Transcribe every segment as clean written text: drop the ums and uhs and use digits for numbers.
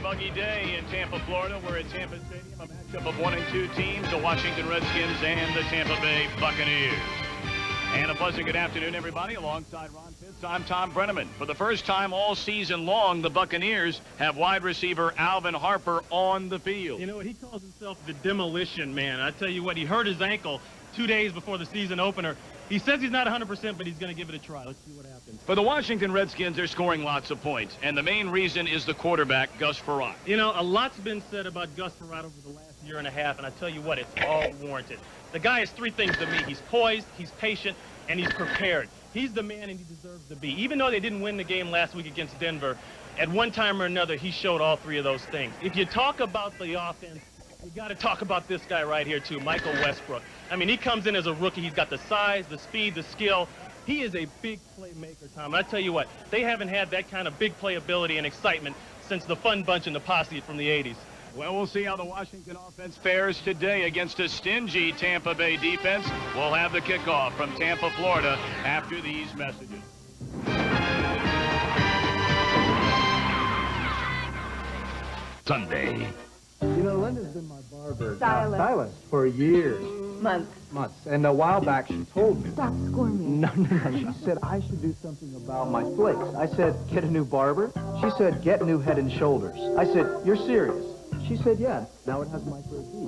muggy day in Tampa, Florida. We're at Tampa Stadium, a matchup of 1 and 2 teams, the Washington Redskins and the Tampa Bay Buccaneers. And a pleasant good afternoon, everybody. Alongside Ron Pitts, I'm Tom Brenneman. For the first time all season long, the Buccaneers have wide receiver Alvin Harper on the field. You know what? He calls himself the demolition man. I tell you what, he hurt his ankle 2 days before the season opener. He says he's not 100%, but he's going to give it a try. Let's see what happens. For the Washington Redskins, they're scoring lots of points, and the main reason is the quarterback, Gus Frerotte. You know, a lot's been said about Gus Frerotte over the last year and a half, and I tell you what, it's all warranted. The guy has three things to me. He's poised, he's patient, and he's prepared. He's the man, and he deserves to be. Even though they didn't win the game last week against Denver, at one time or another, he showed all three of those things. If you talk about the offense, you got to talk about this guy right here, too, Michael Westbrook. I mean, he comes in as a rookie. He's got the size, the speed, the skill. He is a big playmaker, Tom. And I tell you what, they haven't had that kind of big playability and excitement since the Fun Bunch and the Posse from the 80s. Well, we'll see how the Washington offense fares today against a stingy Tampa Bay defense. We'll have the kickoff from Tampa, Florida, after these messages. Sunday. You know, Linda's been my barber. Stylist for years. Months. And a while back, she told me. Stop squirming. No. She said I should do something about my flakes. I said, get a new barber? She said, get new Head and Shoulders. I said, you're serious? She said, yeah. Now it has micro D,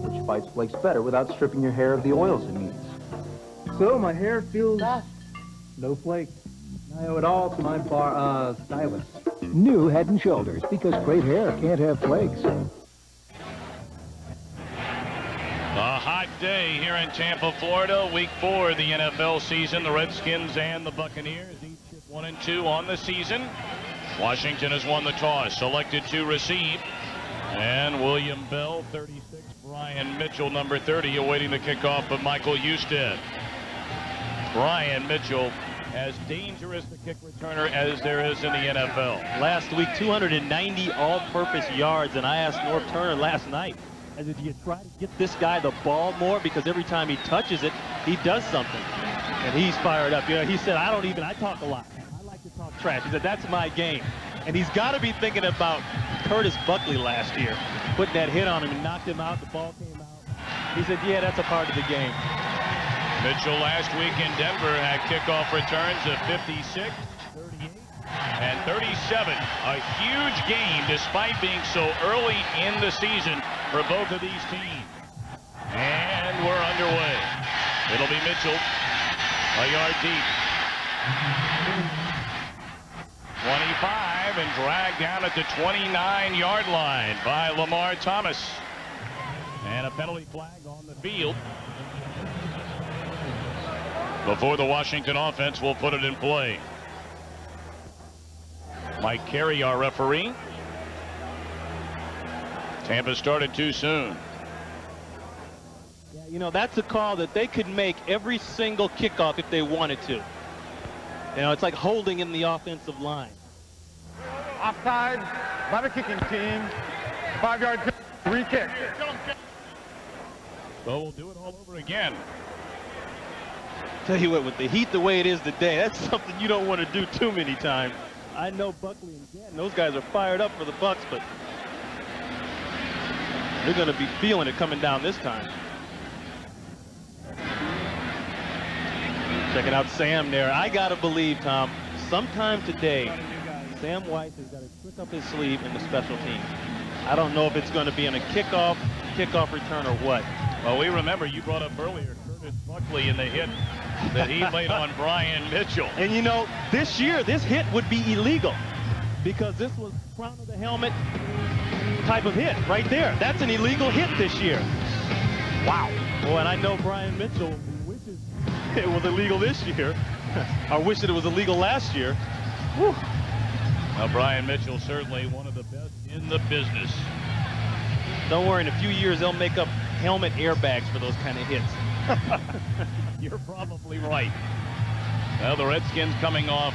which fights flakes better without stripping your hair of the oils it needs. So my hair feels no flakes. I owe it all to my stylist. New Head and Shoulders, because great hair can't have flakes. A hot day here in Tampa, Florida. Week 4 of the NFL season. The Redskins and the Buccaneers each 1 and 2 on the season. Washington has won the toss, selected to receive. And William Bell, 36. Brian Mitchell, number 30, awaiting the kickoff of Michael Husted. Brian Mitchell, as dangerous a kick returner as there is in the NFL. Last week, 290 all-purpose yards, and I asked Norv Turner last night, as if you try to get this guy the ball more, because every time he touches it, he does something. And he's fired up. You know, he said, I talk a lot. I like to talk trash. He said, that's my game. And he's got to be thinking about Curtis Buckley last year, putting that hit on him and knocked him out. The ball came out. He said, yeah, that's a part of the game. Mitchell last week in Denver had kickoff returns of 56, 38, and 37. A huge game despite being so early in the season for both of these teams. And we're underway. It'll be Mitchell, a yard deep. 25 and dragged down at the 29-yard line by Lamar Thomas. And a penalty flag on the field before the Washington offense will put it in play. Mike Carey, our referee. Tampa started too soon. Yeah, you know, that's a call that they could make every single kickoff if they wanted to. You know, it's like holding in the offensive line. Offside by the kicking team. 5-yard kick, re-kick. So we'll do it all over again. Tell you what, with the heat the way it is today, that's something you don't want to do too many times. I know Buckley and Gannon, those guys are fired up for the Bucs, but they're going to be feeling it coming down this time. Checking out Sam there. I got to believe, Tom, sometime today, Sam Weiss has got a trick up his sleeve in the special teams. I don't know if it's going to be in a kickoff return, or what. Well, we remember you brought up earlier Curtis Buckley in the hit that he laid on Brian Mitchell. And you know, this year, this hit would be illegal because this was crown of the helmet type of hit right there. That's an illegal hit this year. Wow. Well, and I know Brian Mitchell wishes it was illegal this year. I wish that it was illegal last year. Whew. Well, Brian Mitchell certainly one of the best in the business. Don't worry, in a few years they'll make up helmet airbags for those kind of hits. You're probably right. Well, the Redskins coming off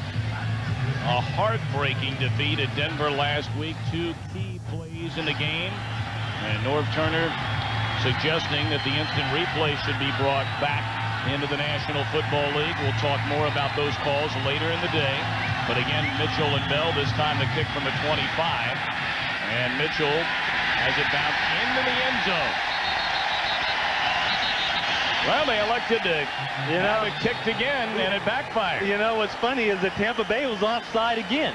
a heartbreaking defeat at Denver last week. 2 key plays in the game. And Norv Turner suggesting that the instant replay should be brought back into the National Football League. We'll talk more about those calls later in the day. But again, Mitchell and Bell, this time the kick from the 25. And Mitchell has it bounced into the end zone. Well, they elected to have it kicked again, and it backfired. You know, what's funny is that Tampa Bay was offside again.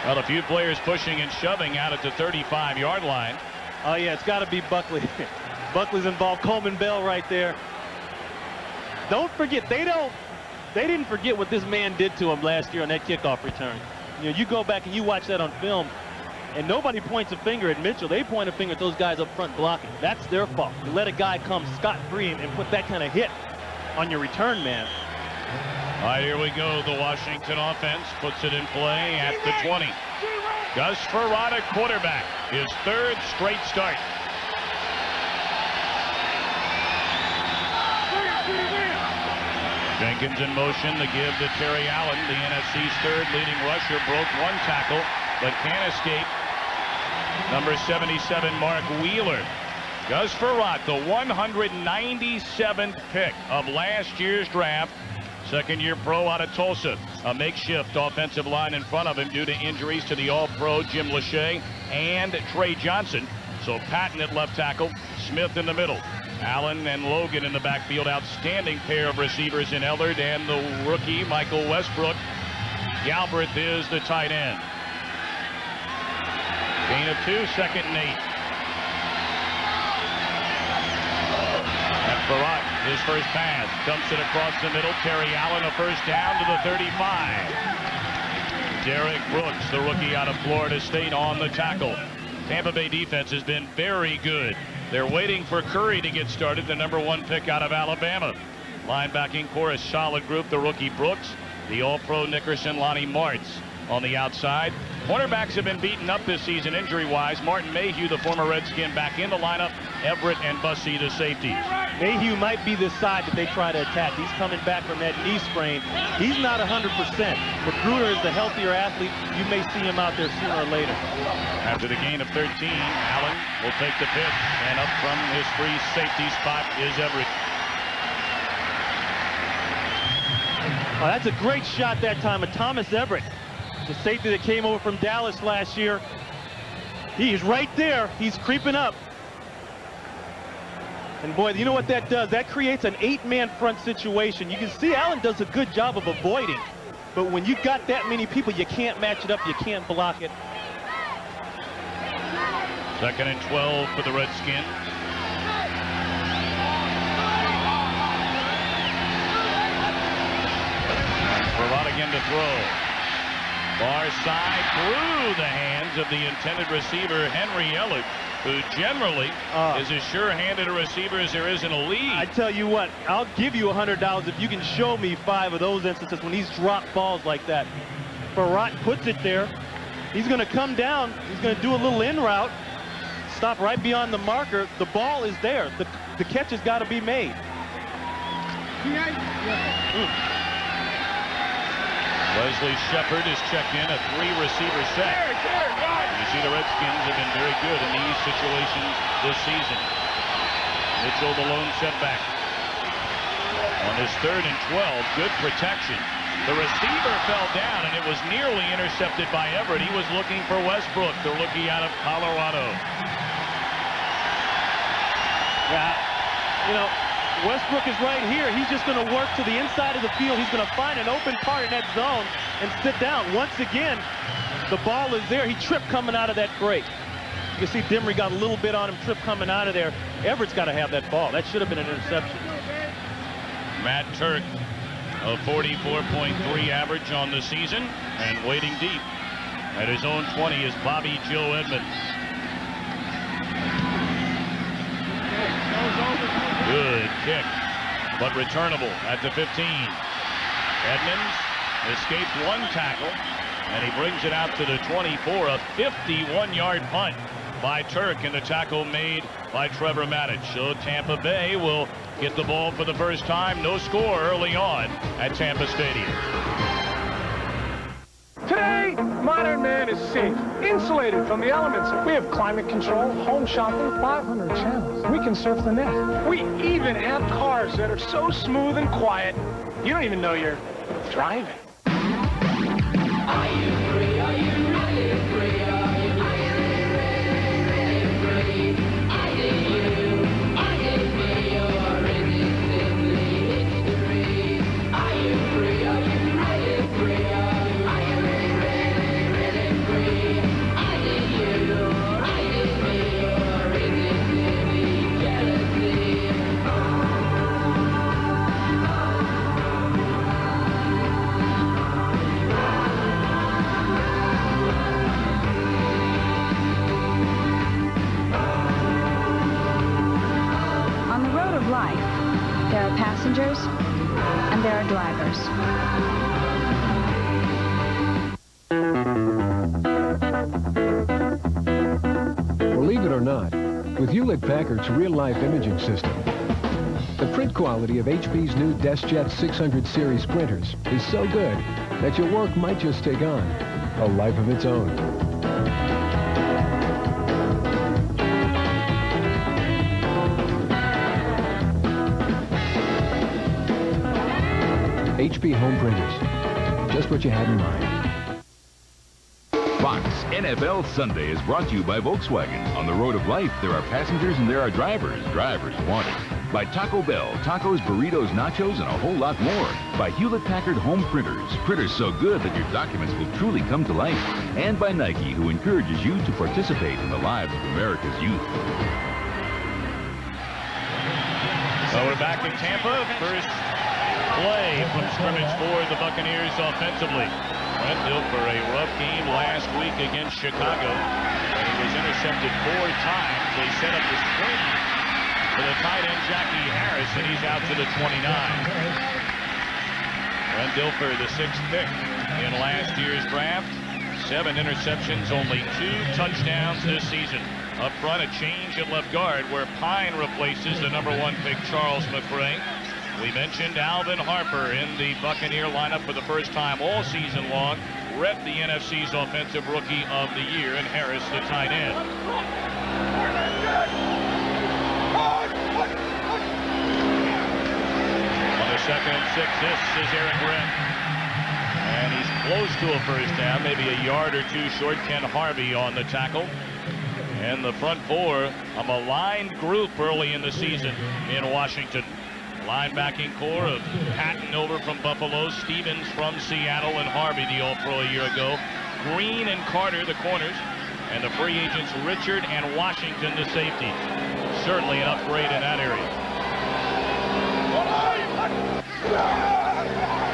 Well, a few players pushing and shoving out at the 35-yard line. Oh, yeah, it's got to be Buckley. Buckley's involved. Coleman Bell right there. Don't forget, they didn't forget what this man did to him last year on that kickoff return. You know, you go back and you watch that on film, and nobody points a finger at Mitchell. They point a finger at those guys up front blocking. That's their fault. You let a guy come scot-free and put that kind of hit on your return man. All right, here we go. The Washington offense puts it in play at the 20. Gus Frerotte, quarterback, his third straight start. Jenkins in motion, the give to Terry Allen, the NFC's third leading rusher, broke one tackle, but can't escape. Number 77, Mark Wheeler. Gus Frerotte, the 197th pick of last year's draft. Second-year pro out of Tulsa. A makeshift offensive line in front of him due to injuries to the All-Pro Jim Lachey and Trey Johnson. So Patton at left tackle, Smith in the middle. Allen and Logan in the backfield. Outstanding pair of receivers in Ellard and the rookie Michael Westbrook. Galbraith is the tight end. Gain of 2, second and 8. And Frerotte, his first pass, dumps it across the middle. Terry Allen, a first down to the 35. Derek Brooks, the rookie out of Florida State, on the tackle. Tampa Bay defense has been very good. They're waiting for Curry to get started, the number 1 pick out of Alabama. Linebacking core, a solid group. The rookie Brooks, the All-Pro Nickerson, Lonnie Martz on the outside. Cornerbacks have been beaten up this season injury-wise. Martin Mayhew, the former Redskin, back in the lineup. Everett and Bussey, the safeties. Mayhew might be the side that they try to attack. He's coming back from that knee sprain. He's not 100%. Magruder is the healthier athlete. You may see him out there sooner or later. After the gain of 13, Allen will take the pitch, and up from his free safety spot is Everett. Oh, that's a great shot that time of Thomas Everett, the safety that came over from Dallas last year. He's right there. He's creeping up. And boy, you know what that does? That creates an 8-man front situation. You can see Allen does a good job of avoiding. But when you've got that many people, you can't match it up. You can't block it. Second and 12 for the Redskins. Frerotte again to throw. Far side through the hands of the intended receiver, Henry Ellard, who generally is as sure-handed a receiver as there is in a league. I tell you what, I'll give you $100 if you can show me 5 of those instances when he's dropped balls like that. Frerotte puts it there. He's going to come down. He's going to do a little in route. Stop right beyond the marker. The ball is there. The catch has got to be made. Wesley Shepard is checked in, a 3-receiver set. You see the Redskins have been very good in these situations this season. Mitchell, the lone setback. On his 3rd and 12, good protection. The receiver fell down, and it was nearly intercepted by Everett. He was looking for Westbrook, the rookie out of Colorado. Yeah, you know, Westbrook is right here. He's just going to work to the inside of the field. He's going to find an open part in that zone and sit down. Once again, the ball is there. He tripped coming out of that break. You can see Dimry got a little bit on him, tripped coming out of there. Everett's got to have that ball. That should have been an interception. Matt Turk, a 44.3 average on the season, and waiting deep. At his own 20 is Bobby Joe Edmonds. Good kick, but returnable at the 15. Edmonds escaped one tackle, and he brings it out to the 24, a 51-yard punt by Turk, and the tackle made by Trevor Matic. So Tampa Bay will get the ball for the first time. No score early on at Tampa Stadium. Today, modern man is safe, insulated from the elements. We have climate control, home shopping, 500 channels. We can surf the net. We even have cars that are so smooth and quiet, you don't even know you're driving. Are you free? Are you really free? Are you passengers, and there are drivers. Believe it or not, with Hewlett-Packard's real-life imaging system, the print quality of HP's new DeskJet 600 series printers is so good that your work might just take on a life of its own. HP home printers, just what you had in mind. Fox NFL Sunday is brought to you by Volkswagen. On the road of life, there are passengers and there are drivers. Drivers wanted. By Taco Bell, tacos, burritos, nachos, and a whole lot more. By Hewlett-Packard Home Printers. Printers so good that your documents will truly come to life. And by Nike, who encourages you to participate in the lives of America's youth. So we're back in Tampa. First play from scrimmage for the Buccaneers offensively. Brent Dilfer, a rough game last week against Chicago. He was intercepted 4 times. They set up the screen for the tight end Jackie Harris, and he's out to the 29. Brent Dilfer, the 6th pick in last year's draft. 7 interceptions, only 2 touchdowns this season. Up front, a change at left guard where Pine replaces the #1 pick Charles McRae. We mentioned Alvin Harper in the Buccaneer lineup for the first time all season long. Rep the NFC's Offensive Rookie of the Year, and Harris the tight end. On the 2nd and 6, this is Eric Wren. And he's close to a first down, maybe a yard or 2 short. Ken Harvey on the tackle. And the front 4, a maligned group early in the season in Washington. Linebacking core of Patton over from Buffalo, Stevens from Seattle, and Harvey, the All-Pro a year ago. Green and Carter, the corners, and the free agents Richard and Washington, the safety. Certainly an upgrade in that area.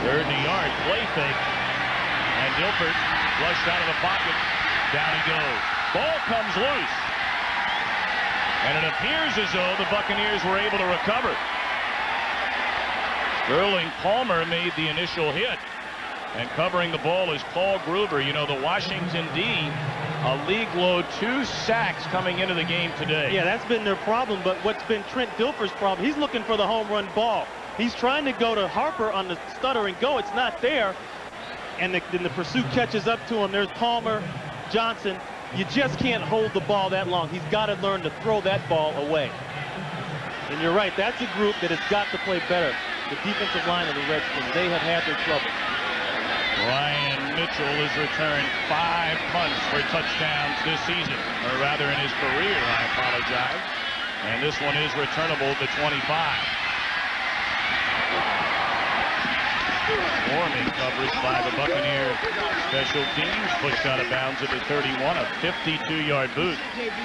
30-yard play fake, and Dilfer flushed out of the pocket. Down he goes. Ball comes loose, and it appears as though the Buccaneers were able to recover. Sterling Palmer made the initial hit, and covering the ball is Paul Gruber. You know, the Washington D, a league-low 2 sacks coming into the game today. Yeah, that's been their problem, but what's been Trent Dilfer's problem, he's looking for the home run ball. He's trying to go to Harper on the stutter and go. It's not there, and then the pursuit catches up to him. There's Palmer, Johnson. You just can't hold the ball that long. He's got to learn to throw that ball away. And you're right, that's a group that has got to play better. The defensive line of the Redskins, they have had their trouble. Ryan Mitchell has returned 5 punts for touchdowns this season, or rather in his career, I apologize. And this one is returnable to 25. Warming coverage by the Buccaneer special teams, pushed out of bounds at the 31, a 52-yard boot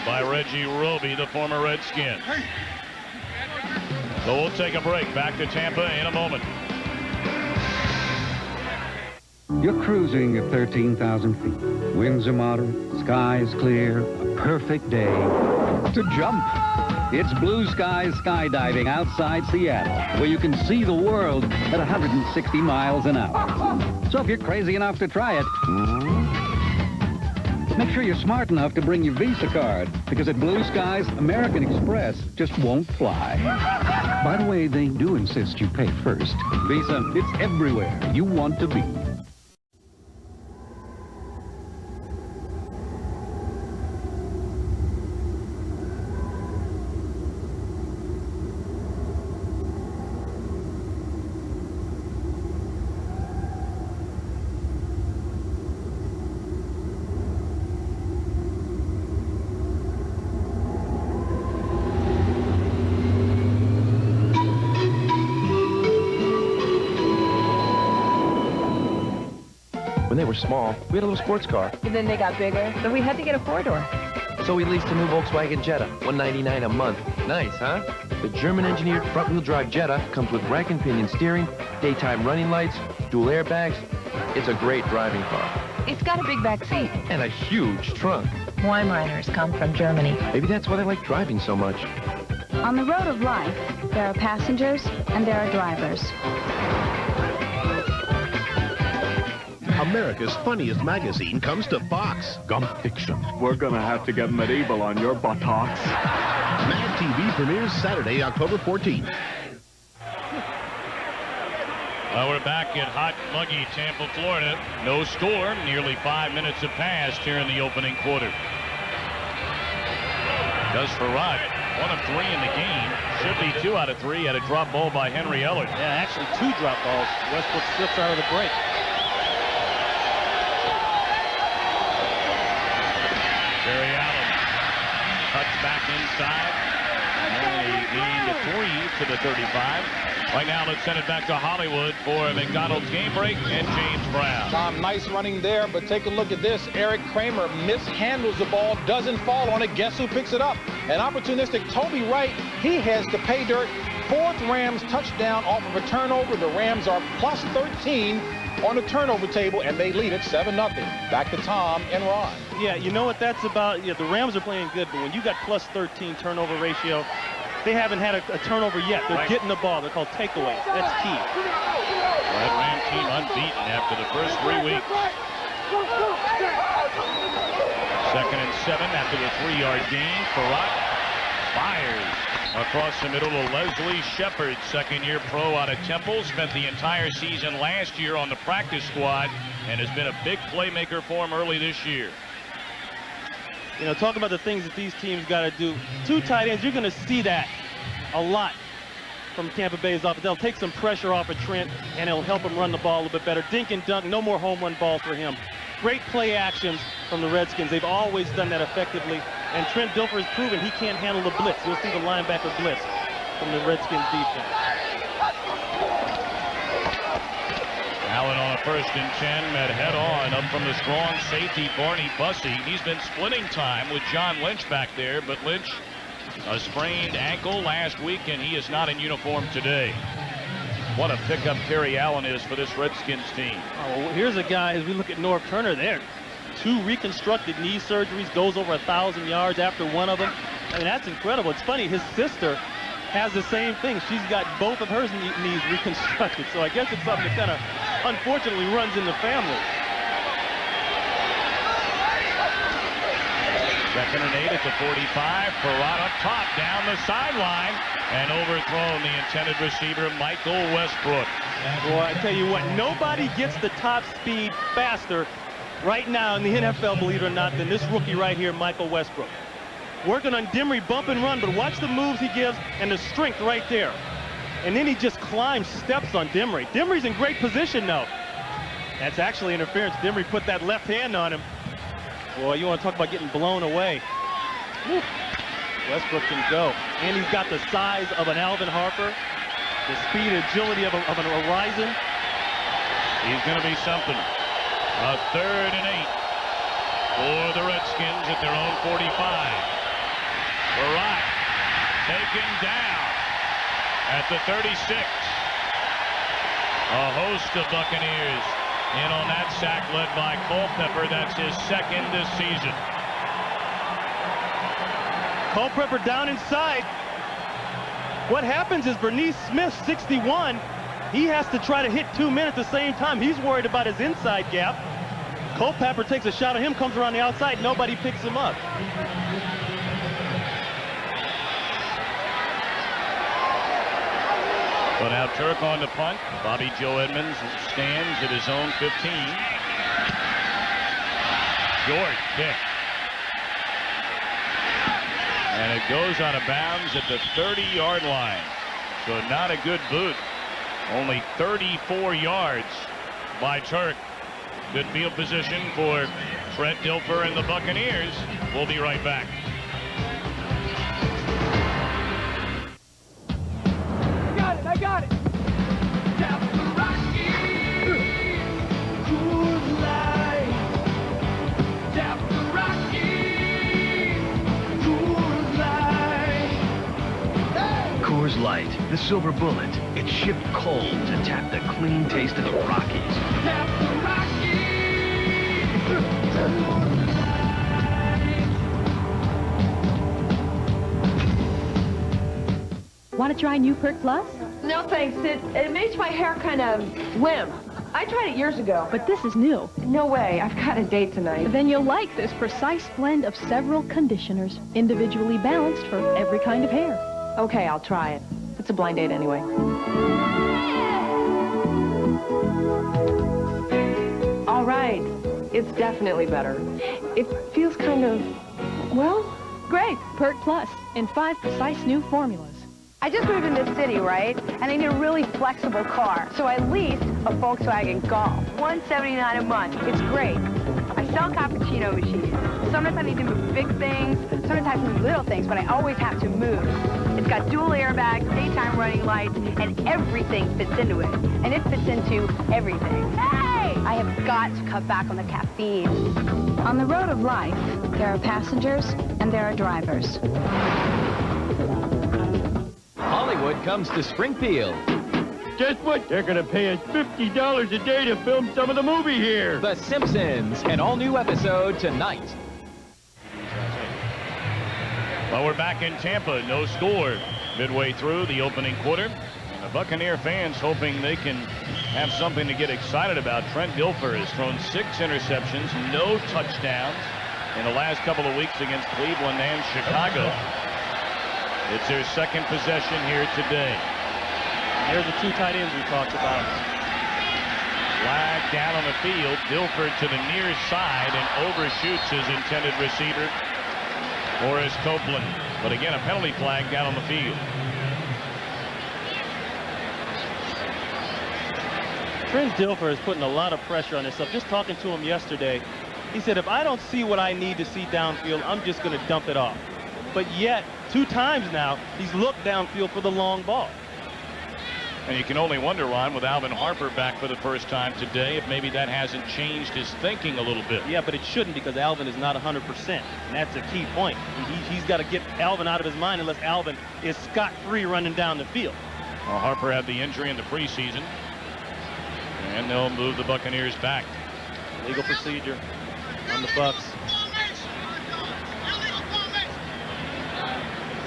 by Reggie Roby, the former Redskin. So we'll take a break. Back to Tampa in a moment. You're cruising at 13,000 feet. Winds are moderate, sky is clear, a perfect day to jump. It's blue sky skydiving outside Seattle, where you can see the world at 160 miles an hour. So if you're crazy enough to try it, make sure you're smart enough to bring your Visa card, because at Blue Skies, American Express just won't fly. By the way, they do insist you pay first. Visa, it's everywhere you want to be. When they were small, we had a little sports car. And then they got bigger, so we had to get a 4-door. So we leased a new Volkswagen Jetta, $199 a month. Nice, huh? The German-engineered front-wheel drive Jetta comes with rack and pinion steering, daytime running lights, dual airbags. It's a great driving car. It's got a big back seat. And a huge trunk. Weimaraners come from Germany. Maybe that's why they like driving so much. On the road of life, there are passengers and there are drivers. America's funniest magazine comes to Fox. Gump Fiction. We're gonna have to get medieval on your buttocks. Mad TV premieres Saturday, October 14th. Well, we're back at hot, muggy Tampa, Florida. No score. Nearly 5 minutes have passed here in the opening quarter. Gus Farad, 1 of 3 in the game. Should be 2 out of 3. Had a drop ball by Henry Ellard. Yeah, actually 2 drop balls. Westbrook slips out of the break. Barry Allen cuts back inside. And he gained 3 to the 35. Right now, let's send it back to Hollywood for a McDonald's game break and James Brown. Tom, nice running there, but take a look at this. Eric Kramer mishandles the ball, doesn't fall on it. Guess who picks it up? An opportunistic Toby Wright. He heads to pay dirt. 4th Rams touchdown off of a turnover. The Rams are plus 13 on the turnover table, and they lead it 7-0. Back to Tom and Ron. Yeah, you know what that's about? Yeah, the Rams are playing good, but when you got plus 13 turnover ratio, they haven't had a turnover yet. They're getting the ball. They're called takeaways. That's key. That Ram team unbeaten after the first 3 weeks. 2nd and 7 after the 3-yard gain. Farad fires across the middle of Leslie Shepard, 2nd-year pro out of Temple. Spent the entire season last year on the practice squad and has been a big playmaker for him early this year. You know, talk about the things that these teams got to do. 2 tight ends, you're going to see that a lot from Tampa Bay's offense. They'll take some pressure off of Trent, and it'll help him run the ball a little bit better. Dink and dunk, no more home run balls for him. Great play actions from the Redskins. They've always done that effectively, and Trent Dilfer has proven he can't handle the blitz. You'll see the linebacker blitz from the Redskins defense. Allen on a 1st and 10, met head-on up from the strong safety, Barney Bussey. He's been splitting time with John Lynch back there, but Lynch, a sprained ankle last week, and he is not in uniform today. What a pickup Terry Allen is for this Redskins team. Oh, well, here's a guy, as we look at Norv Turner there. 2 reconstructed knee surgeries, goes over 1,000 yards after one of them. I mean, that's incredible. It's funny, his sister has the same thing. She's got both of her knees reconstructed, so I guess it's something that kind of unfortunately runs in the family. 2nd and 8 at the 45. Farad up top, down the sideline, and overthrown the intended receiver, Michael Westbrook. Boy, I tell you what, nobody gets the top speed faster right now in the NFL, believe it or not, than this rookie right here, Michael Westbrook. Working on Dimry, bump and run, but watch the moves he gives and the strength right there. And then he just climbs steps on Dimry. Dimry's in great position, though. That's actually interference. Dimry put that left hand on him. Boy, you want to talk about getting blown away. Woo. Westbrook can go. And he's got the size of an Alvin Harper, the speed and agility of an Horizon. He's going to be something. A 3rd and 8 for the Redskins at their own 45. Farad taken down at the 36. A host of Buccaneers in on that sack led by Culpepper. That's his 2nd this season. Culpepper down inside. What happens is Bernice Smith, 61, he has to try to hit 2 men at the same time. He's worried about his inside gap. Culpepper takes a shot at him, comes around the outside, nobody picks him up. So now Turk on the punt. Bobby Joe Edmonds stands at his own 15. Short kick. And it goes out of bounds at the 30-yard line. So not a good boot. Only 34 yards by Turk. Good field position for Trent Dilfer and the Buccaneers. We'll be right back. I got it. Tap the Rocky. Coors Light. Tap the Rocky. Coors Light. Coors Light, the silver bullet. It's shipped cold to tap the clean taste of the Rockies. Tap the Rocky. Want to try new Perk Plus? No, thanks. It makes my hair kind of limp. I tried it years ago. But this is new. No way. I've got a date tonight. Then you'll like this precise blend of several conditioners, individually balanced for every kind of hair. Okay, I'll try it. It's a blind date anyway. All right. It's definitely better. It feels kind of, well, great. Perk Plus in 5 precise new formulas. I just moved in this city, right? And I need a really flexible car. So I leased a Volkswagen Golf. $179 a month. It's great. I sell cappuccino machines. Sometimes I need to move big things, sometimes I have to move little things, but I always have to move. It's got dual airbags, daytime running lights, and everything fits into it. And it fits into everything. Hey! I have got to cut back on the caffeine. On the road of life, there are passengers and there are drivers. Hollywood comes to Springfield. Guess what? They're going to pay us $50 a day to film some of the movie here. The Simpsons, an all-new episode tonight. Well, we're back in Tampa. No score midway through the opening quarter. The Buccaneer fans hoping they can have something to get excited about. Trent Dilfer has thrown 6 interceptions, no touchdowns in the last couple of weeks against Cleveland and Chicago. It's their second possession here today. There's the 2 tight ends we talked about. Flag down on the field. Dilfer to the near side and overshoots his intended receiver, Horace Copeland. But again, a penalty flag down on the field. Trent Dilfer is putting a lot of pressure on himself. Just talking to him yesterday, he said, if I don't see what I need to see downfield, I'm just going to dump it off. But yet, 2 times now, he's looked downfield for the long ball. And you can only wonder, Ron, with Alvin Harper back for the first time today, if maybe that hasn't changed his thinking a little bit. Yeah, but it shouldn't, because Alvin is not 100%. And that's a key point. He's got to get Alvin out of his mind unless Alvin is scot-free running down the field. Well, Harper had the injury in the preseason. And they'll move the Buccaneers back. Legal procedure on the Bucs.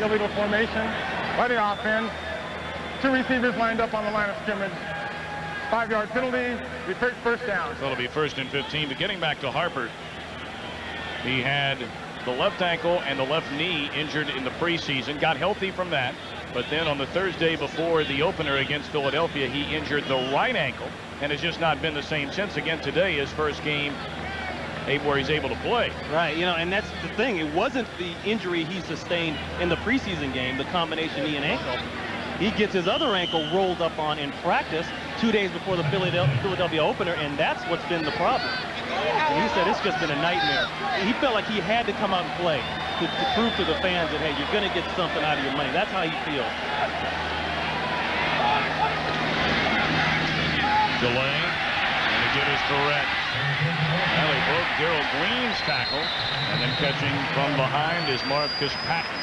Illegal formation by the offense. 2 receivers lined up on the line of scrimmage. 5-yard penalty. We take first down. So it'll be 1st and 15. But getting back to Harper, he had the left ankle and the left knee injured in the preseason. Got healthy from that. But then on the Thursday before the opener against Philadelphia, he injured the right ankle and has just not been the same since. Again today, his first game where he's able to play. Right, you know, and that's the thing. It wasn't the injury he sustained in the preseason game, the combination knee and ankle. He gets his other ankle rolled up on in practice 2 days before the Philadelphia opener, and that's what's been the problem. And he said it's just been a nightmare. He felt like he had to come out and play to prove to the fans that, hey, you're going to get something out of your money. That's how he feels. Delay, and to get his correct. Well, he broke Darrell Green's tackle, and then catching from behind is Marcus Patton.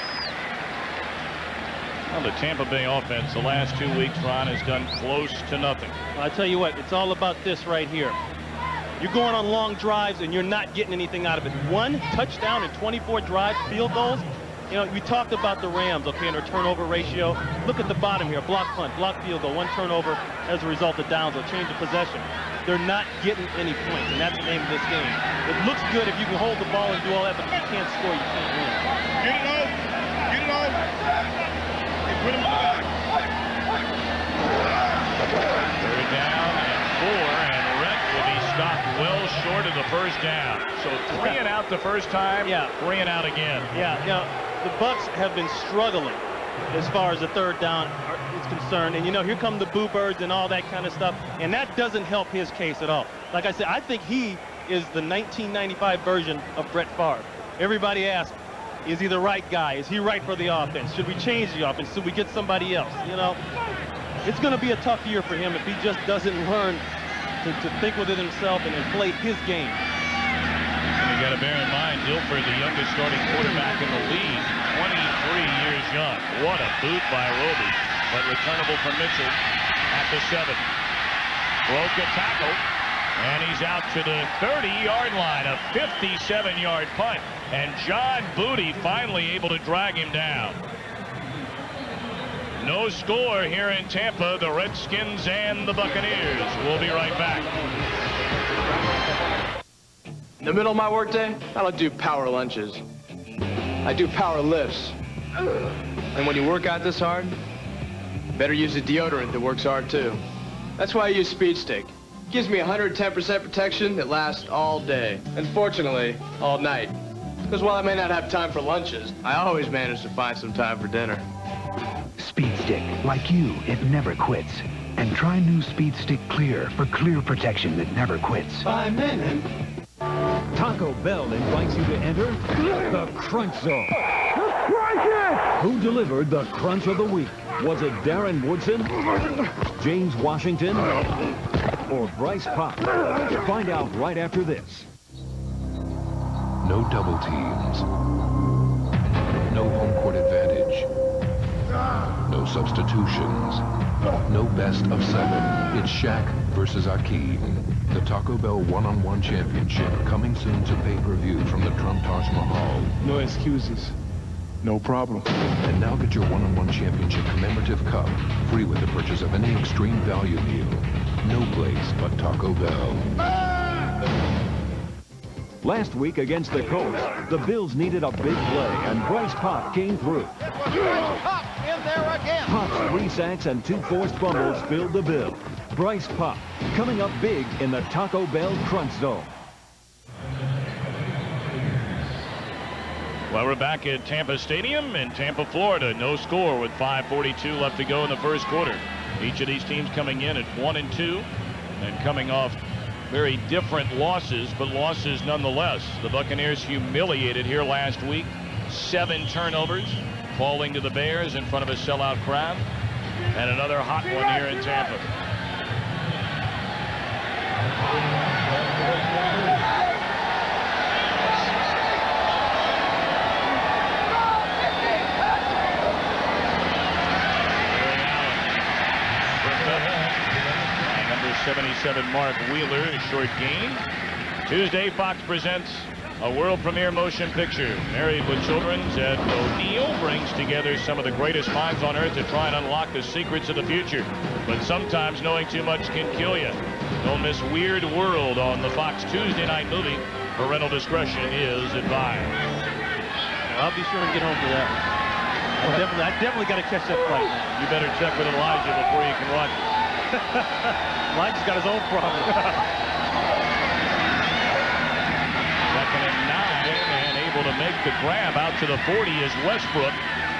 Well, the Tampa Bay offense the last 2 weeks, Ron, has done close to nothing. Well, I tell you what, it's all about this right here. You're going on long drives and you're not getting anything out of it. 1 touchdown and 24 drives, field goals. You know, we talked about the Rams, okay, and their turnover ratio. Look at the bottom here, block punt, block field goal, 1 turnover as a result of downs or change of possession. They're not getting any points, and that's the name of this game. It looks good if you can hold the ball and do all that, but if you can't score, you can't win. Get it out. Get it out. Put him back. 3rd down and 4, and Rhett will be stopped well short of the first down. So 3 and out the first time, 3 and out again. Yeah, you know, the Bucs have been struggling as far as the 3rd down is concerned. And, you know, here come the Boo Birds and all that kind of stuff. And that doesn't help his case at all. Like I said, I think he is the 1995 version of Brett Favre. Everybody asks, is he the right guy? Is he right for the offense? Should we change the offense? Should we get somebody else? You know, it's going to be a tough year for him if he just doesn't learn to think within himself and play his game. And you got to bear in mind, Dilfer, the youngest starting quarterback in the league, 23 years young. What a boot by Roby, but returnable from Mitchell at the 7. Broke a tackle, and he's out to the 30-yard line, a 57-yard punt, and John Booty finally able to drag him down. No score here in Tampa. The Redskins and the Buccaneers. We'll be right back. In the middle of my workday, I don't do power lunches. I do power lifts. And when you work out this hard, better use a deodorant that works hard too. That's why I use Speed Stick. It gives me 110% protection that lasts all day. And fortunately, all night. Because while I may not have time for lunches, I always manage to find some time for dinner. Speed Stick, like you, it never quits. And try new Speed Stick Clear for clear protection that never quits. 5 minutes. Taco Bell invites you to enter the Crunch Zone. Who delivered the crunch of the week? Was it Darren Woodson, James Washington, or Bryce Pop? Find out right after this. No double teams. No home court advantage. No substitutions. No best of 7. It's Shaq versus Akeem. The Taco Bell one-on-one championship coming soon to pay-per-view from the Trump Taj Mahal. No excuses. No problem. And now get your one-on-one championship commemorative cup free with the purchase of any extreme value meal. No place but Taco Bell. Last week against the Colts, the Bills needed a big play, and Bryce Pop came through. Pop in there again. Pop's 3 sacks and 2 forced fumbles filled the bill. Bryce Pop coming up big in the Taco Bell Crunch Zone. Well, we're back at Tampa Stadium in Tampa, Florida. No score with 5:42 left to go in the first quarter. Each of these teams coming in at 1-2 and coming off very different losses, but losses nonetheless. The Buccaneers humiliated here last week. 7 turnovers, falling to the Bears in front of a sellout crowd. And another hot one here in Tampa. Number 77 Mark Wheeler, a short gain. Tuesday, Fox presents a world premiere motion picture. Married with Children, Ed O'Neill brings together some of the greatest minds on earth to try and unlock the secrets of the future. But sometimes knowing too much can kill you. Don't miss Weird World on the Fox Tuesday night movie. Parental discretion is advised. Well, I'll be sure to get home for that. I definitely got to catch that flight now. You better check with Elijah before you can watch it. Elijah's got his own problem. 2nd and 9, and able to make the grab out to the 40 is Westbrook,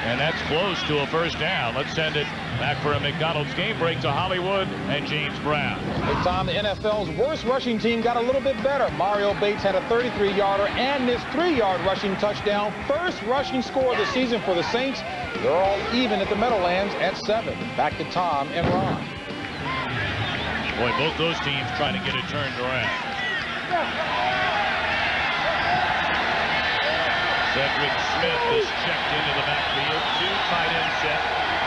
and that's close to a first down. Let's send it back for a McDonald's game break to Hollywood and James Brown. Hey, Tom, the NFL's worst rushing team got a little bit better. Mario Bates had a 33-yarder and this 3-yard rushing touchdown. First rushing score of the season for the Saints. They're all even at the Meadowlands at 7. Back to Tom and Ron. Boy, both those teams trying to get it turned around. Cedric Smith is checked into the backfield. 2 tight end set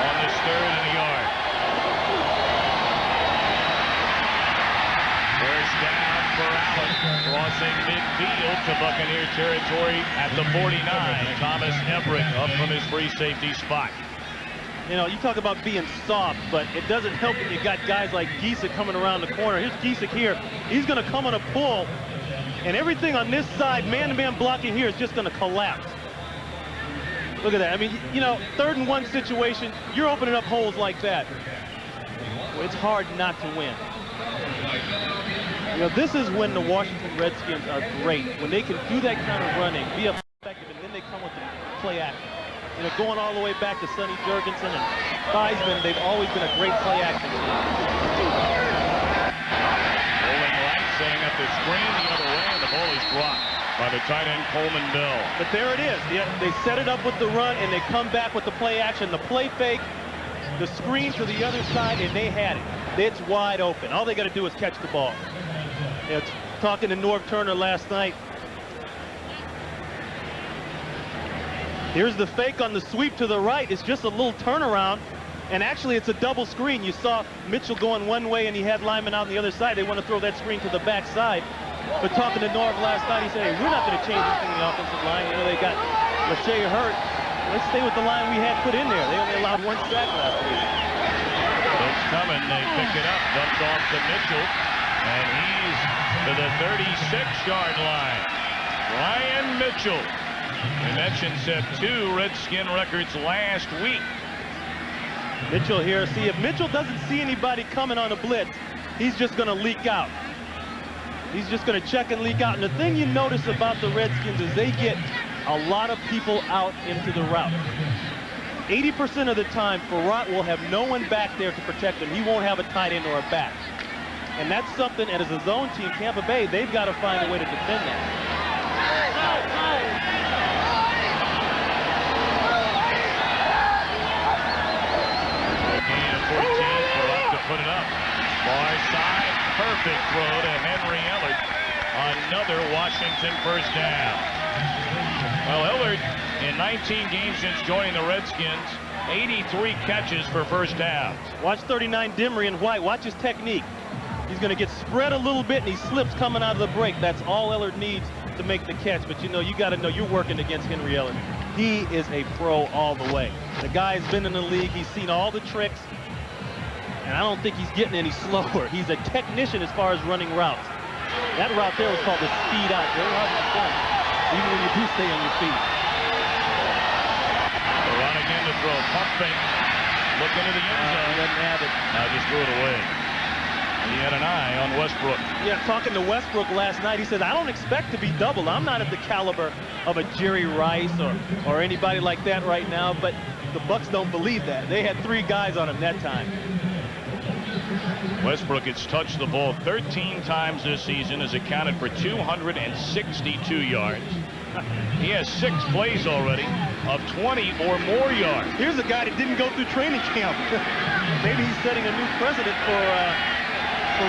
on this 3rd and a yard. First down for Allen. Crossing midfield to Buccaneer territory at the 49. Thomas Everett up from his free safety spot. You know, you talk about being soft, but it doesn't help when you got guys like Giesick coming around the corner. Here's Giesick here. He's going to come on a pull, and everything on this side, man-to-man blocking here, is just going to collapse. Look at that. I mean, you know, 3rd and 1 situation, you're opening up holes like that. Well, it's hard not to win. You know, this is when the Washington Redskins are great. When they can do that kind of running, be effective, and then they come with the play action. You know, going all the way back to Sonny Jurgensen and Theismann, they've always been a great play action team. Rolling right, setting up the screen the other way, and the ball is dropped by the tight end Coleman Bell. But there it is. They set it up with the run, and they come back with the play action, the play fake, the screen to the other side, and they had it. It's wide open. All they got to do is catch the ball. You know, talking to Norv Turner last night, here's the fake on the sweep to the right. It's just a little turnaround, and actually it's a double screen. You saw Mitchell going one way, and he had Lyman out on the other side. They want to throw that screen to the backside. But talking to Norv last night, he said, hey, we're not going to change anything in the offensive line. You know, they got Lachey hurt. Let's stay with the line we had put in there. They only allowed 1 sack last week. It's coming. They pick it up. Dumped off to Mitchell. And he's to the 36-yard line. Ryan Mitchell. We mentioned set 2 Redskin records last week. Mitchell here. See, if Mitchell doesn't see anybody coming on a blitz, he's just going to leak out. He's just going to check and leak out. And the thing you notice about the Redskins is they get a lot of people out into the route. 80% of the time, Farrat will have no one back there to protect him. He won't have a tight end or a back. And that's something, as a zone team, Tampa Bay, they've got to find a way to defend that. Gain of 14, Farrat to put it up. Far side, perfect throw to Henry Ellard. Another Washington first down. Well, Ellard, in 19 games since joining the Redskins, 83 catches for first downs. Watch 39 Dimry and White. Watch his technique. He's going to get spread a little bit, and he slips coming out of the break. That's all Ellard needs to make the catch. But, you know, you got to know you're working against Henry Ellard. He is a pro all the way. The guy's been in the league. He's seen all the tricks, and I don't think he's getting any slower. He's a technician as far as running routes. That route there was called the speed out. Very hard to defend, even when you do stay on your feet. Run again to throw. Pump fake. Look into the end zone. He doesn't have it. Just threw it away. He had an eye on Westbrook. Yeah, talking to Westbrook last night, he said, I don't expect to be doubled. I'm not at the caliber of a Jerry Rice or anybody like that right now, but the Bucs don't believe that. They had 3 guys on him that time. Westbrook has touched the ball 13 times this season, has accounted for 262 yards. He has 6 plays already of 20 or more yards. Here's a guy that didn't go through training camp. Maybe he's setting a new precedent for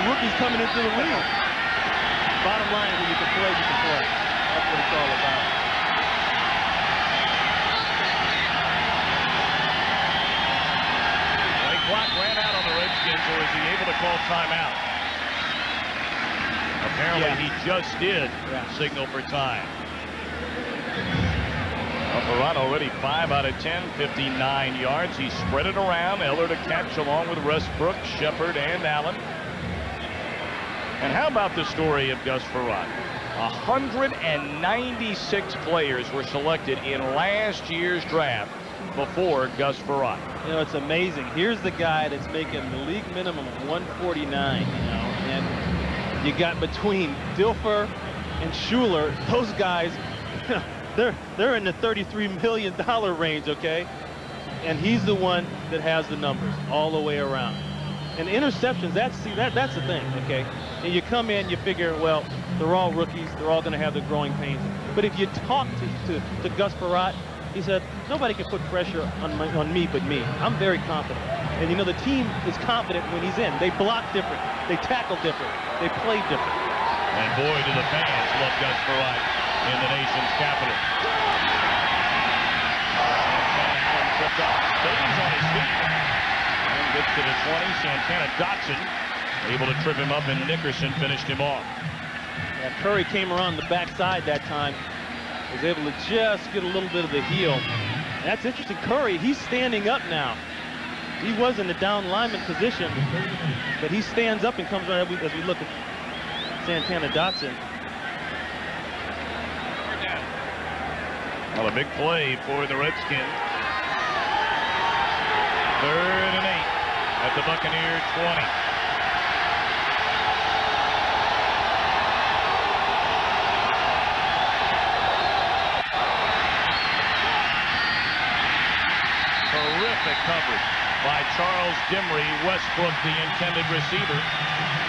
rookies coming into the league. Bottom line, when you can play, you can play. That's what it's all about. The clock ran out on the Redskins, or is he able to call timeout? Apparently he just did signal for time. Farrat already 5 out of 10, 59 yards. He spread it around. Ellard a catch along with Westbrook, Shepard, and Allen. And how about the story of Gus Farrat? 196 players were selected in last year's draft before Gus Farrat. You know, it's amazing. Here's the guy that's making the league minimum of 149, you know, and you got between Dilfer and Schuler, those guys, they're in the $33 million range, okay? And he's the one that has the numbers all the way around. And interceptions, that's the thing, okay? And you come in, you figure, well, they're all rookies, they're all going to have their growing pains. But if you talk to Gus Farrat, he said, nobody can put pressure on me but me. I'm very confident. And, you know, the team is confident when he's in. They block different. They tackle different. They play different. And boy, do the fans love Gus Farrat in the nation's capital. Tripped up. Stays on his feet. And gets to the 20. Santana Dotson able to trip him up, and Nickerson finished him off. Yeah, Curry came around the backside that time. Was able to just get a little bit of the heel. And that's interesting. Curry, he's standing up now. He was in the down lineman position, but he stands up and comes right as we look at Santana Dotson. Well, a big play for the Redskins. 3rd and 8 at the Buccaneers 20. Terrific coverage by Charles Dimry, Westbrook, the intended receiver.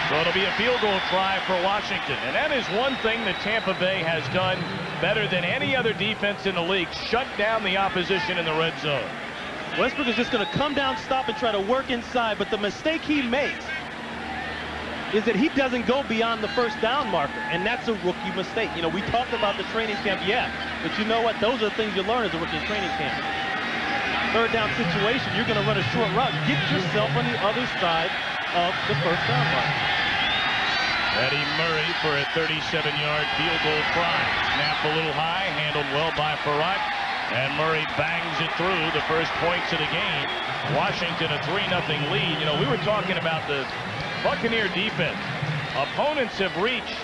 So it'll be a field goal try for Washington. And that is one thing that Tampa Bay has done better than any other defense in the league. Shut down the opposition in the red zone. Westbrook is just going to come down, stop, and try to work inside. But the mistake he makes is that he doesn't go beyond the first down marker. And that's a rookie mistake. You know, we talked about the training camp, but you know what? Those are the things you learn as a rookie in training camp. 3rd down situation, you're going to run a short route. Get yourself on the other side of the first down marker. Eddie Murray for a 37-yard field goal try. Snap a little high, handled well by Farrat. And Murray bangs it through the first points of the game. Washington a 3-0 lead. You know, we were talking about the Buccaneer defense. Opponents have reached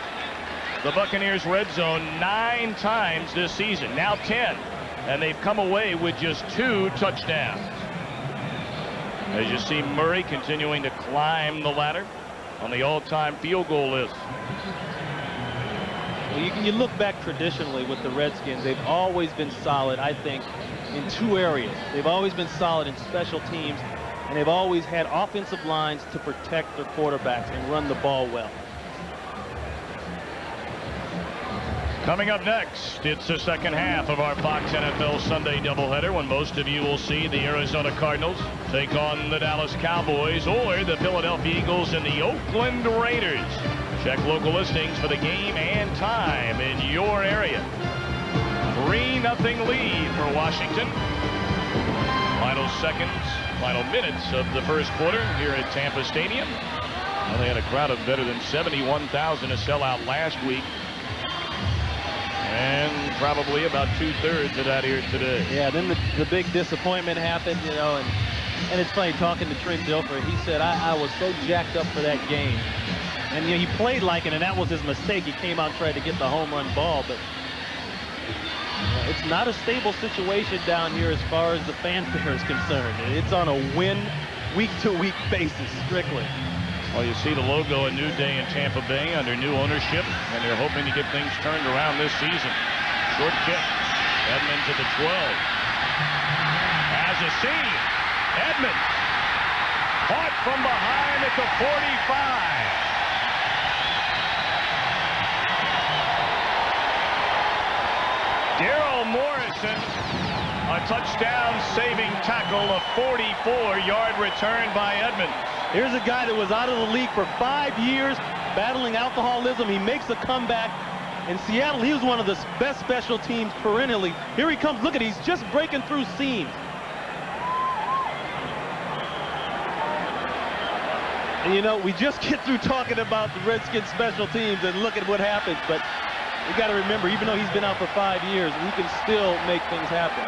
the Buccaneers red zone 9 times this season, now 10. And they've come away with just 2 touchdowns. As you see Murray continuing to climb the ladder on the all-time field goal list. Well, you look back traditionally with the Redskins, they've always been solid, I think, in 2 areas. They've always been solid in special teams, and they've always had offensive lines to protect their quarterbacks and run the ball well. Coming up next, it's the second half of our Fox NFL Sunday doubleheader, when most of you will see the Arizona Cardinals take on the Dallas Cowboys or the Philadelphia Eagles and the Oakland Raiders. Check local listings for the game and time in your area. 3-0 lead for Washington. Final seconds, final minutes of the first quarter here at Tampa Stadium. Well, they had a crowd of better than 71,000 to sell out last week. And probably about 2/3 of that here today. Yeah, then the big disappointment happened, you know, and it's funny talking to Trent Dilfer. He said, I was so jacked up for that game. And you know, he played like it, and that was his mistake. He came out and tried to get the home run ball, but it's not a stable situation down here as far as the fanfare is concerned. It's on a win week-to-week basis, strictly. Well, you see the logo, a new day in Tampa Bay under new ownership, and they're hoping to get things turned around this season. Short kick. Edmonds to the 12. Has a seam. Edmonds. Caught from behind at the 45. Daryl Morrison, a touchdown-saving tackle, a 44-yard return by Edmonds. Here's a guy that was out of the league for 5 years, battling alcoholism. He makes a comeback. In Seattle, he was one of the best special teams perennially. Here he comes. Look at it. He's just breaking through seams. And, you know, we just get through talking about the Redskins special teams, and look at what happens. But you got to remember, even though he's been out for 5 years, we can still make things happen.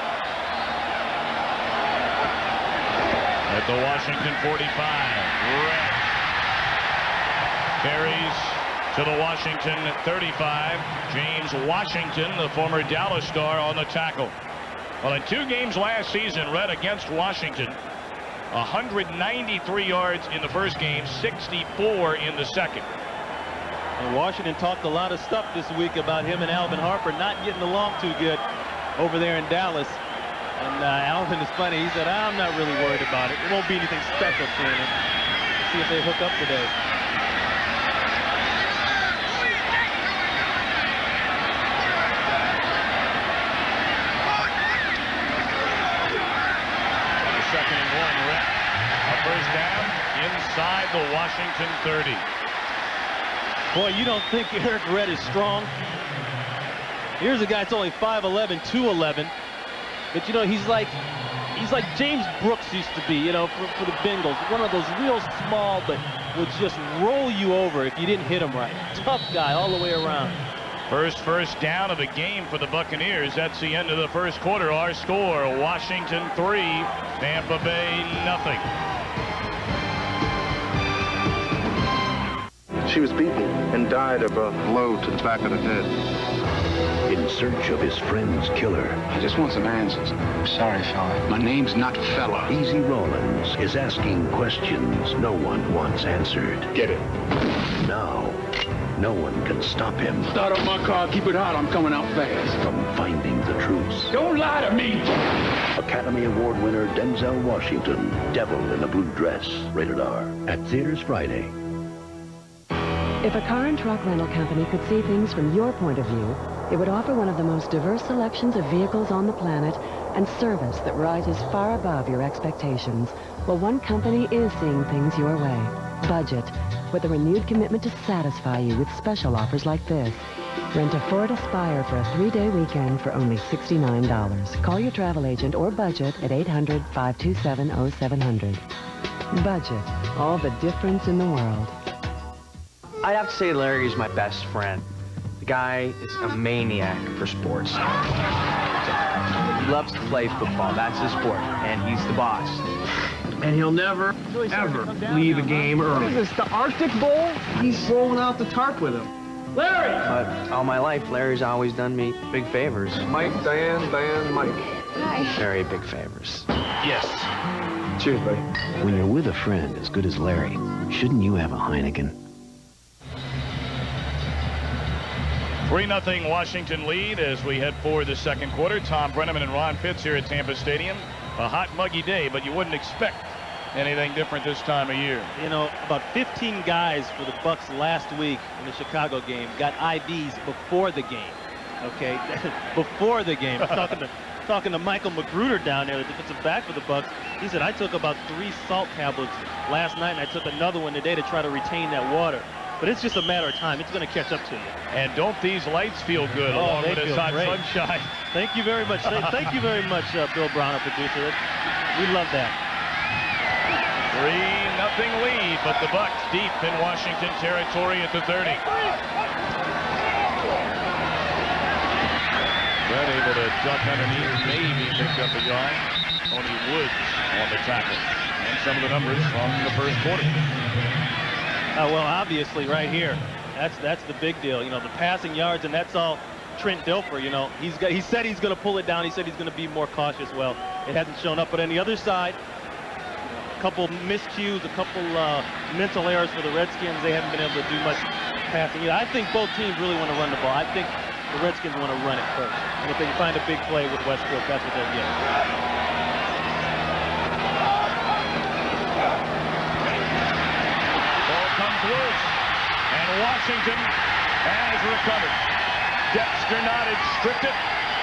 At the Washington 45, Red carries to the Washington 35. James Washington, the former Dallas star, on the tackle. Well, in 2 games last season, Red against Washington, 193 yards in the first game, 64 in the second. And Washington talked a lot of stuff this week about him and Alvin Harper not getting along too good over there in Dallas. And Alvin is funny. He said, I'm not really worried about it. It won't be anything special to him. Let's see if they hook up today. The 2nd and 1, Red. A first down inside the Washington 30. Boy, you don't think Eric Red is strong. Here's a guy that's only 5'11", 211. But, you know, he's like James Brooks used to be, you know, for the Bengals. One of those real small, but would just roll you over if you didn't hit him right. Tough guy all the way around. First down of the game for the Buccaneers. That's the end of the first quarter. Our score, Washington 3, Tampa Bay 0. She was beaten and died of a blow to the back of the head. In search of his friend's killer. I just want some answers. I'm sorry, fella. My name's not Fella. Easy Rollins is asking questions no one wants answered. Get it. Now, no one can stop him. Start up my car, keep it hot, I'm coming out fast. From finding the truth. Don't lie to me! Academy Award winner Denzel Washington, Devil in a Blue Dress, rated R, at theaters Friday. If a car and truck rental company could see things from your point of view, it would offer one of the most diverse selections of vehicles on the planet and service that rises far above your expectations. Well, one company is seeing things your way. Budget, with a renewed commitment to satisfy you with special offers like this. Rent a Ford Aspire for a 3-day weekend for only $69. Call your travel agent or Budget at 800-527-0700. Budget, all the difference in the world. I'd have to say Larry's my best friend. The guy is a maniac for sports. loves to play football. That's his sport, and he's the boss. And he'll never, ever leave a game early. What is this, the Arctic Bowl? He's rolling out the tarp with him. Larry! But all my life, Larry's always done me big favors. Mike, Diane, Mike. Hi. Very big favors. Yes. Cheers, buddy. When you're with a friend as good as Larry, shouldn't you have a Heineken? 3-0 Washington lead as we head for the second quarter. Tom Brenneman and Ron Fitz here at Tampa Stadium. A hot, muggy day, but you wouldn't expect anything different this time of year. You know, about 15 guys for the Bucs last week in the Chicago game got IVs before the game. Okay, before the game. Talking to Michael Magruder down there, the defensive back for the Bucs. He said, I took about 3 salt tablets last night, and I took another one today to try to retain that water. But it's just a matter of time. It's going to catch up to you. And don't these lights feel good along with this hot sunshine? Thank you very much. Thank you very much, Bill Brown, our producer. We love that. 3-0 lead, but the Bucs deep in Washington territory at the 30. Brett able to duck underneath, maybe pick up a yard. Tony Woods on the tackle. And some of the numbers from the first quarter. Well, obviously, right here, that's the big deal. You know, the passing yards, and that's all Trent Dilfer. You know, he said he's going to pull it down. He said he's going to be more cautious. Well, it hasn't shown up. But on the other side, a couple miscues, a couple mental errors for the Redskins. They haven't been able to do much passing either. I think both teams really want to run the ball. I think the Redskins want to run it first. And if they can find a big play with Westbrook, that's what they'll get. Woods, and Washington has recovered. Dexter Nottage stripped it,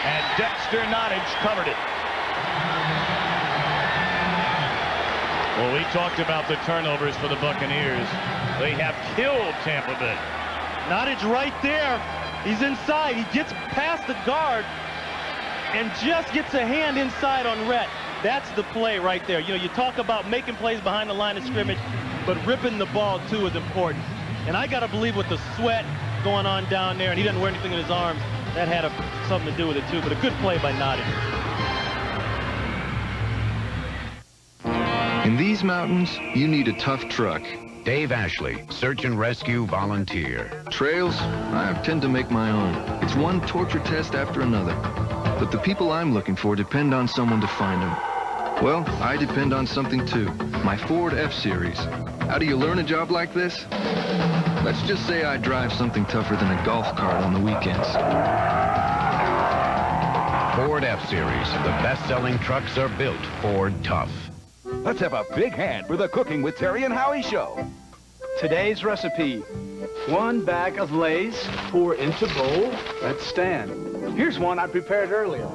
and Dexter Nottage covered it. Well, we talked about the turnovers for the Buccaneers. They have killed Tampa Bay. Nottage right there. He's inside. He gets past the guard and just gets a hand inside on Rhett. That's the play right there. You know, you talk about making plays behind the line of scrimmage, but ripping the ball, too, is important. And I got to believe with the sweat going on down there, and he doesn't wear anything in his arms, that had something to do with it, too. But a good play by Nottage. In these mountains, you need a tough truck. Dave Ashley, search and rescue volunteer. Trails, I tend to make my own. It's one torture test after another. But the people I'm looking for depend on someone to find them. Well, I depend on something too. My Ford F-Series. How do you learn a job like this? Let's just say I drive something tougher than a golf cart on the weekends. Ford F-Series. The best-selling trucks are built Ford Tough. Let's have a big hand for the Cooking with Terry and Howie show. Today's recipe: 1 bag of Lay's, pour into bowl, let stand. Here's one I prepared earlier.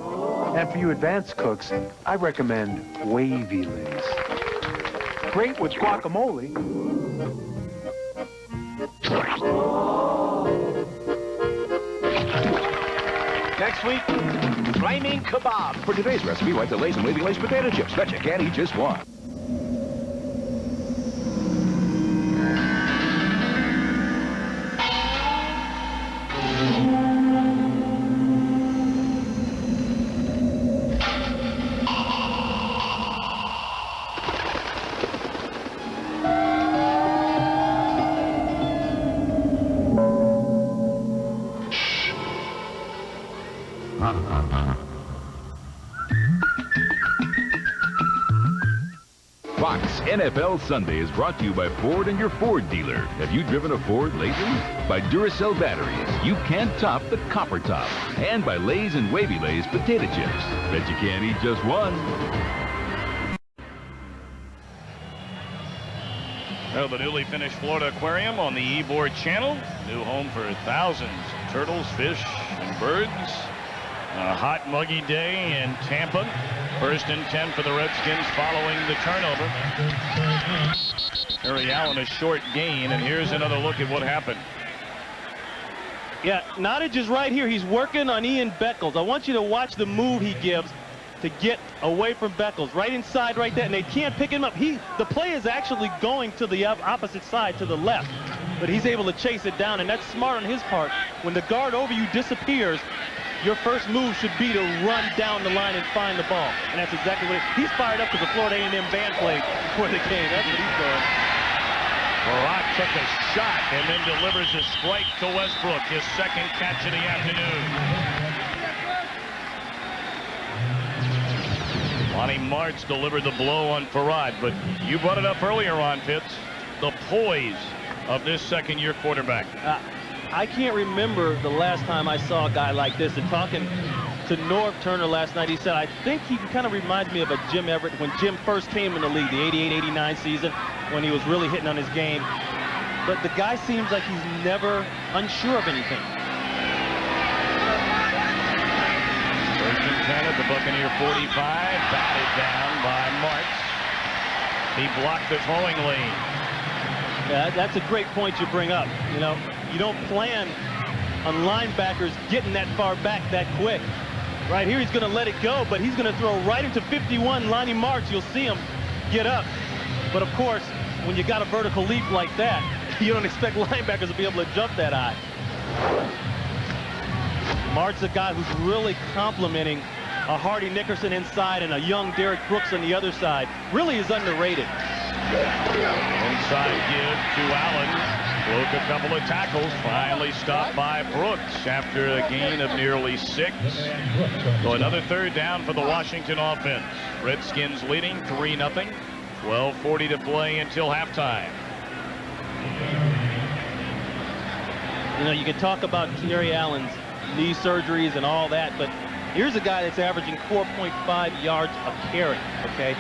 And for you advanced cooks, I recommend wavy Lay's. Great with guacamole. Next week, flaming kebab. For today's recipe, like the Lay's and Wavy Lay's potato chips. Bet you can't eat just one. Fox NFL Sunday is brought to you by Ford and your Ford dealer. Have you driven a Ford lately? By Duracell batteries, you can't top the copper top. And by Lay's and Wavy Lay's potato chips. Bet you can't eat just one. Well, the newly finished Florida Aquarium on the E-Board channel. New home for thousands of turtles, fish, and birds. A hot, muggy day in Tampa. 1st and 10 for the Redskins following the turnover. Harry Allen, a short gain, and here's another look at what happened. Yeah, Nottage is right here. He's working on Ian Beckles. I want you to watch the move he gives to get away from Beckles. Right inside, right there, and they can't pick him up. The play is actually going to the opposite side, to the left, but he's able to chase it down, and that's smart on his part. When the guard over you disappears, your first move should be to run down the line and find the ball. And that's exactly what he's fired up because the Florida A&M band played before the game. That's what he's doing. Barak took a shot and then delivers a strike to Westbrook, his second catch of the afternoon. Lonnie Martz delivered the blow on Farad, but you brought it up earlier, Ron Pitts, the poise of this second-year quarterback. I can't remember the last time I saw a guy like this. And talking to Norv Turner last night, he said, I think he kind of reminds me of a Jim Everett when Jim first came in the league, the 88-89 season, when he was really hitting on his game. But the guy seems like he's never unsure of anything. First and 10 at the Buccaneer 45, batted down by Martz. He blocked the throwing lane. Yeah, that's a great point you bring up. You know, you don't plan on linebackers getting that far back that quick. Right here, he's going to let it go, but he's going to throw right into 51. Lonnie Martz, you'll see him get up. But, of course, when you got a vertical leap like that, you don't expect linebackers to be able to jump that high. Martz, a guy who's really complimenting a Hardy Nickerson inside and a young Derek Brooks on the other side. Really is underrated. Inside give to Allen. Broke a couple of tackles. Finally stopped by Brooks after a gain of nearly 6. So another third down for the Washington offense. Redskins leading 3-0. 12:40 to play until halftime. You know, you can talk about Terry Allen's knee surgeries and all that, but here's a guy that's averaging 4.5 yards a carry, okay?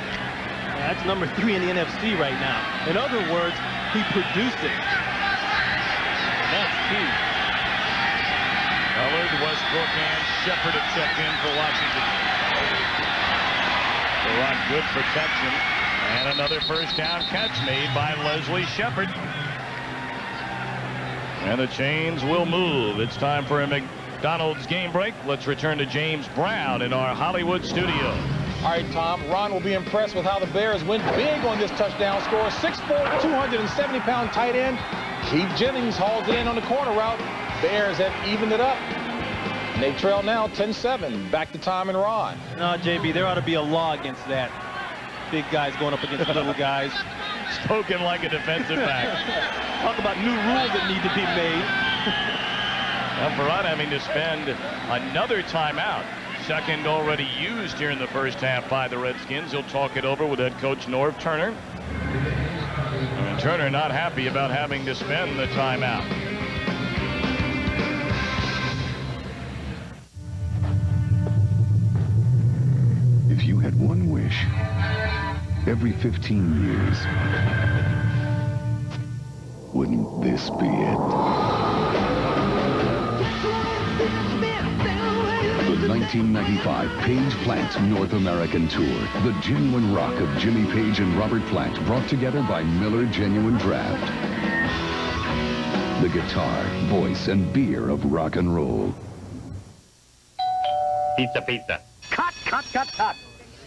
That's number 3 in the NFC right now. In other words, he produces. That's key. Allard, Westbrook, and Shepard have checked in for Washington. Barak, good protection. And another first down catch made by Leslie Shepard. And the chains will move. It's time for a McDonald's game break. Let's return to James Brown in our Hollywood studio. All right, Tom, Ron will be impressed with how the Bears went big on this touchdown score. 6'4", 270-pound tight end. Keith Jennings hauls it in on the corner route. Bears have evened it up. And they trail now 10-7. Back to Tom and Ron. No, JB, there ought to be a law against that. Big guys going up against little guys. Spoken like a defensive back. Talk about new rules that need to be made. Now, Farad having to spend another timeout. Second already used here in the first half by the Redskins. He'll talk it over with head coach Norv Turner. And Turner not happy about having to spend the timeout. If you had one wish every 15 years, wouldn't this be it? The 1995 Page Plant North American Tour. The genuine rock of Jimmy Page and Robert Plant, brought together by Miller Genuine Draft. The guitar, voice, and beer of rock and roll. Pizza, pizza. Cut, cut, cut, cut.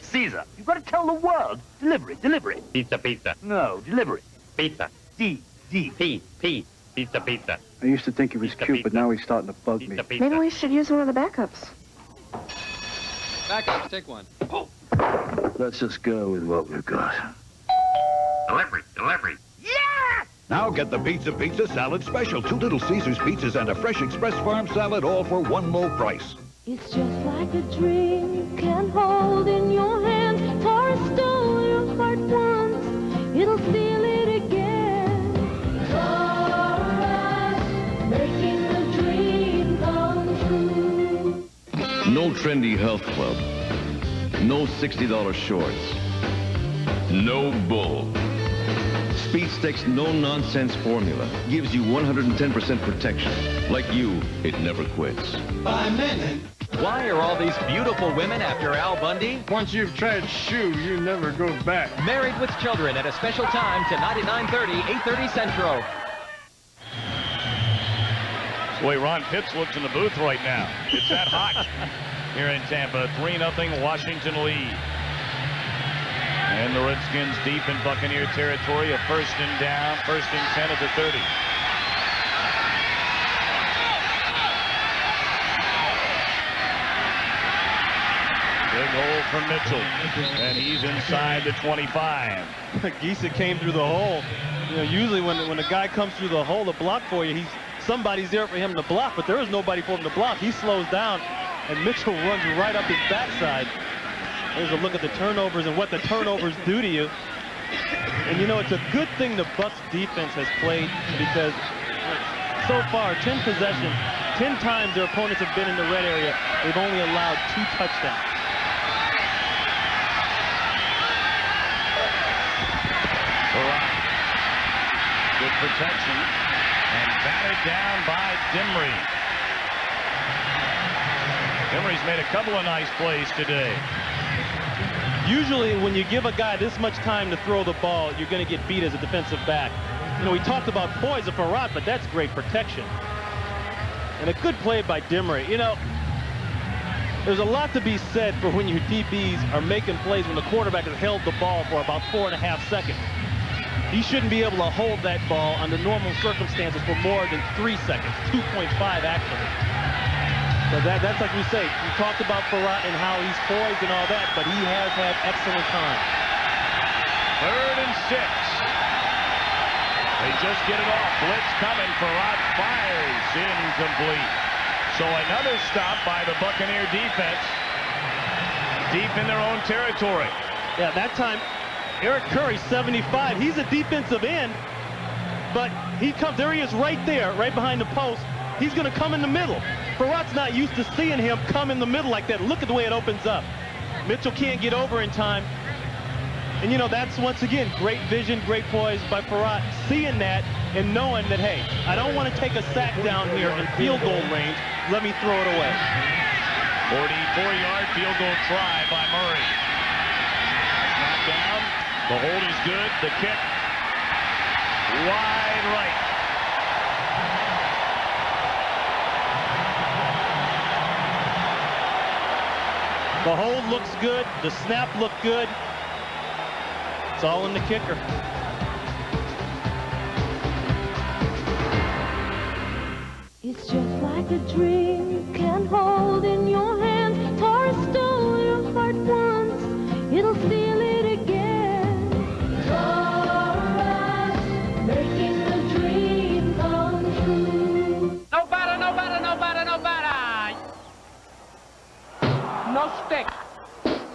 Caesar, you've got to tell the world. Deliver it, deliver it. Pizza, pizza. No, deliver it. Pizza. D, D. P, P. Pizza, pizza. I used to think he was cute, but now he's starting to bug me. Maybe we should use one of the backups. Backups, take one. Oh. Let's just go with what we've got. Delivery, delivery. Yeah! Now get the Pizza Salad Special. 2 Little Caesars pizzas and a fresh Express Farm salad, all for one low price. It's just like a dream you can hold in your hand. Taurus stole your heart once, it'll steal it again. Taurus, making the dream come true. No trendy health club. No $60 shorts. No bull. Speed Stick's no-nonsense formula gives you 110% protection. Like you, it never quits. By men. Why are all these beautiful women after Al Bundy? Once you've tried shoe, you never go back. Married with Children at a special time tonight at 9:30, 8:30 Central. That's the way Ron Pitts looks in the booth right now. It's that hot here in Tampa. 3-0 Washington lead. And the Redskins deep in Buccaneer territory. A first and 10 at the 30. Big hole for Mitchell, and he's inside the 25. Gisa came through the hole. You know, usually when a guy comes through the hole to block for you, somebody's there for him to block, but there is nobody for him to block. He slows down, and Mitchell runs right up his backside. There's a look at the turnovers and what the turnovers do to you. And you know, it's a good thing the Bucs defense has played, because so far, 10 possessions, 10 times their opponents have been in the red area. They've only allowed 2 touchdowns. Good protection, and batted down by Dimry. Dimry's made a couple of nice plays today. Usually when you give a guy this much time to throw the ball, you're going to get beat as a defensive back. You know, we talked about poise of Farad, but that's great protection. And a good play by Dimry. You know, there's a lot to be said for when your DBs are making plays when the quarterback has held the ball for about 4.5 seconds. He shouldn't be able to hold that ball under normal circumstances for more than 3 seconds, 2.5 actually. So that's like we say, we talked about Farad and how he's poised and all that, but he has had excellent time. 3rd and 6. They just get it off. Blitz coming. Farad fires. Incomplete. So another stop by the Buccaneer defense. Deep in their own territory. Yeah, that time, Eric Curry, 75. He's a defensive end, but he comes, there he is right there, right behind the post. He's going to come in the middle. Farad's not used to seeing him come in the middle like that. Look at the way it opens up. Mitchell can't get over in time. And, you know, that's, once again, great vision, great poise by Farad. Seeing that and knowing that, hey, I don't want to take a sack down here in field goal range. Let me throw it away. 44-yard field goal try by Murray. Knocked down. The hold is good. The kick wide right. The hold looks good. The snap looked good. It's all in the kicker. It's just like a dream, can't hold in your hands. Taurus stole your heart once, it'll steal it again. Taurus, making the dream come true. No batter, no batter, no batter, no batter. No stick.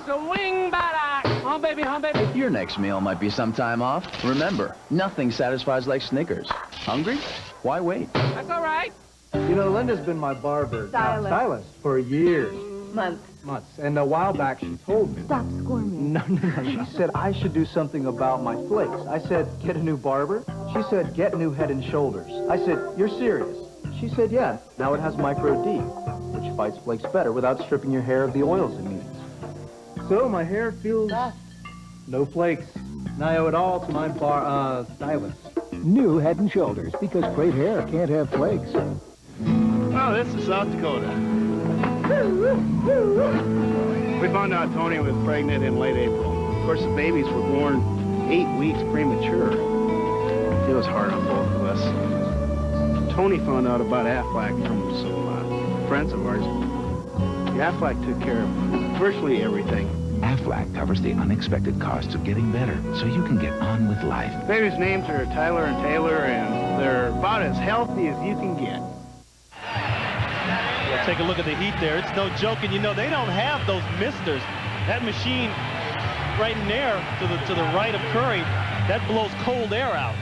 Swing batter. Home baby, home baby. Your next meal might be some time off. Remember, nothing satisfies like Snickers. Hungry? Why wait? That's all right. You know, Linda's been my barber. Stylist for years. Months. And a while back, she told me. Stop squirming. No. She said I should do something about my flakes. I said, get a new barber? She said, get new Head and Shoulders. I said, you're serious? She said, yeah. Now it has Micro D, which fights flakes better without stripping your hair of the oils it needs. So my hair feels... no flakes. And I owe it all to my stylist. New Head and Shoulders, because great hair can't have flakes. Oh, this is South Dakota. We found out Tony was pregnant in late April. Of course, the babies were born 8 weeks premature. It was hard on both of us. Tony found out about Aflac from some friends of ours. The Aflac took care of virtually everything. Aflac covers the unexpected costs of getting better, so you can get on with life. Babies' names are Tyler and Taylor, and they're about as healthy as you can get. We'll take a look at the heat there. It's no joke, and you know they don't have those misters. That machine right in there to the right of Curry, that blows cold air out.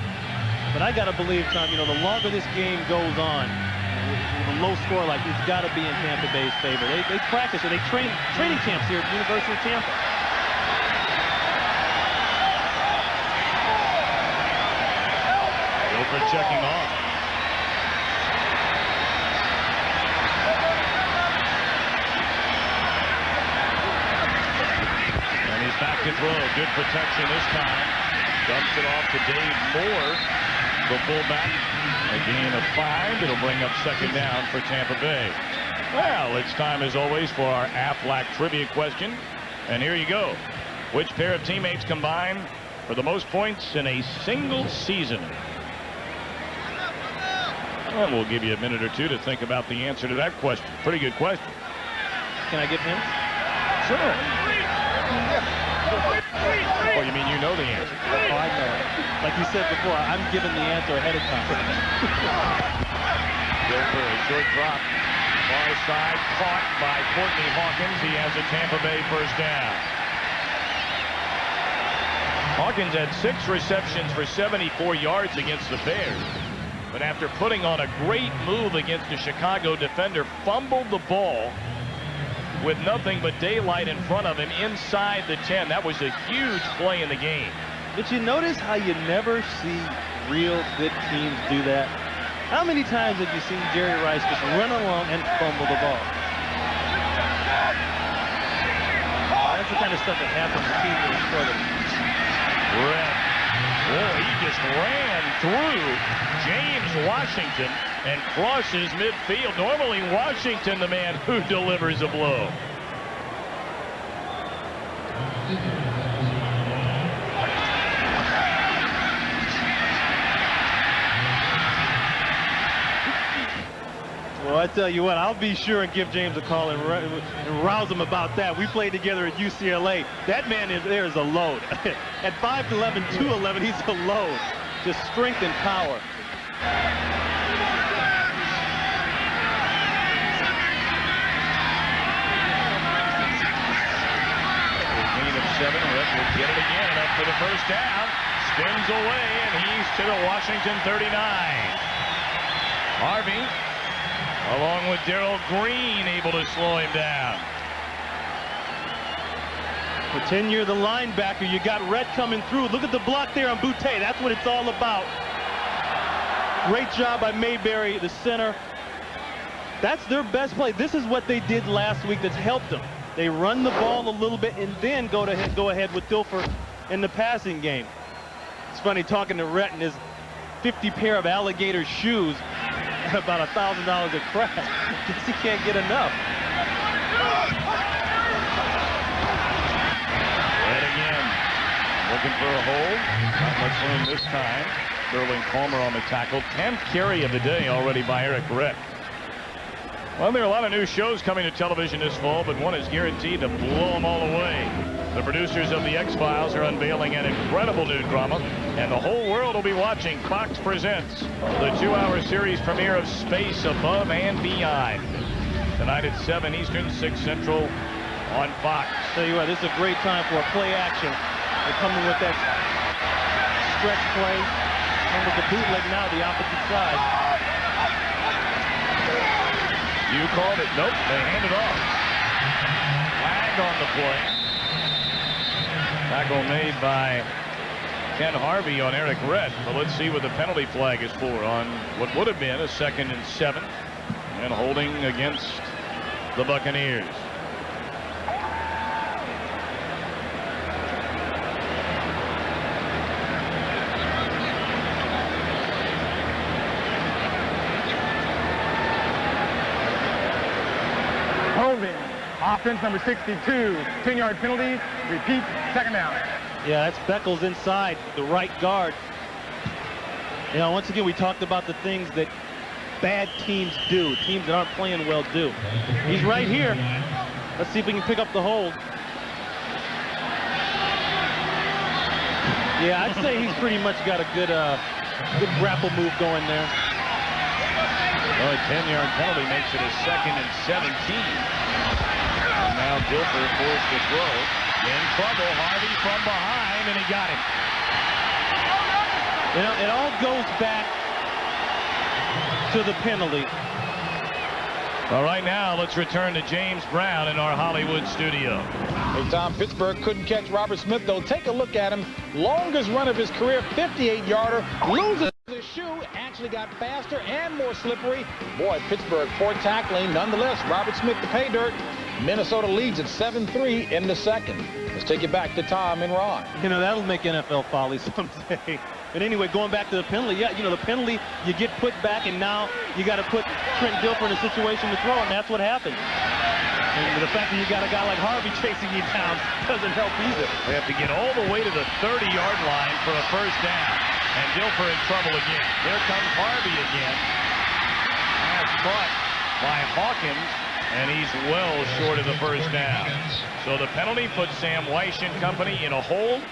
But I gotta believe, Tom, you know, the longer this game goes on, with a low score like it's got to be in Tampa Bay's favor. They practice and they training camps here at the University of Tampa. Gilbert checking off. And he's back to throw. Good protection this time. Dumps it off to Dave Moore, the fullback. A gain of 5. It'll bring up second down for Tampa Bay. Well, it's time, as always, for our Aflac trivia question. And here you go. Which pair of teammates combined for the most points in a single season? And we'll give you a minute or two to think about the answer to that question. Pretty good question. Can I give hints? Sure. Oh, you mean you know the answer? Oh, I know it. Like you said before, I'm giving the answer ahead of time. Dilfer, a short drop. Far side, caught by Courtney Hawkins. He has a Tampa Bay first down. Hawkins had 6 receptions for 74 yards against the Bears. But after putting on a great move against the Chicago defender, fumbled the ball with nothing but daylight in front of him inside the 10. That was a huge play in the game. But you notice how you never see real good teams do that? How many times have you seen Jerry Rice just run along and fumble the ball? That's the kind of stuff that happens to teams that are struggling. Oh, he just ran through James Washington and crosses midfield. Normally Washington, the man who delivers a blow. Well, I tell you what, I'll be sure and give James a call and rouse him about that. We played together at UCLA. That man is a load. At 5'11", 211, he's a load. Just strength and power. Gain of 7. Rick will get it again up for the first down. Spins away, and he's to the Washington 39. Harvey, along with Darrell Green, able to slow him down. Pretend you're the linebacker. You got Red coming through. Look at the block there on Boutte. That's what it's all about. Great job by Mayberry, the center. That's their best play. This is what they did last week that's helped them. They run the ball a little bit and then go ahead with Dilfer in the passing game. It's funny talking to Rhett and his 50 pair of alligator shoes. About $1,000 a crack. Guess he can't get enough. Red again. Looking for a hold. Not much room this time. Sterling Palmer on the tackle. 10th carry of the day already by Eric Rett. Well, there are a lot of new shows coming to television this fall, but one is guaranteed to blow them all away. The producers of The X-Files are unveiling an incredible new drama, and the whole world will be watching. Fox presents the 2-hour series premiere of Space Above and Beyond. Tonight at 7 Eastern, 6 Central on Fox. Tell you what, this is a great time for a play action. They're coming with that stretch play, and with the bootleg now the opposite side. You called it. Nope, they hand it off. Flag on the play. Tackle made by Ken Harvey on Eric Rett. But let's see what the penalty flag is for on what would have been a 2nd and 7. And holding against the Buccaneers. Offense number 62, 10-yard penalty. Repeat, 2nd down. Yeah, that's Beckles inside, the right guard. You know, once again, we talked about the things that bad teams do, teams that aren't playing well do. He's right here. Let's see if we can pick up the hold. Yeah, I'd say he's pretty much got a good grapple move going there. Well, a 10-yard penalty makes it a 2nd and 17. And now Dilfer forced to throw. In trouble, Harvey from behind, and he got him. You know, it all goes back to the penalty. All right, now let's return to James Brown in our Hollywood studio. Hey, Tom, Pittsburgh couldn't catch Robert Smith, though. Take a look at him. Longest run of his career, 58-yarder. Loses his shoe, actually got faster and more slippery. Boy, Pittsburgh, poor tackling. Nonetheless, Robert Smith to pay dirt. Minnesota leads at 7-3 in the 2nd. Let's take it back to Tom and Ron. You know, that'll make NFL folly someday. But anyway, going back to the penalty, yeah, you know, the penalty, you get put back, and now you got to put Trent Dilfer in a situation to throw, and that's what happened. And the fact that you got a guy like Harvey chasing you down doesn't help either. They have to get all the way to the 30-yard line for a first down. And Dilfer in trouble again. There comes Harvey again. That's caught by Hawkins. and he's well short of the first down. So the penalty puts Sam Weish and company in a hold.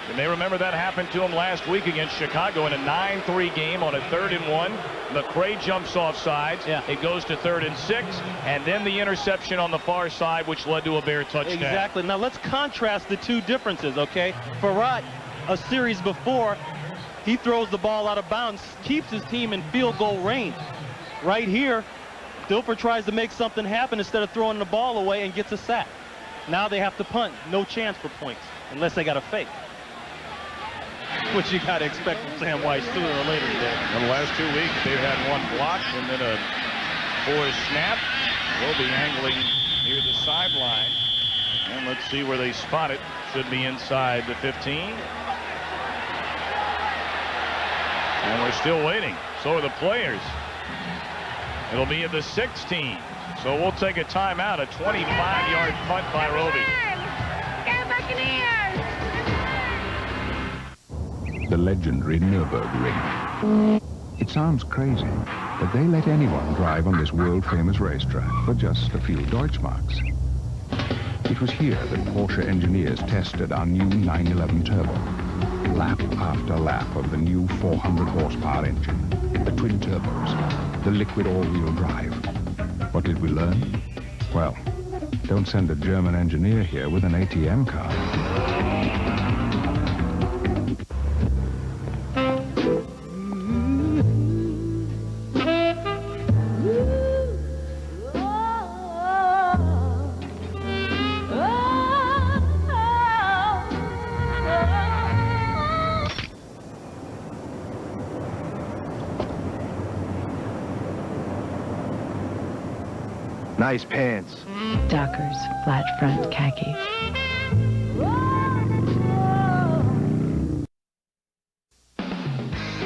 You may remember that happened to him last week against Chicago in a 9-3 game on a 3rd and 1. McCray jumps off sides. Yeah. It goes to 3rd and 6, and then the interception on the far side, which led to a Bear touchdown. Exactly. Now let's contrast the two differences, okay? Farad, a series before, he throws the ball out of bounds, keeps his team in field goal range. Right here, Dilfer tries to make something happen instead of throwing the ball away and gets a sack. Now they have to punt. No chance for points unless they got a fake. Which you got to expect from Sam Weish sooner or later today. In the last 2 weeks, they've had one block and then a forced snap. They'll be angling near the sideline. And let's see where they spot it. Should be inside the 15. And we're still waiting. So are the players. It'll be at the 16. So we'll take a timeout. A 25-yard punt by Roby. Go Buccaneers! The legendary Nürburgring. It sounds crazy, but they let anyone drive on this world-famous racetrack for just a few Deutschmarks. It was here that Porsche engineers tested our new 911 Turbo. Lap after lap of the new 400-horsepower engine, the twin turbos, the liquid all-wheel drive. What did we learn? Well, don't send a German engineer here with an ATM card. Nice pants. Dockers, flat front khaki.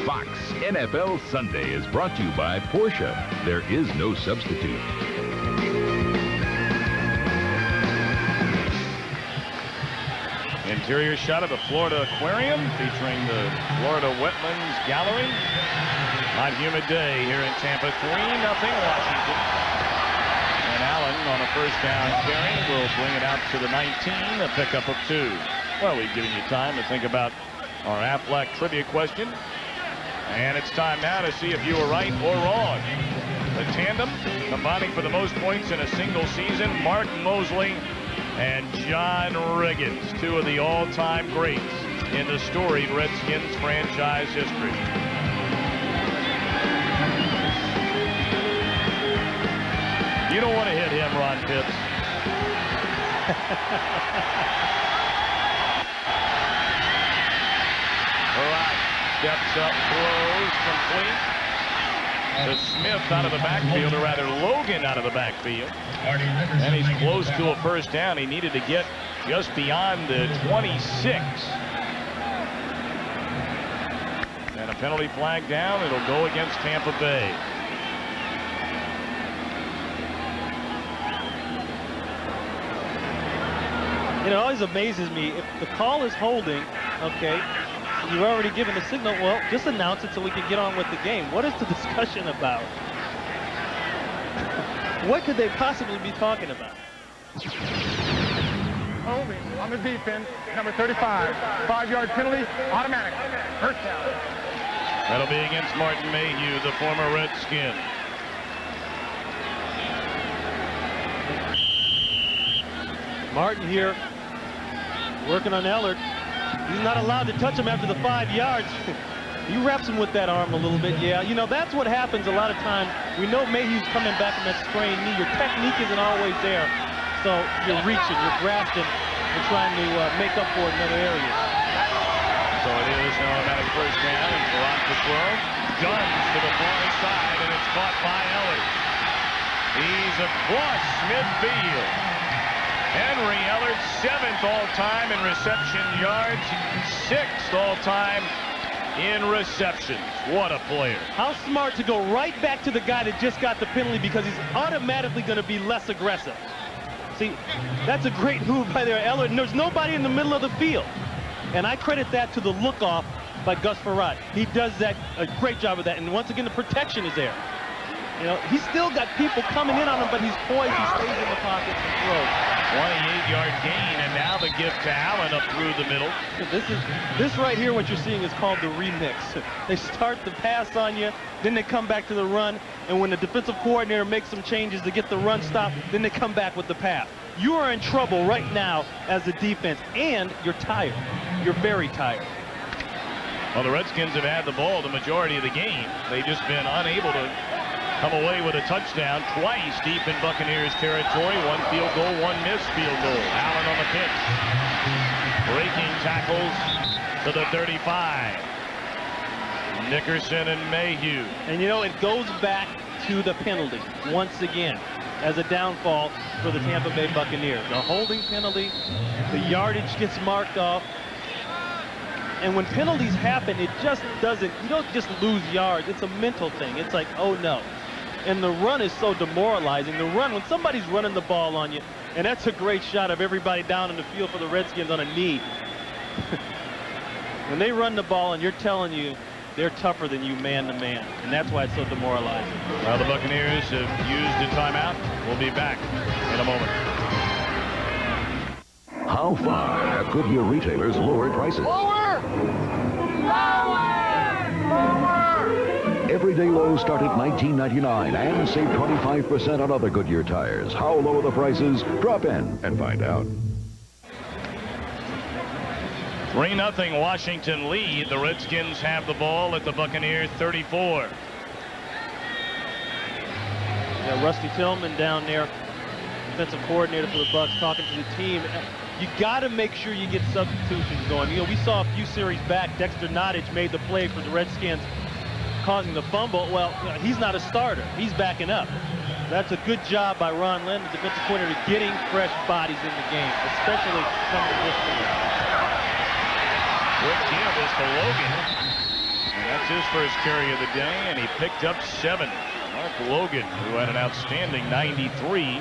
Fox NFL Sunday is brought to you by Porsche. There is no substitute. Interior shot of the Florida Aquarium featuring the Florida Wetlands Gallery. Hot humid day here in Tampa. 3-0 Washington. And Allen on a first down carry will bring it out to the 19, a pickup of 2. Well, we've given you time to think about our Aflac trivia question. And it's time now to see if you were right or wrong. The tandem combining for the most points in a single season, Mark Mosley and John Riggins, 2 of the all-time greats in the storied Redskins franchise history. You don't want to hit him, Ron Pitts. Barat steps up, throws, complete. To Smith out of the backfield, or rather Logan out of the backfield. And he's close to a first down. He needed to get just beyond the 26. And a penalty flag down. It'll go against Tampa Bay. You know, it always amazes me, if the call is holding, okay, you've already given the signal, well, just announce it so we can get on with the game. What is the discussion about? What could they possibly be talking about? Holding on the defense, number 35. 5-yard penalty, automatic. First down. That'll be against Martin Mayhew, the former Redskin. Martin here working on Ellard. He's not allowed to touch him after the 5 yards. He wraps him with that arm a little bit. Yeah, you know, that's what happens a lot of times. We know Mayhew's coming back from that sprained knee. Your technique isn't always there. So you're reaching, you're grasping, and trying to make up for it in other areas. So it is an automatic first down, and Barat to throw. Guns to the far side, and it's caught by Ellard. He's across midfield. Henry Ellard, 7th all-time in reception yards, 6th all-time in receptions. What a player. How smart to go right back to the guy that just got the penalty, because he's automatically going to be less aggressive. See, that's a great move by there, Ellard, and there's nobody in the middle of the field. And I credit that to the look-off by Gus Farad. He does that, a great job of that, and once again, the protection is there. You know, he's still got people coming in on him, but he's poised. He stays in the pocket and throws. 28-yard gain, and now the gift to Allen up through the middle. This right here, what you're seeing is called the remix. They start the pass on you, then they come back to the run, and when the defensive coordinator makes some changes to get the run stopped, then they come back with the pass. You are in trouble right now as a defense, and you're tired. You're very tired. Well, the Redskins have had the ball the majority of the game. They've just been unable to come away with a touchdown twice deep in Buccaneers territory. One field goal, one missed field goal. Allen on the pitch. Breaking tackles to the 35. Nickerson and Mayhew. And, you know, it goes back to the penalty once again as a downfall for the Tampa Bay Buccaneers. The holding penalty, the yardage gets marked off. And when penalties happen, it just doesn't, you don't just lose yards. It's a mental thing. It's like, oh no. And the run is so demoralizing. The run, when somebody's running the ball on you, and that's a great shot of everybody down in the field for the Redskins on a knee. When they run the ball and you're telling you they're tougher than you man to man, and that's why it's so demoralizing. Well, the Buccaneers have used a timeout. We'll be back in a moment. How far have Goodyear retailers lowered prices? Lower! Lower! Everyday lows start at $19.99 and save 25% on other Goodyear tires. How low are the prices? Drop in and find out. 3-0 Washington lead. The Redskins have the ball at the Buccaneers 34. Yeah, Rusty Tillman down there, defensive coordinator for the Bucs, talking to the team. You got to make sure you get substitutions going. You know, we saw a few series back, Dexter Nottage made the play for the Redskins, causing the fumble. Well, he's not a starter. He's backing up. That's a good job by Ron Lynn, the defensive coordinator, getting fresh bodies in the game, especially coming to this game. Quick give is to Logan. And that's his first carry of the day, and he picked up 7. Mark Logan, who had an outstanding 93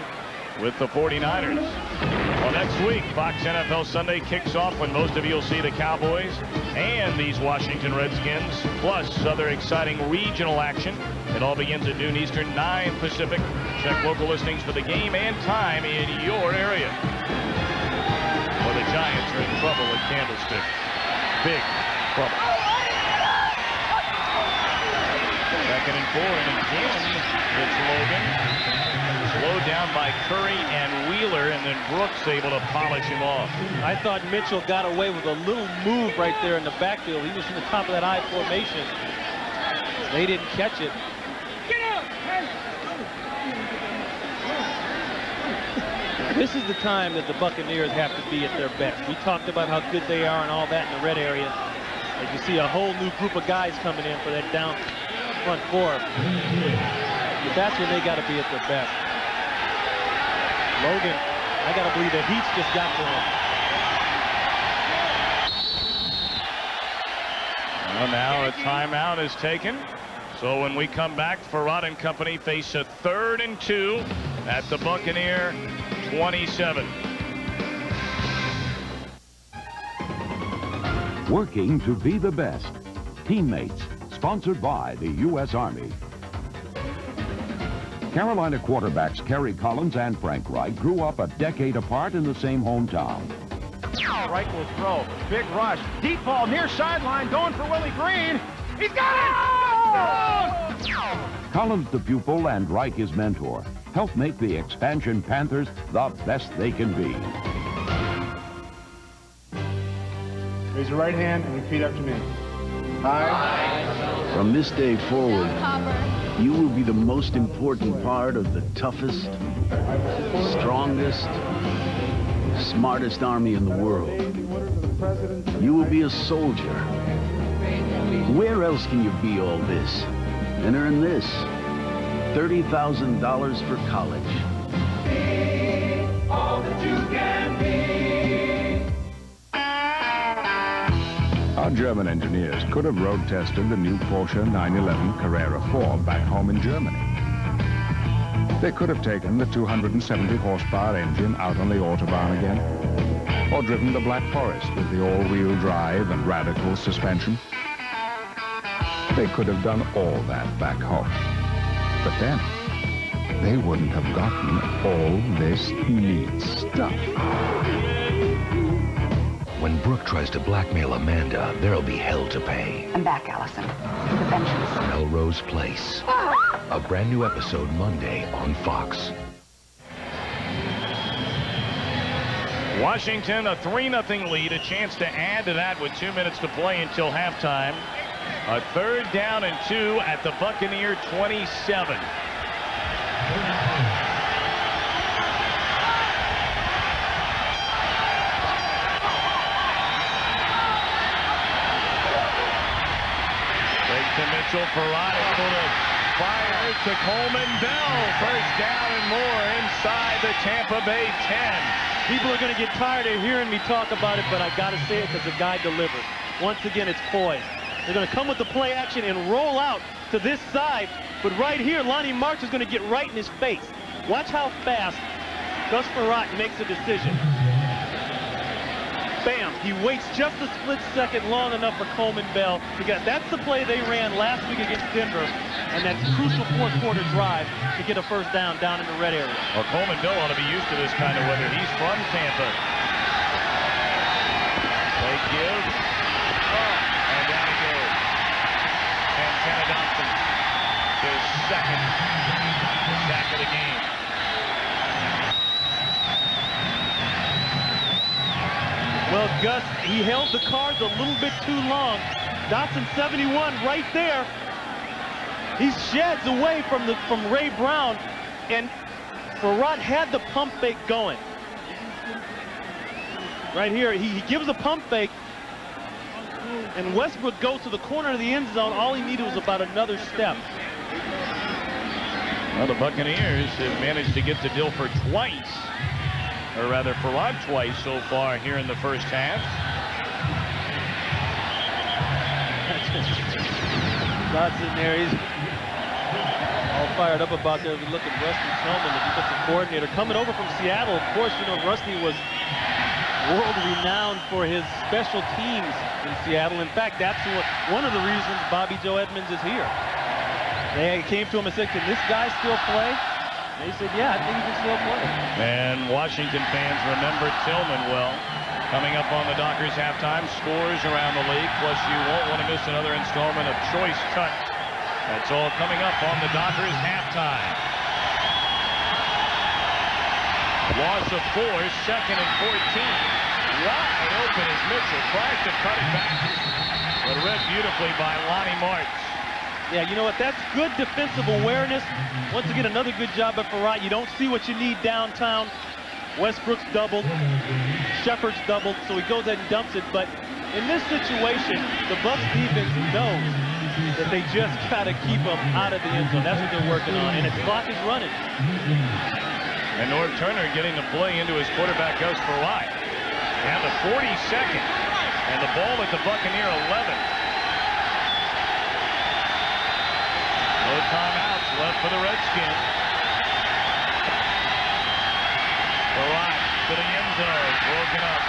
with the 49ers. Well, next week, Fox NFL Sunday kicks off when most of you will see the Cowboys and these Washington Redskins, plus other exciting regional action. It all begins at noon Eastern, 9 Pacific. Check local listings for the game and time in your area. Well, the Giants are in trouble at Candlestick. Big trouble. 2nd and 4, and again, it's Logan. Slowed down by Curry and Wheeler, and then Brooks able to polish him off. I thought Mitchell got away with a little move right there in the backfield. He was in the top of that I formation. They didn't catch it. Get out! This is the time that the Buccaneers have to be at their best. We talked about how good they are and all that in the red area. As you see a whole new group of guys coming in for that down front four. But that's when they got to be at their best. Logan, I got to believe the heat's just got to him. Well, now a timeout is taken. So when we come back, Farad and company face a 3rd and 2 at the Buccaneer 27. Working to be the best. Teammates, sponsored by the U.S. Army. Carolina quarterbacks Kerry Collins and Frank Reich grew up a decade apart in the same hometown. Reich will throw. Big rush. Deep ball near sideline. Going for Willie Green. He's got it! Oh! Collins, the pupil, and Reich, his mentor, helped make the expansion Panthers the best they can be. Raise your right hand and repeat after me. I. From this day forward, you will be the most important part of the toughest, strongest, smartest army in the world. You will be a soldier. Where else can you be all this and earn this? $30,000 for college. All that you can be. Our German engineers could have road tested the new Porsche 911 Carrera 4 back home in Germany. They could have taken the 270 horsepower engine out on the Autobahn again, or driven the Black Forest with the all-wheel drive and radical suspension. They could have done all that back home. But then, they wouldn't have gotten all this neat stuff. When Brooke tries to blackmail Amanda, there'll be hell to pay. I'm back, Allison. With a vengeance. Melrose Place. A brand new episode Monday on Fox. Washington, a 3-0 lead, a chance to add to that with 2 minutes to play until halftime. A 3rd down and 2 at the Buccaneer 27. To Mitchell, Farad able to fire to Coleman Bell. First down and more inside the Tampa Bay 10. People are going to get tired of hearing me talk about it, but I got to say it because the guy delivers. Once again, it's poised. They're going to come with the play action and roll out to this side, but right here, Lonnie March is going to get right in his face. Watch how fast Gus Farad makes a decision. Bam! He waits just a split second long enough for Coleman Bell to get. That's the play they ran last week against Denver, and that crucial fourth-quarter drive to get a first down in the red area. Well, Coleman Bell ought to be used to this kind of weather. He's from Tampa. They give. And down he goes. And Kenna Dotson, his second sack of the game. Well, Gus, he held the cards a little bit too long. Dotson 71 right there. He sheds away from Ray Brown, and Farad had the pump fake going. Right here, he gives a pump fake, and Westbrook goes to the corner of the end zone. All he needed was about another step. Well, the Buccaneers have managed to get to Dilfer twice. Or rather, Farad twice so far here in the first half. Dotson there, he's all fired up about there. We look at Rusty Tillman, the defensive coordinator, coming over from Seattle. Of course, you know, Rusty was world-renowned for his special teams in Seattle. In fact, that's one of the reasons Bobby Joe Edmonds is here. They came to him and said, "Can this guy still play?" They said, "Yeah, I think he can still play." And Washington fans remember Tillman well. Coming up on the Dockers halftime, scores around the league, plus you won't want to miss another installment of Choice Cut. That's all coming up on the Dockers halftime. Loss of 4, 2nd and 14. Wide open as Mitchell tries to cut it back. But read beautifully by Lonnie March. Yeah, you know what? That's good defensive awareness. Once again, another good job by Farad. You don't see what you need downtown. Westbrook's doubled. Shepard's doubled, so he goes ahead and dumps it. But in this situation, the Bucs defense knows that they just got to keep them out of the end zone. That's what they're working on, and the clock is running. And Norv Turner getting the play into his quarterback, Gus Farad. And the 42nd. And the ball at the Buccaneer 11. No timeouts left for the Redskins. Farad to the end zone, broken up.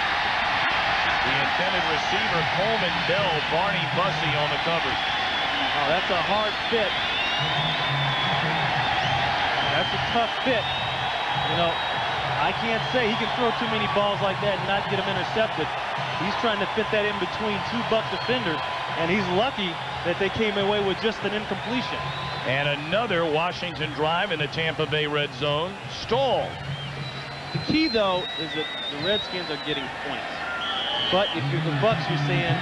The intended receiver, Coleman Bell, Barney Bussey on the coverage. Oh, that's a hard fit. That's a tough fit. You know, I can't say he can throw too many balls like that and not get them intercepted. He's trying to fit that in between two Bucs defenders, and he's lucky that they came away with just an incompletion. And another Washington drive in the Tampa Bay red zone, stalled. The key, though, is that the Redskins are getting points. But if you're the Bucs, you're saying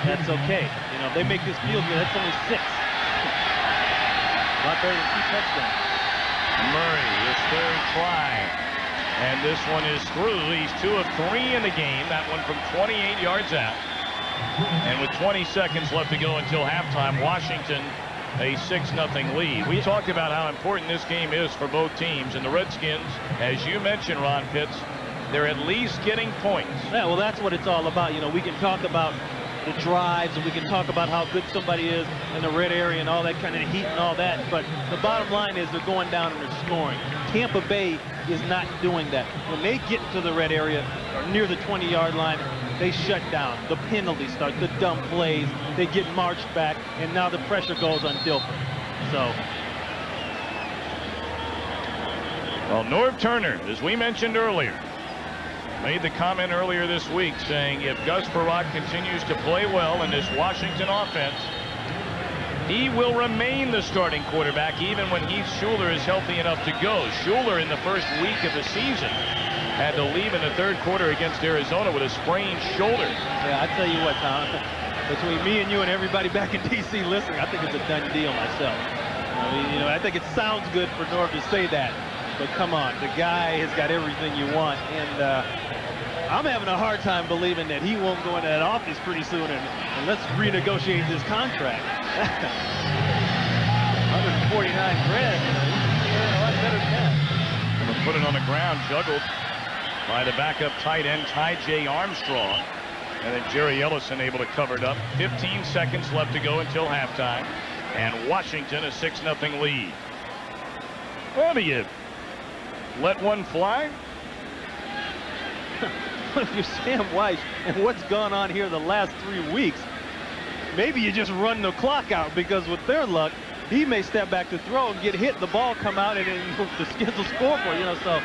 that's okay. You know, if they make this field goal, that's only 6. A lot better than 2 touchdowns. Murray, his 3rd try. And this one is through. He's 2 of 3 in the game. That one from 28 yards out. And with 20 seconds left to go until halftime, Washington a 6-0 lead. We talked about how important this game is for both teams, and the Redskins, as you mentioned, Ron Pitts, they're at least getting points. Yeah, well, that's what it's all about. You know, we can talk about the drives, and we can talk about how good somebody is in the red area and all that kind of heat and all that, but the bottom line is they're going down and they're scoring. Tampa Bay is not doing that. When they get to the red area or near the 20-yard line, they shut down. The penalties start, the dump plays, they get marched back, and now the pressure goes on Dilfer. So Well, Norv Turner, as we mentioned earlier, made the comment earlier this week saying if Gus Frerotte continues to play well in this Washington offense, he will remain the starting quarterback even when Heath Schuler is healthy enough to go. Schuler in the first week of the season had to leave in the third quarter against Arizona with a sprained shoulder. Yeah, I tell you what, Tom, between me and you and everybody back in D.C. listening, I think it's a done deal myself. I mean, you know, I think it sounds good for Norv to say that, but come on, the guy has got everything you want, and I'm having a hard time believing that he won't go into that office pretty soon and let's renegotiate this contract. 149 grand, you know, he's a lot better than that. And put it on the ground, juggled by the backup tight end, Ty J. Armstrong. And then Jerry Ellison able to cover it up. 15 seconds left to go until halftime. And Washington a 6-0 lead. Well, do you let one fly? If you're Sam Weiss and what's gone on here the last 3 weeks, maybe you just run the clock out, because with their luck, he may step back to throw and get hit, the ball come out, and then the Skins will score for you know. So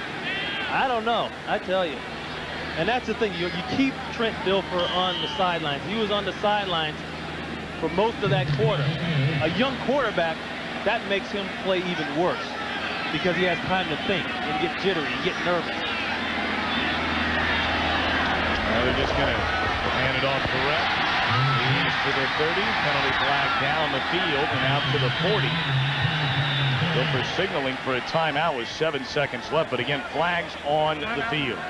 I don't know, I tell you. And that's the thing, you keep Trent Dilfer on the sidelines. He was on the sidelines for most of that quarter. A young quarterback, that makes him play even worse because he has time to think and get jittery and get nervous. They're just going to hand it off to Rhett. He's to the 30. Penalty flag down the field and out to the 40. Dilfer signaling for a timeout with 7 seconds left, but again, flags on the field.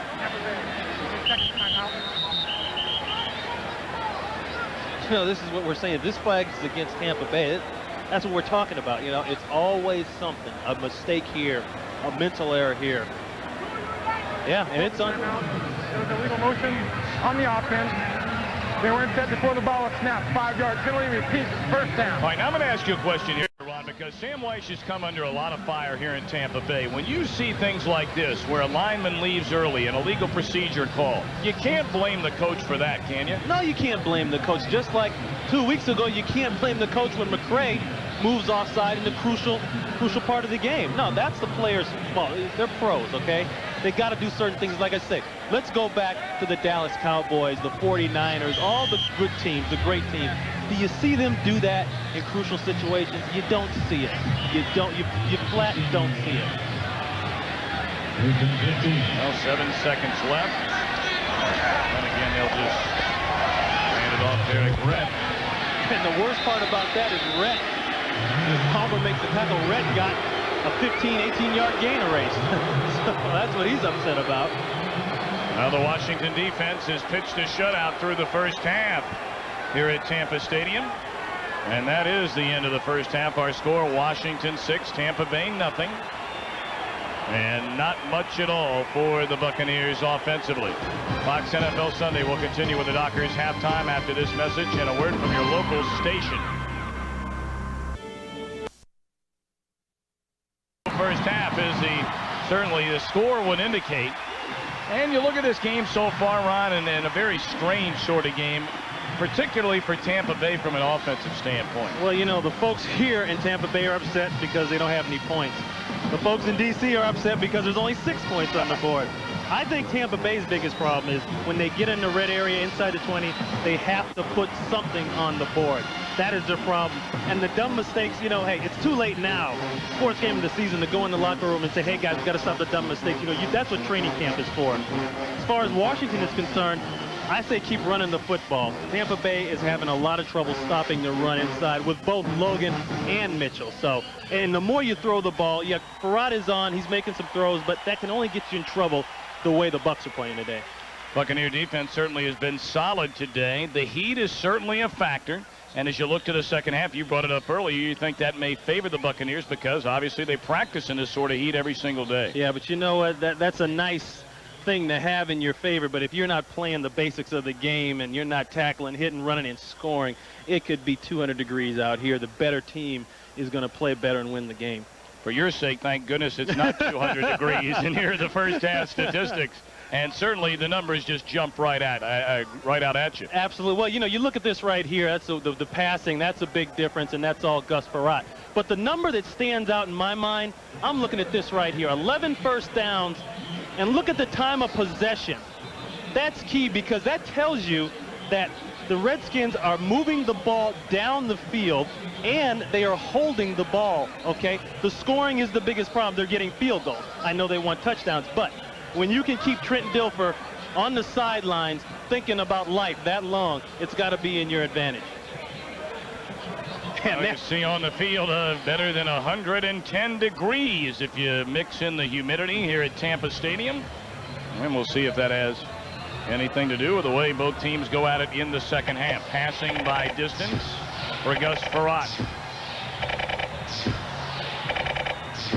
You know, this is what we're saying. This flag is against Tampa Bay. That's what we're talking about. You know, it's always something. A mistake here, a mental error here. Yeah, and it's on. There was a legal motion on the offense. They weren't set before the ball was snapped. 5-yard penalty, repeats, first down. All right, now I'm going to ask you a question here, Ron, because Sam Weiss has come under a lot of fire here in Tampa Bay. When you see things like this, where a lineman leaves early and a legal procedure call, you can't blame the coach for that, can you? No, you can't blame the coach. Just like 2 weeks ago, you can't blame the coach when McCray moves offside in the crucial part of the game. No, that's the players' fault. They're pros, okay? They got to do certain things. Like I say, let's go back to the Dallas Cowboys, the 49ers, all the good teams, the great teams. Do you see them do that in crucial situations? You don't see it. You flat don't see it. Well, 7 seconds left. And again, they'll just hand it off there to Rhett. And the worst part about that is Rhett. As Palmer makes the tackle, Rhett got a 15, 18-yard gain erased. So that's what he's upset about. Now the Washington defense has pitched a shutout through the first half here at Tampa Stadium. And that is the end of the first half. Our score, Washington 6, Tampa Bay nothing. And not much at all for the Buccaneers offensively. Fox NFL Sunday will continue with the Dockers halftime after this message and a word from your local station. First half is certainly the score would indicate. And you look at this game so far, Ron, and a very strange sort of game, particularly for Tampa Bay from an offensive standpoint. Well, you know, the folks here in Tampa Bay are upset because they don't have any points. The folks in D.C. are upset because there's only 6 points on the board. I think Tampa Bay's biggest problem is when they get in the red area inside the 20, they have to put something on the board. That is their problem. And the dumb mistakes, you know, hey, it's too late now, fourth game of the season, to go in the locker room and say, hey, guys, we've got to stop the dumb mistakes. You know, that's what training camp is for. As far as Washington is concerned, I say keep running the football. Tampa Bay is having a lot of trouble stopping the run inside with both Logan and Mitchell. So, and the more you throw the ball, yeah, Frerotte is on, he's making some throws, but that can only get you in trouble the way the Bucs are playing today. Buccaneer defense certainly has been solid today. The heat is certainly a factor. And as you look to the second half, you brought it up earlier, you think that may favor the Buccaneers because obviously they practice in this sort of heat every single day. Yeah, but you know what? That's a nice thing to have in your favor, but if you're not playing the basics of the game and you're not tackling, hitting, running, and scoring, it could be 200 degrees out here. The better team is going to play better and win the game. For your sake, thank goodness it's not 200 degrees in here, the first half statistics. And certainly the numbers just jump right out at you. Absolutely. Well, you know, you look at this right here. That's the passing. That's a big difference, and that's all Gus Frerotte. But the number that stands out in my mind I'm looking at this right here. 11 first downs, and look at the time of possession. That's key because that tells you that the Redskins are moving the ball down the field and they are holding the ball, okay? The scoring is the biggest problem. They're getting field goals. I know they want touchdowns, but when you can keep Trenton Dilfer on the sidelines thinking about life that long, it's got to be in your advantage. You can see on the field better than 110 degrees if you mix in the humidity here at Tampa Stadium. And we'll see if that has anything to do with the way both teams go at it in the second half. Passing by distance for Gus Frerotte.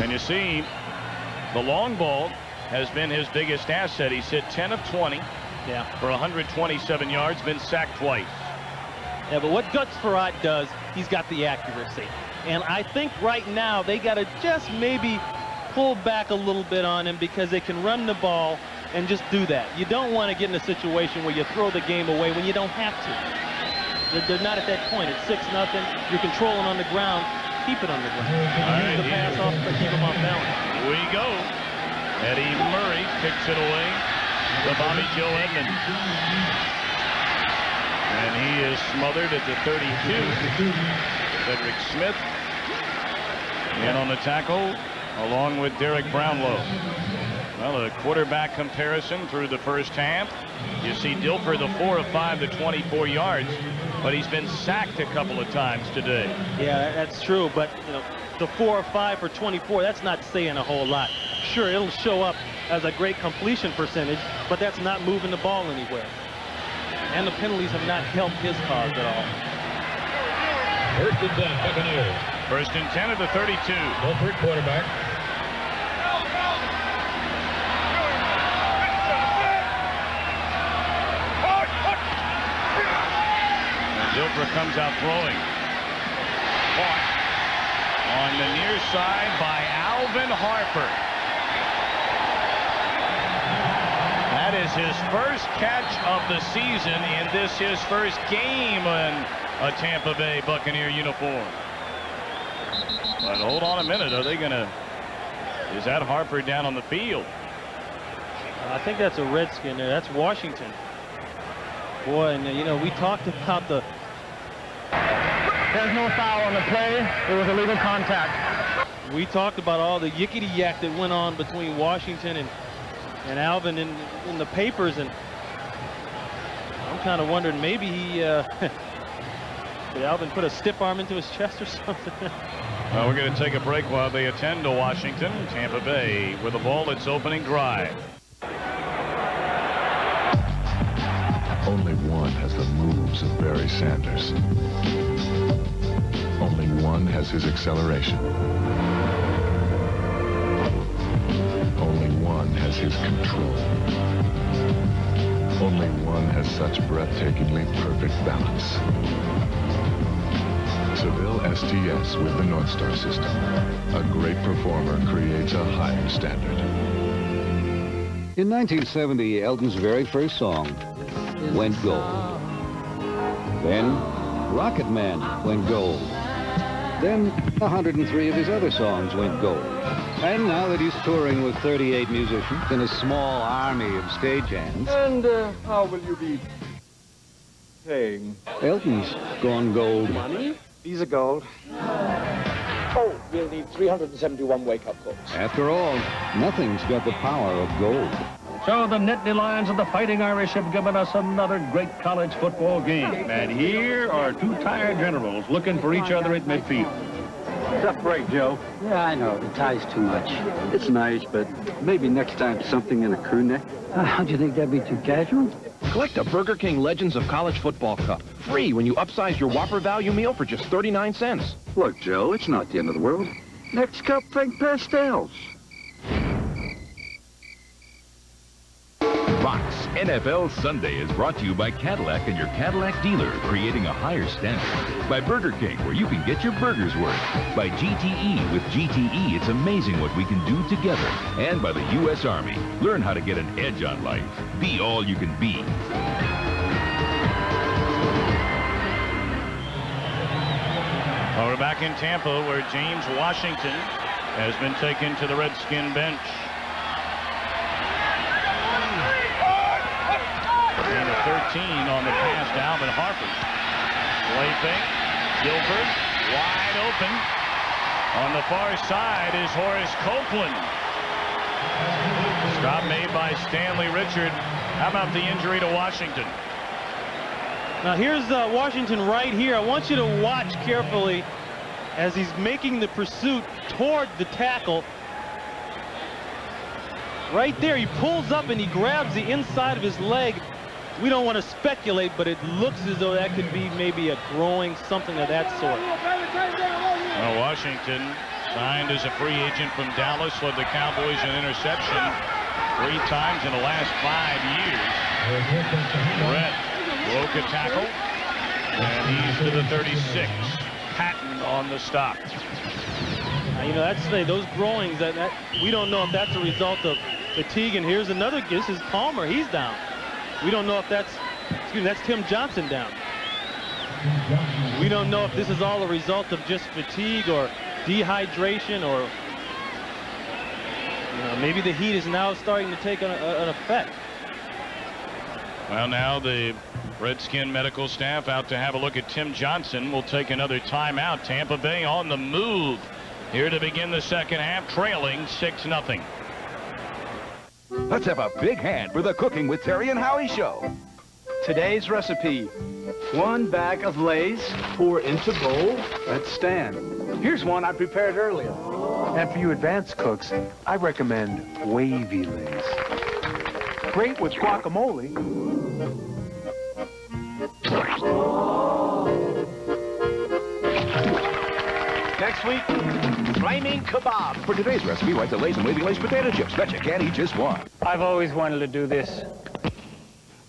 And you see the long ball has been his biggest asset. He's hit 10 of 20 for 127 yards, been sacked twice. Yeah, but what Gus Frerotte does, he's got the accuracy. And I think right now they got to just maybe pull back a little bit on him because they can run the ball and just do that. You don't want to get in a situation where you throw the game away when you don't have to. They're not at that point. It's 6-0. You're controlling on the ground. Keep it on the ground. Use the pass off to keep him off balance. Here we go. Eddie Murray kicks it away to Bobby Joe Edmonds. And he is smothered at the 32. Cedric Smith in on the tackle along with Derek Brownlow. Well, a quarterback comparison through the first half. You see Dilfer, the 4 of 5 to 24 yards, but he's been sacked a couple of times today. Yeah, that's true, but you know, the 4 of 5 for 24, that's not saying a whole lot. Sure, it'll show up as a great completion percentage, but that's not moving the ball anywhere. And the penalties have not helped his cause at all. First and 10, Buccaneers. First and 10 at the 32. Milford, quarterback. Dilfer comes out throwing. Caught on the near side by Alvin Harper. That is his first catch of the season in this his first game in a Tampa Bay Buccaneer uniform. But hold on a minute. Are they going to... Is that Harper down on the field? I think that's a Redskin there. That's Washington. Boy, and you know, we talked about the... There's no foul on the play. It was illegal contact. We talked about all the yickety-yak that went on between Washington and Alvin in the papers, and I'm kind of wondering maybe he did Alvin put a stiff arm into his chest or something? Well, we're going to take a break while they attend to Washington. Tampa Bay with the ball its opening drive. Only one has the moves of Barry Sanders. Only one has his acceleration. Only one has his control. Only one has such breathtakingly perfect balance. Seville STS with the North Star system. A great performer creates a higher standard. In 1970, Elton's very first song went gold. Then Rocket Man went gold. Then 103 of his other songs went gold. And now that he's touring with 38 musicians and a small army of stagehands... And how will you be paying? Elton's gone gold. Money? These are gold. Oh, we'll need 371 wake-up calls. After all, nothing's got the power of gold. So the Nittany Lions of the Fighting Irish have given us another great college football game. And here are two tired generals looking for each other at midfield. Tough break, Joe. Yeah, I know. The tie's too much. It's nice, but maybe next time something in a crew neck. How'd you think that'd be too casual? Collect a Burger King Legends of College Football Cup. Free when you upsize your Whopper value meal for just 39 cents. Look, Joe, it's not the end of the world. Next cup, think pastels. Fox NFL Sunday is brought to you by Cadillac and your Cadillac dealer, creating a higher standard. By Burger King, where you can get your burger's worth. By GTE. With GTE, it's amazing what we can do together. And by the U.S. Army. Learn how to get an edge on life. Be all you can be. Well, we're back in Tampa where James Washington has been taken to the Redskin bench. And a 13 on the pass to Alvin Harper. Play fake. Gilbert wide open. On the far side is Horace Copeland. Stop made by Stanley Richard. How about the injury to Washington? Now here's Washington right here. I want you to watch carefully as he's making the pursuit toward the tackle. Right there, he pulls up and he grabs the inside of his leg. We don't want to speculate, but it looks as though that could be maybe a groin, something of that sort. Well, Washington signed as a free agent from Dallas, led the Cowboys in interception 3 times in the last 5 years. Brett broke a tackle, and he's to the 36. Patton on the stop. You know, that's those groins, that we don't know if that's a result of fatigue. And here's another, this is Palmer, he's down. We don't know if that's, that's Tim Johnson down. We don't know if this is all a result of just fatigue or dehydration, or maybe the heat is now starting to take an effect. Well, now the Redskin medical staff out to have a look at Tim Johnson. Will take another timeout. Tampa Bay on the move here to begin the second half, trailing 6-0. Let's have a big hand for the Cooking with Terry and Howie show. Today's recipe: 1 bag of Lay's, pour into bowl. Let's stand. Here's one I prepared earlier. And for you advanced cooks, I recommend wavy Lay's. Great with guacamole. Next week, flaming kebab. For today's recipe, wipe the Lay's and wavy Lay's potato chips. Bet you can't eat just one. I've always wanted to do this.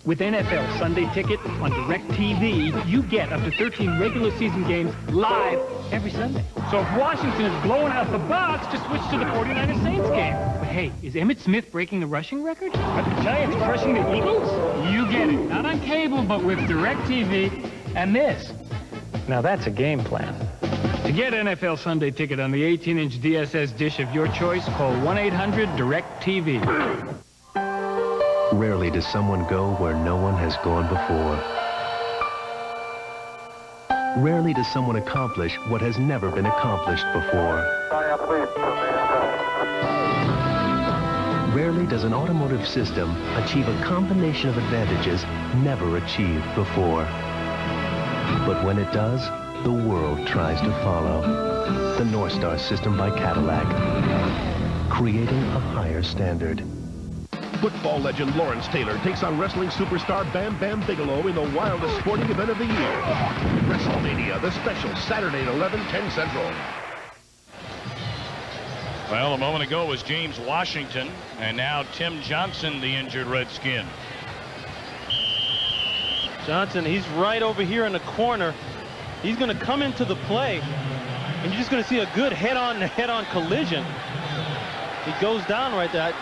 With NFL Sunday Ticket on DirecTV, you get up to 13 regular season games live every Sunday. So if Washington is blowing out the Bucs, just switch to the 49ers Saints game. But hey, is Emmitt Smith breaking the rushing record? Are the Giants crushing the Eagles? You get it. Not on cable, but with DirecTV and this. Now that's a game plan. To get NFL Sunday Ticket on the 18-inch DSS dish of your choice, call 1-800-DIRECTV. Rarely does someone go where no one has gone before. Rarely does someone accomplish what has never been accomplished before. Rarely does an automotive system achieve a combination of advantages never achieved before. But when it does, the world tries to follow. The North Star system by Cadillac, creating a higher standard. Football legend Lawrence Taylor takes on wrestling superstar Bam Bam Bigelow in the wildest sporting event of the year. WrestleMania, the special, Saturday at 11, 10 Central. Well, a moment ago was James Washington, and now Tim Johnson, the injured Redskin. Johnson, he's right over here in the corner. He's going to come into the play, and you're just going to see a good head-on collision. He goes down right there.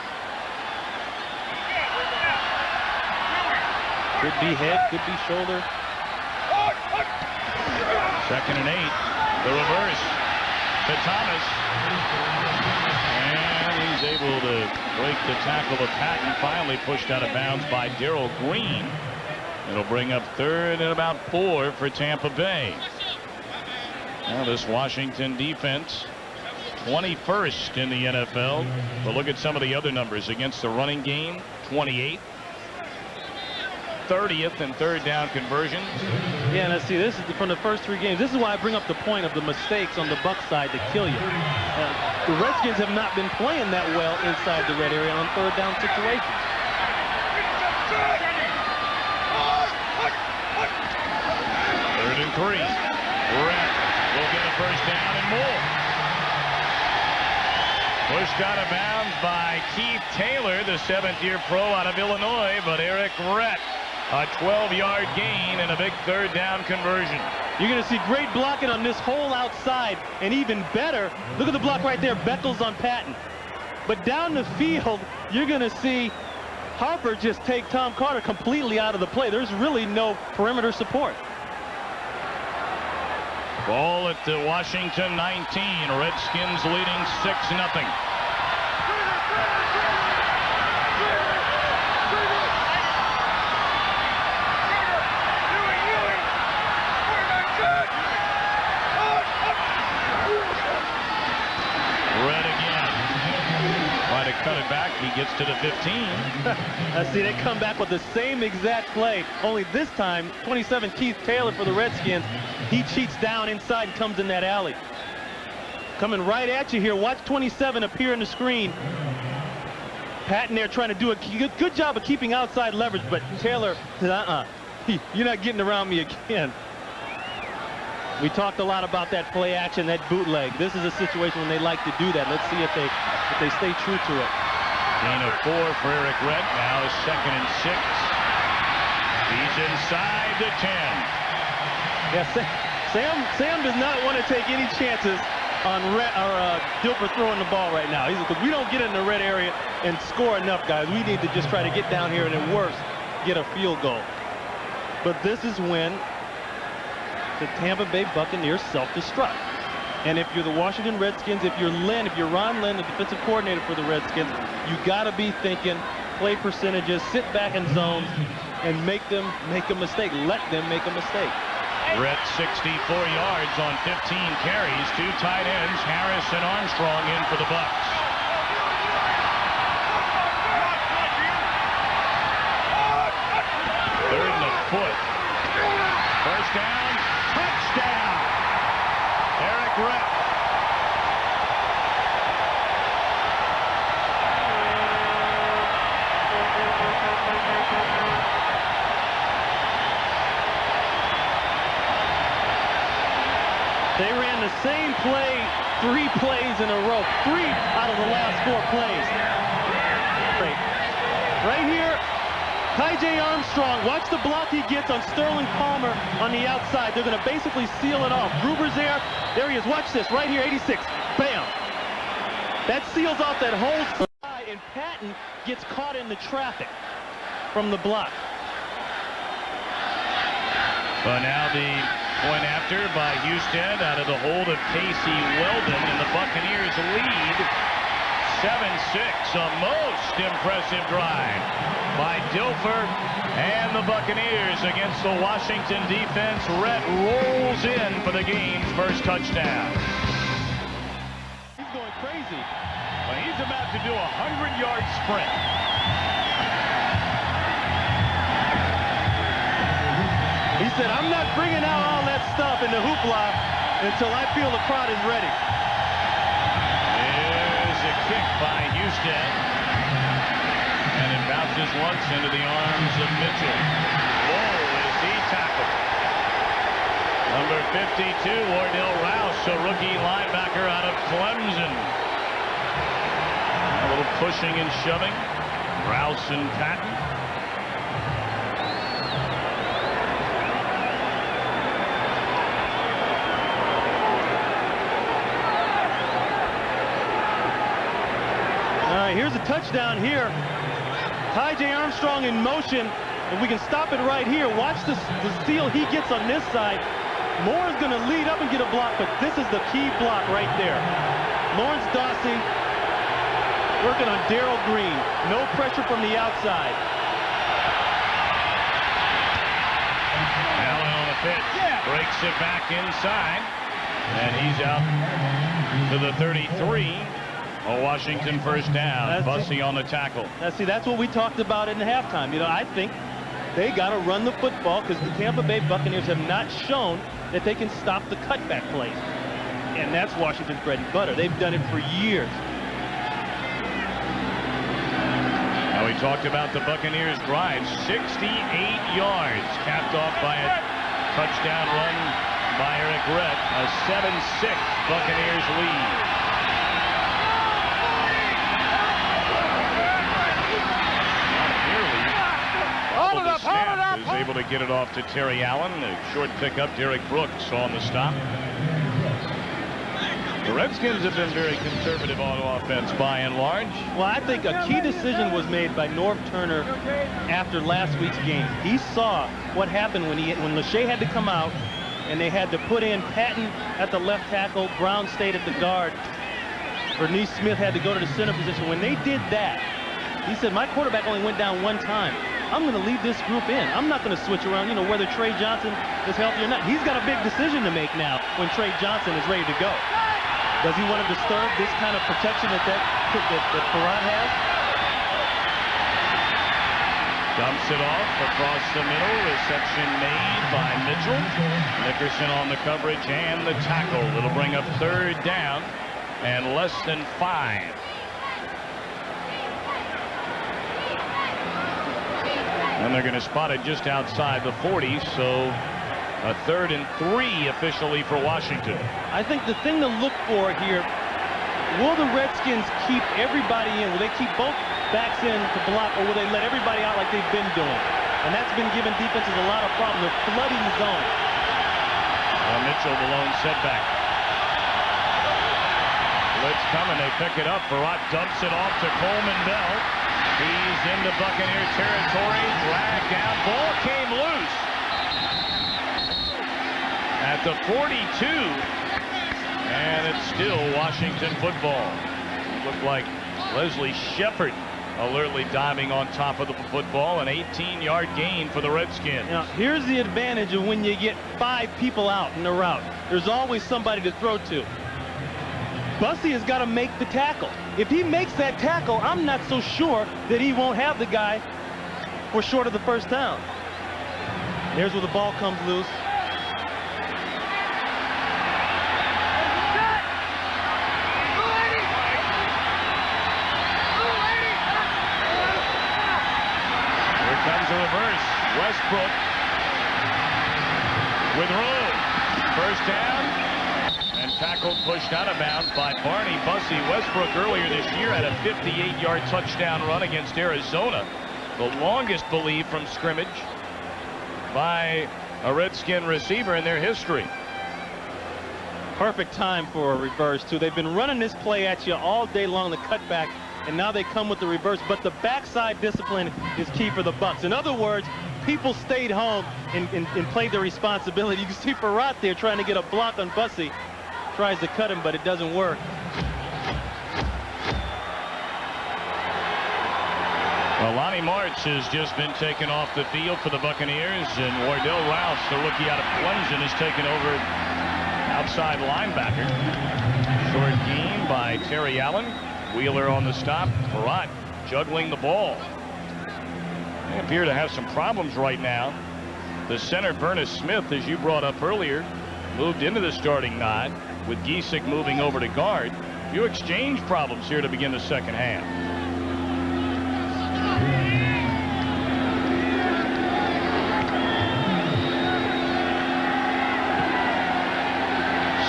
Could be head, could be shoulder. 2nd and 8. The reverse to Thomas. And he's able to break the tackle of Patton. Finally pushed out of bounds by Darrell Green. It'll bring up 3rd and about 4 for Tampa Bay. Now this Washington defense, 21st in the NFL. But look at some of the other numbers against the running game. 28th. 30th in 3rd down conversions. Yeah, and see, this is from the first 3 games. This is why I bring up the point of the mistakes on the Bucs side to kill you. The Redskins have not been playing that well inside the red area on 3rd down situations. 3rd and 3. Brett will get a 1st down and more. Pushed out of bounds by Keith Taylor, the 7th-year pro out of Illinois, but Eric Rett, a 12-yard gain and a big 3rd down conversion. You're going to see great blocking on this whole outside, and even better, look at the block right there, Beckles on Patton. But down the field, you're going to see Harper just take Tom Carter completely out of the play. There's really no perimeter support. Ball at the Washington 19. Redskins leading 6-0. Red again. Try to cut it back. He gets to the 15. See, they come back with the same exact play, only this time, 27 Keith Taylor for the Redskins. He cheats down inside and comes in that alley. Coming right at you here. Watch 27 appear in the screen. Patton there trying to do a good job of keeping outside leverage, but Taylor said, you're not getting around me again. We talked a lot about that play action, that bootleg. This is a situation when they like to do that. Let's see if they stay true to it. Gain of 4 for Eric Red. Now 2nd and 6. He's inside the 10. Yeah, Sam does not want to take any chances on Dilfer throwing the ball right now. Because we don't get in the red area and score enough, guys. We need to just try to get down here and, at worst, get a field goal. But this is when the Tampa Bay Buccaneers self-destruct. And if you're the Washington Redskins, if you're Ron Lynn, the defensive coordinator for the Redskins, you got to be thinking play percentages, sit back in zones, and make them make a mistake. Let them make a mistake. Red 64 yards on 15 carries. 2 tight ends, Harris and Armstrong, in for the Bucs. Third and a foot. First down, touchdown. Eric Red. They ran the same play 3 plays in a row. 3 out of the last 4 plays. Right here, Ty.J. Armstrong, watch the block he gets on Sterling Palmer on the outside. They're going to basically seal it off. Gruber's there. There he is. Watch this. Right here, 86. Bam. That seals off that whole side, and Patton gets caught in the traffic from the block. But now the point after by Houston out of the hold of Casey Weldon, and the Buccaneers lead 7-6. A most impressive drive by Dilfer and the Buccaneers against the Washington defense. Rhett rolls in for the game's first touchdown. He's going crazy. Well, he's about to do a 100-yard sprint. He said, I'm not bringing out all that stuff in the hoopla until I feel the crowd is ready. There's a kick by Houston. And it bounces once into the arms of Mitchell. Whoa, is he tackled? Number 52, Wardell Rouse, a rookie linebacker out of Clemson. A little pushing and shoving. Rouse and Patton. Here's a touchdown here. Ty.J. Armstrong in motion. If we can stop it right here, watch the steal he gets on this side. Moore is going to lead up and get a block, but this is the key block right there. Lawrence Dawsey working on Darrell Green. No pressure from the outside. Allen on the pitch. Breaks it back inside. And he's out to the 33. A Washington first down. Bussey on the tackle. Now, see, that's what we talked about in the halftime. You know, I think they got to run the football because the Tampa Bay Buccaneers have not shown that they can stop the cutback plays. And that's Washington's bread and butter. They've done it for years. Now, we talked about the Buccaneers' drive. 68 yards, capped off by a touchdown run by Eric Red. A 7-6 Buccaneers lead. Is able to get it off to Terry Allen. A short pickup, Derek Brooks on the stop. The Redskins have been very conservative on offense by and large. Well, I think a key decision was made by Norv Turner after last week's game. He saw what happened when Lachey had to come out and they had to put in Patton at the left tackle, Brown stayed at the guard. Bernice Smith had to go to the center position. When they did that, he said, my quarterback only went down one time. I'm going to leave this group in. I'm not going to switch around, you know, whether Trey Johnson is healthy or not. He's got a big decision to make now when Trey Johnson is ready to go. Does he want to disturb this kind of protection that Perrott has? Dumps it off across the middle. Reception made by Mitchell. Nickerson on the coverage and the tackle. It'll bring up 3rd down and less than 5. And they're going to spot it just outside the 40, so a 3rd and 3 officially for Washington. I think the thing to look for here, will the Redskins keep everybody in? Will they keep both backs in to block, or will they let everybody out like they've been doing? And that's been giving defenses a lot of problems. They're flooding the zone. Mitchell, the lone setback. Blitz coming, they pick it up. Perrott dumps it off to Coleman Bell. He's into Buccaneer territory. Dragged down. Ball came loose at the 42. And it's still Washington football. Looked like Leslie Shepard alertly diving on top of the football. An 18-yard gain for the Redskins. Now, here's the advantage of when you get 5 people out in the route. There's always somebody to throw to. Bussey has got to make the tackle. If he makes that tackle, I'm not so sure that he won't have the guy for short of the 1st down. There's where the ball comes loose. Here comes a reverse. Westbrook with room. 1st down. And tackled, pushed out of bounds by Barney Bussey. Westbrook earlier this year had a 58-yard touchdown run against Arizona. The longest, believed, from scrimmage by a Redskin receiver in their history. Perfect time for a reverse, too. They've been running this play at you all day long, the cutback, and now they come with the reverse. But the backside discipline is key for the Bucs. In other words, people stayed home and played their responsibility. You can see Perrott there trying to get a block on Bussey. Tries to cut him, but it doesn't work. Well, Lonnie March has just been taken off the field for the Buccaneers, and Wardell Rouse, the rookie out of Clemson, has taken over outside linebacker. Short gain by Terry Allen. Wheeler on the stop. Perrott juggling the ball. They appear to have some problems right now. The center, Bernice Smith, as you brought up earlier, moved into the starting 9. With Giesick moving over to guard. Few exchange problems here to begin the 2nd half.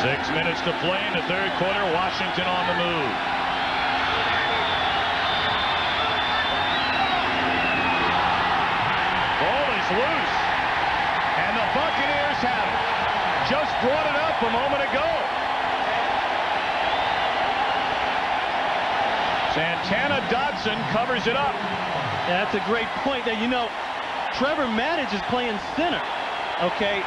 Six minutes to play in the 3rd quarter. Washington on the move. Ball is loose. And the Buccaneers have it. Just brought it up a moment ago. Santana Dodson covers it up. Yeah, that's a great point. Now, you know, Trevor Maddich is playing center, okay?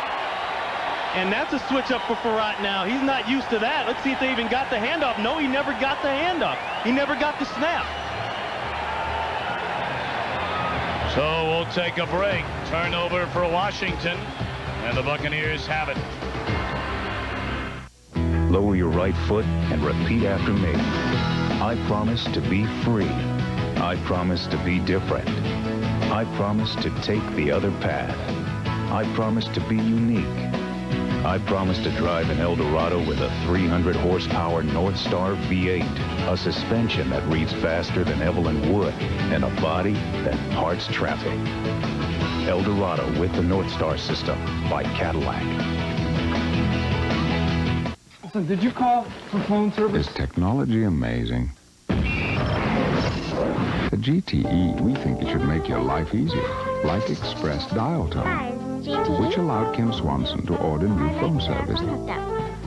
And that's a switch up for Perrott now. He's not used to that. Let's see if they even got the handoff. No, he never got the handoff. He never got the snap. So we'll take a break. Turnover for Washington, and the Buccaneers have it. Lower your right foot and repeat after me. I promise to be free. I promise to be different. I promise to take the other path. I promise to be unique. I promise to drive an Eldorado with a 300 horsepower North Star V8, a suspension that reads faster than Evelyn Wood, and a body that parts traffic. Eldorado with the North Star system by Cadillac. Listen, did you call for phone service? Is technology amazing? The GTE, we think it should make your life easier, like Express Dial Tone, which allowed Kim Swanson to order new phone service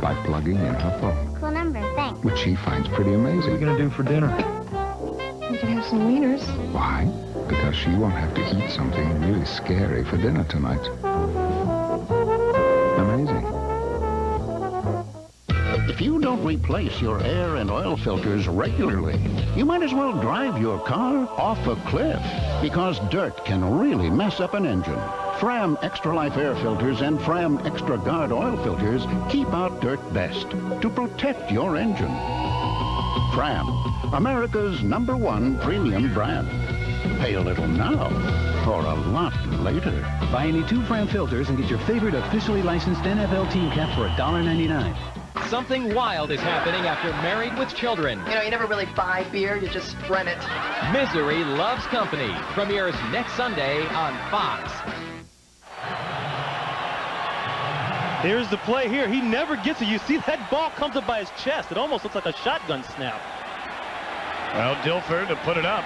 by plugging in her phone. Cool number, thanks. Which she finds pretty amazing. What are you going to do for dinner? We can have some wieners. Why? Because she won't have to eat something really scary for dinner tonight. Amazing. If you don't replace your air and oil filters regularly, you might as well drive your car off a cliff, because dirt can really mess up an engine. Fram Extra Life air filters and Fram Extra Guard oil filters keep out dirt best to protect your engine. Fram, America's #1 premium brand. Pay a little now or a lot later. Buy any 2 Fram filters and get your favorite officially licensed NFL team cap for $1.99. Something wild is happening after Married with Children. You know, you never really buy beer, you just rent it. Misery Loves Company premieres next Sunday on Fox. Here's the play here. He never gets it. You see that ball comes up by his chest. It almost looks like a shotgun snap. Well, Dilfer to put it up.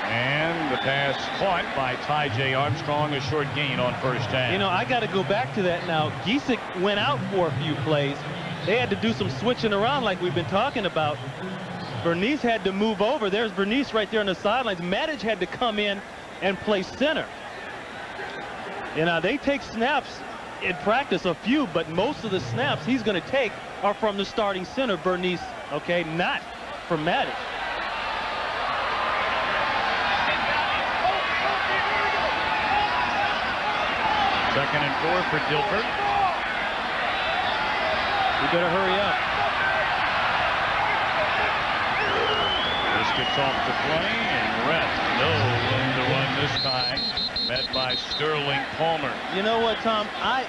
And the pass caught by Ty J. Armstrong, a short gain on first down. You know, I got to go back to that now. Giesick went out for a few plays. They had to do some switching around like we've been talking about. Bernice had to move over. There's Bernice right there on the sidelines. Matic had to come in and play center. You know, they take snaps in practice, a few, but most of the snaps he's going to take are from the starting center, Bernice, okay, not from Matic. Second and 4 for Dilfer. You better hurry up. This gets off the play, and Rhett, no room to run this time. Met by Sterling Palmer. You know what, Tom? I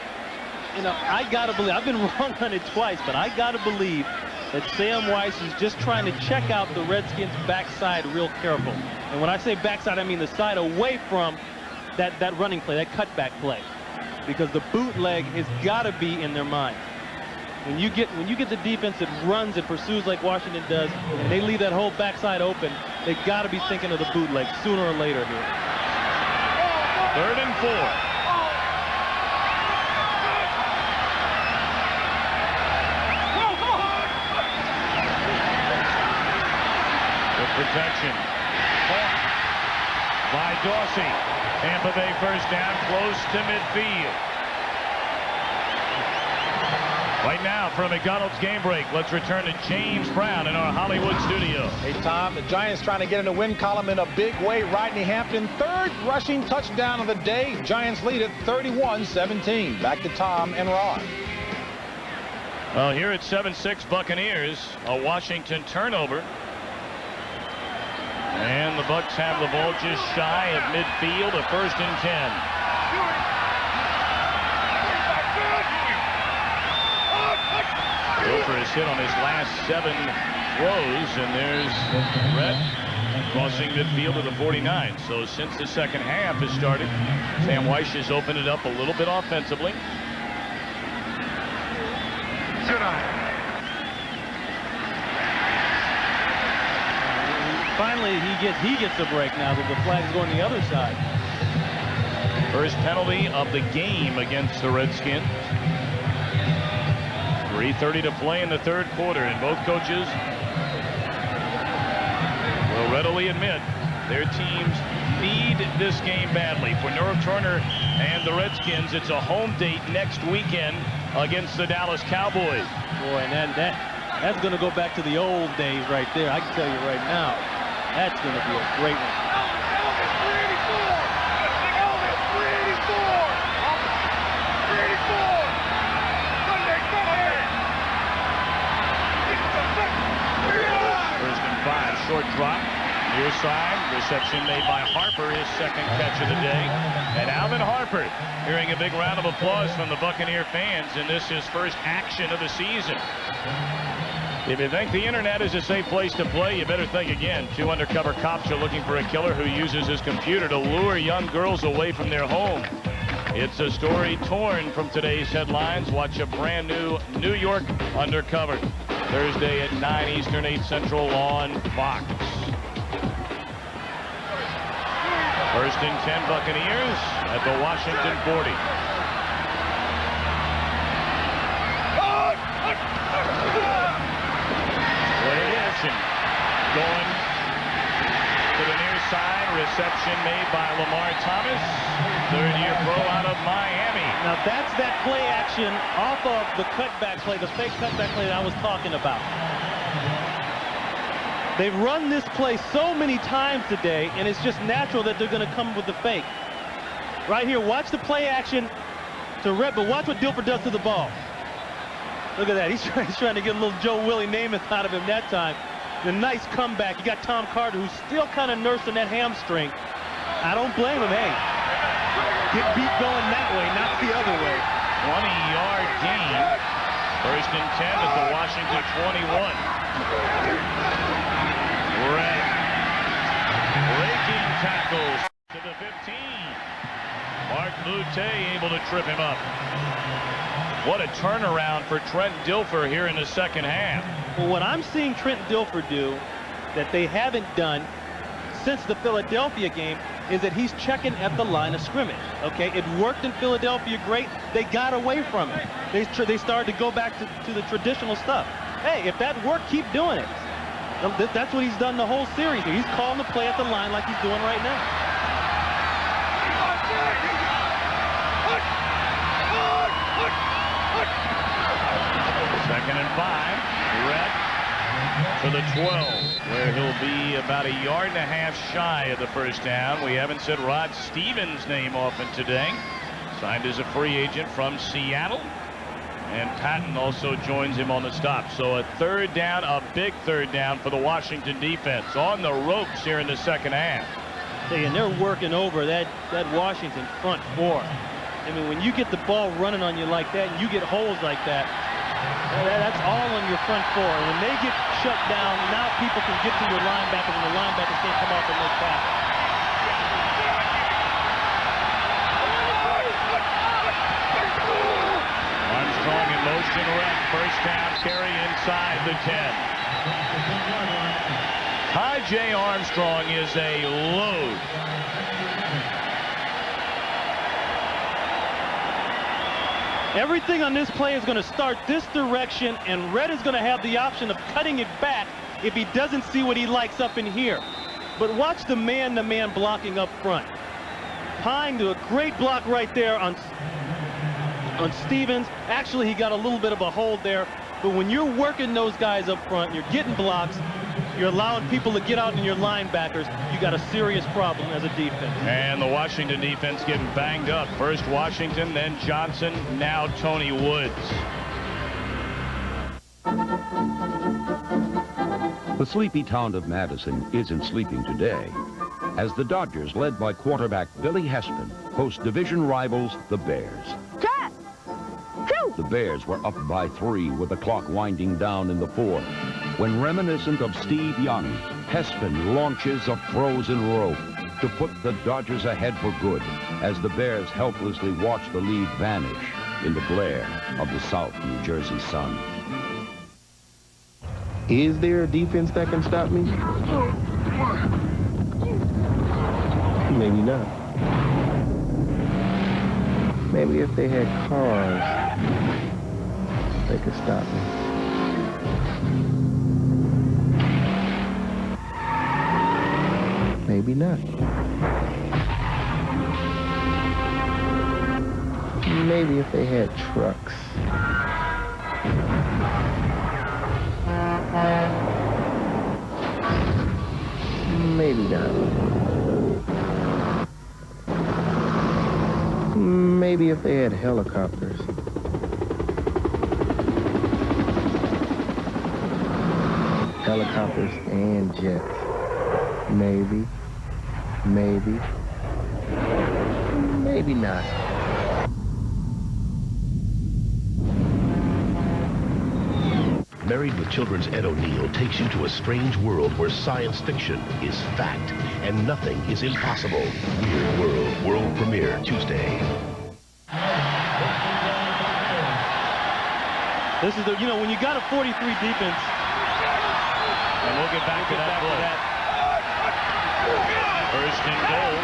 gotta believe, I've been wrong on it twice, but I gotta believe that Sam Weiss is just trying to check out the Redskins' backside real careful. And when I say backside, I mean the side away from that running play, that cutback play. Because the bootleg has got to be in their mind. When you get the defense that runs and pursues like Washington does, and they leave that whole backside open, they got to be thinking of the bootleg sooner or later here. 3rd and 4. Good protection. Caught by Dorsey. Tampa Bay first down, close to midfield. Right now, for a McDonald's game break, let's return to James Brown in our Hollywood studio. Hey, Tom, the Giants trying to get in the win column in a big way. Rodney Hampton, 3rd rushing touchdown of the day. Giants lead it 31-17. Back to Tom and Rod. Well, here at 7-6 Buccaneers, a Washington turnover. And the Bucs have the ball just shy of midfield, a 1st and 10. Dilfer has hit on his last 7 throws, and there's Rhett crossing midfield to the 49. So since the second half has started, Sam Weiss has opened it up a little bit offensively. Finally, he gets a break now that the flag's going the other side. First penalty of the game against the Redskins. 3:30 to play in the 3rd quarter, and both coaches will readily admit their teams need this game badly. For Norv Turner and the Redskins, it's a home date next weekend against the Dallas Cowboys. Boy, and that's going to go back to the old days right there. I can tell you right now, that's going to be a great one. Short drop, near side, reception made by Harper, his 2nd catch of the day. And Alvin Harper hearing a big round of applause from the Buccaneer fans, and this is first action of the season. If you think the internet is a safe place to play, you better think again. 2 undercover cops are looking for a killer who uses his computer to lure young girls away from their home. It's a story torn from today's headlines. Watch a brand new New York Undercover. Thursday at 9 Eastern, 8 Central on Fox. 1st and 10 Buccaneers at the Washington 40. Play action. Going to the near side. Reception made by Lamar Thomas. 3rd-year pro out of Miami. Now that's that play action off of the cutback play, the fake cutback play that I was talking about. They've run this play so many times today, and it's just natural that they're going to come with the fake. Right here, watch the play action to Red, but watch what Dilfer does to the ball. Look at that. He's trying to get a little Joe Willie Namath out of him that time. A nice comeback. You got Tom Carter, who's still kind of nursing that hamstring. I don't blame him. Hey, get beat going that way, not the other way. 20-yard gain. First and 10 at the Washington 21. Red breaking tackles to the 15. Mark Mutte able to trip him up. What a turnaround for Trent Dilfer here in the second half. Well, what I'm seeing Trent Dilfer do that they haven't done since the Philadelphia game is that he's checking at the line of scrimmage. Okay, it worked in Philadelphia great. They got away from it. They started to go back to the traditional stuff. Hey, if that worked, keep doing it. That's what he's done the whole series. He's calling the play at the line like he's doing right now. Second and 5. Red for the 12, where he'll be about 1.5 yards shy of the first down. We haven't said Rod Stevens' name often today. Signed as a free agent from Seattle. And Patton also joins him on the stop. So a third down, a big third down for the Washington defense. On the ropes here in the second half. And they're working over that Washington front four. I mean, when you get the ball running on you like that, and you get holes like that, that's all on your front four. And when they get shut down, now people can get to your linebackers, and the linebackers can't come off and make tackles. Armstrong in motion rep. First down carry inside the 10. Ty Armstrong is a load. Everything on this play is going to start this direction, and Red is going to have the option of cutting it back if he doesn't see what he likes up in here. But watch the man-to-man blocking up front. Pine to a great block right there on Stevens. Actually, he got a little bit of a hold there. But when you're working those guys up front, you're getting blocks, you're allowing people to get out in your linebackers, you got a serious problem as a defense. And the Washington defense getting banged up. First Washington, then Johnson, now Tony Woods. The sleepy town of Madison isn't sleeping today, as the Dodgers, led by quarterback Billy Hespin, host division rivals, the Bears. The Bears were up by 3 with the clock winding down in the 4th, when, reminiscent of Steve Young, Hespin launches a frozen rope to put the Dodgers ahead for good, as the Bears helplessly watch the lead vanish in the glare of the South New Jersey sun. Is there a defense that can stop me? Maybe not. Maybe if they had cars, they could stop me. Maybe not. Maybe if they had trucks. Maybe not. Maybe if they had helicopters. Helicopters and jets. Maybe. Maybe. Maybe not. Married with Children's Ed O'Neill takes you to a strange world where science fiction is fact and nothing is impossible. Weird World, world premiere Tuesday. This is the, you know, when you got a 43 defense. And we'll get back to that play. First and goal.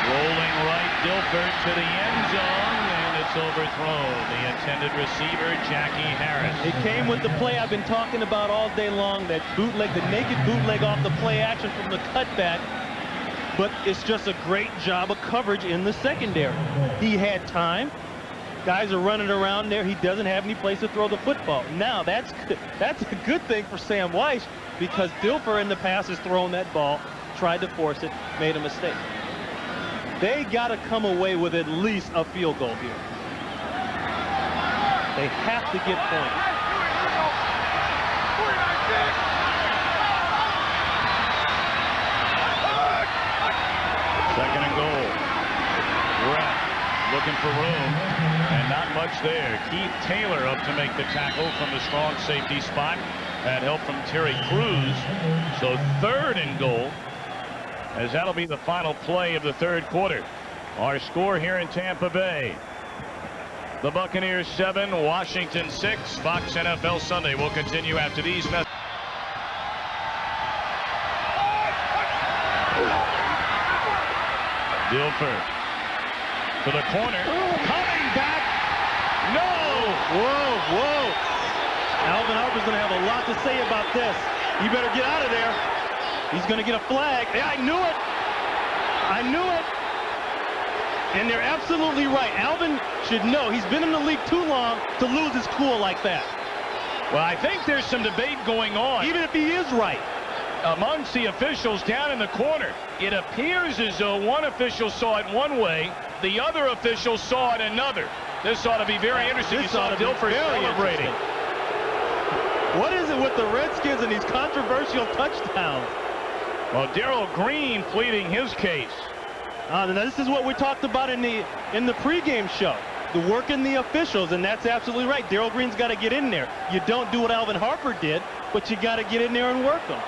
Rolling right, Dilfer to the end zone, and it's overthrown. The intended receiver, Jackie Harris. It came with the play I've been talking about all day long, that bootleg, the naked bootleg off the play action from the cutback. but it's just a great job of coverage in the secondary. He had time. Guys are running around there. He doesn't have any place to throw the football. Now, that's a good thing for Sam Weiss, because Dilfer in the past has thrown that ball, tried to force it, made a mistake. They got to come away with at least a field goal here. They have to get points. Second and goal. Brett looking for room, and not much there. Keith Taylor up to make the tackle from the strong safety spot. Had help from Terry Crews. So third and goal, as that'll be the final play of the third quarter. Our score here in Tampa Bay: the Buccaneers 7, Washington 6. Fox NFL Sunday will continue after these messages. Dilfer to the corner, coming back. No! Whoa. Alvin Harper's going to have a lot to say about this. You better get out of there. He's going to get a flag. Yeah, I knew it. And they're absolutely right. Alvin should know. He's been in the league too long to lose his cool like that. Well, I think there's some debate going on. Even if he is right. Amongst the officials down in the corner, it appears as though one official saw it one way, the other official saw it another. This ought to be very interesting. You saw Dilfer celebrating. What is it with the Redskins and these controversial touchdowns? Well, Darrell Green pleading his case. Now this is what we talked about in the pregame show. The work in the officials, and that's absolutely right. Darrell Green's got to get in there. You don't do what Alvin Harper did, but you got to get in there and work them.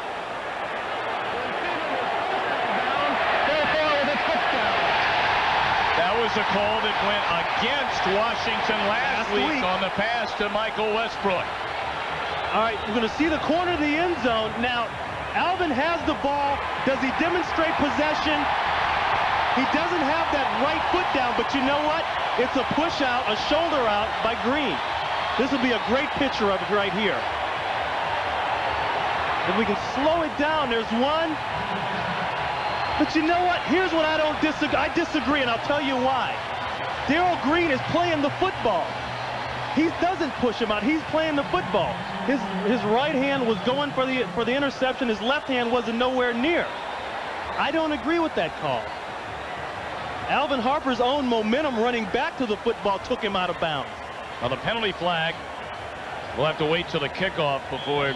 That was a call that went against Washington last week on the pass to Michael Westbrook. All right, we're going to see the corner of the end zone. Now, Alvin has the ball. Does he demonstrate possession? He doesn't have that right foot down, but you know what? It's a push out, a shoulder out by Green. This will be a great picture of it right here. If we can slow it down, there's one. But you know what? Here's what I don't disagree. I disagree, and I'll tell you why. Darrell Green is playing the football. He doesn't push him out. He's playing the football. His right hand was going for the interception. His left hand wasn't nowhere near. I don't agree with that call. Alvin Harper's own momentum running back to the football took him out of bounds. Now the penalty flag, we'll have to wait till the kickoff before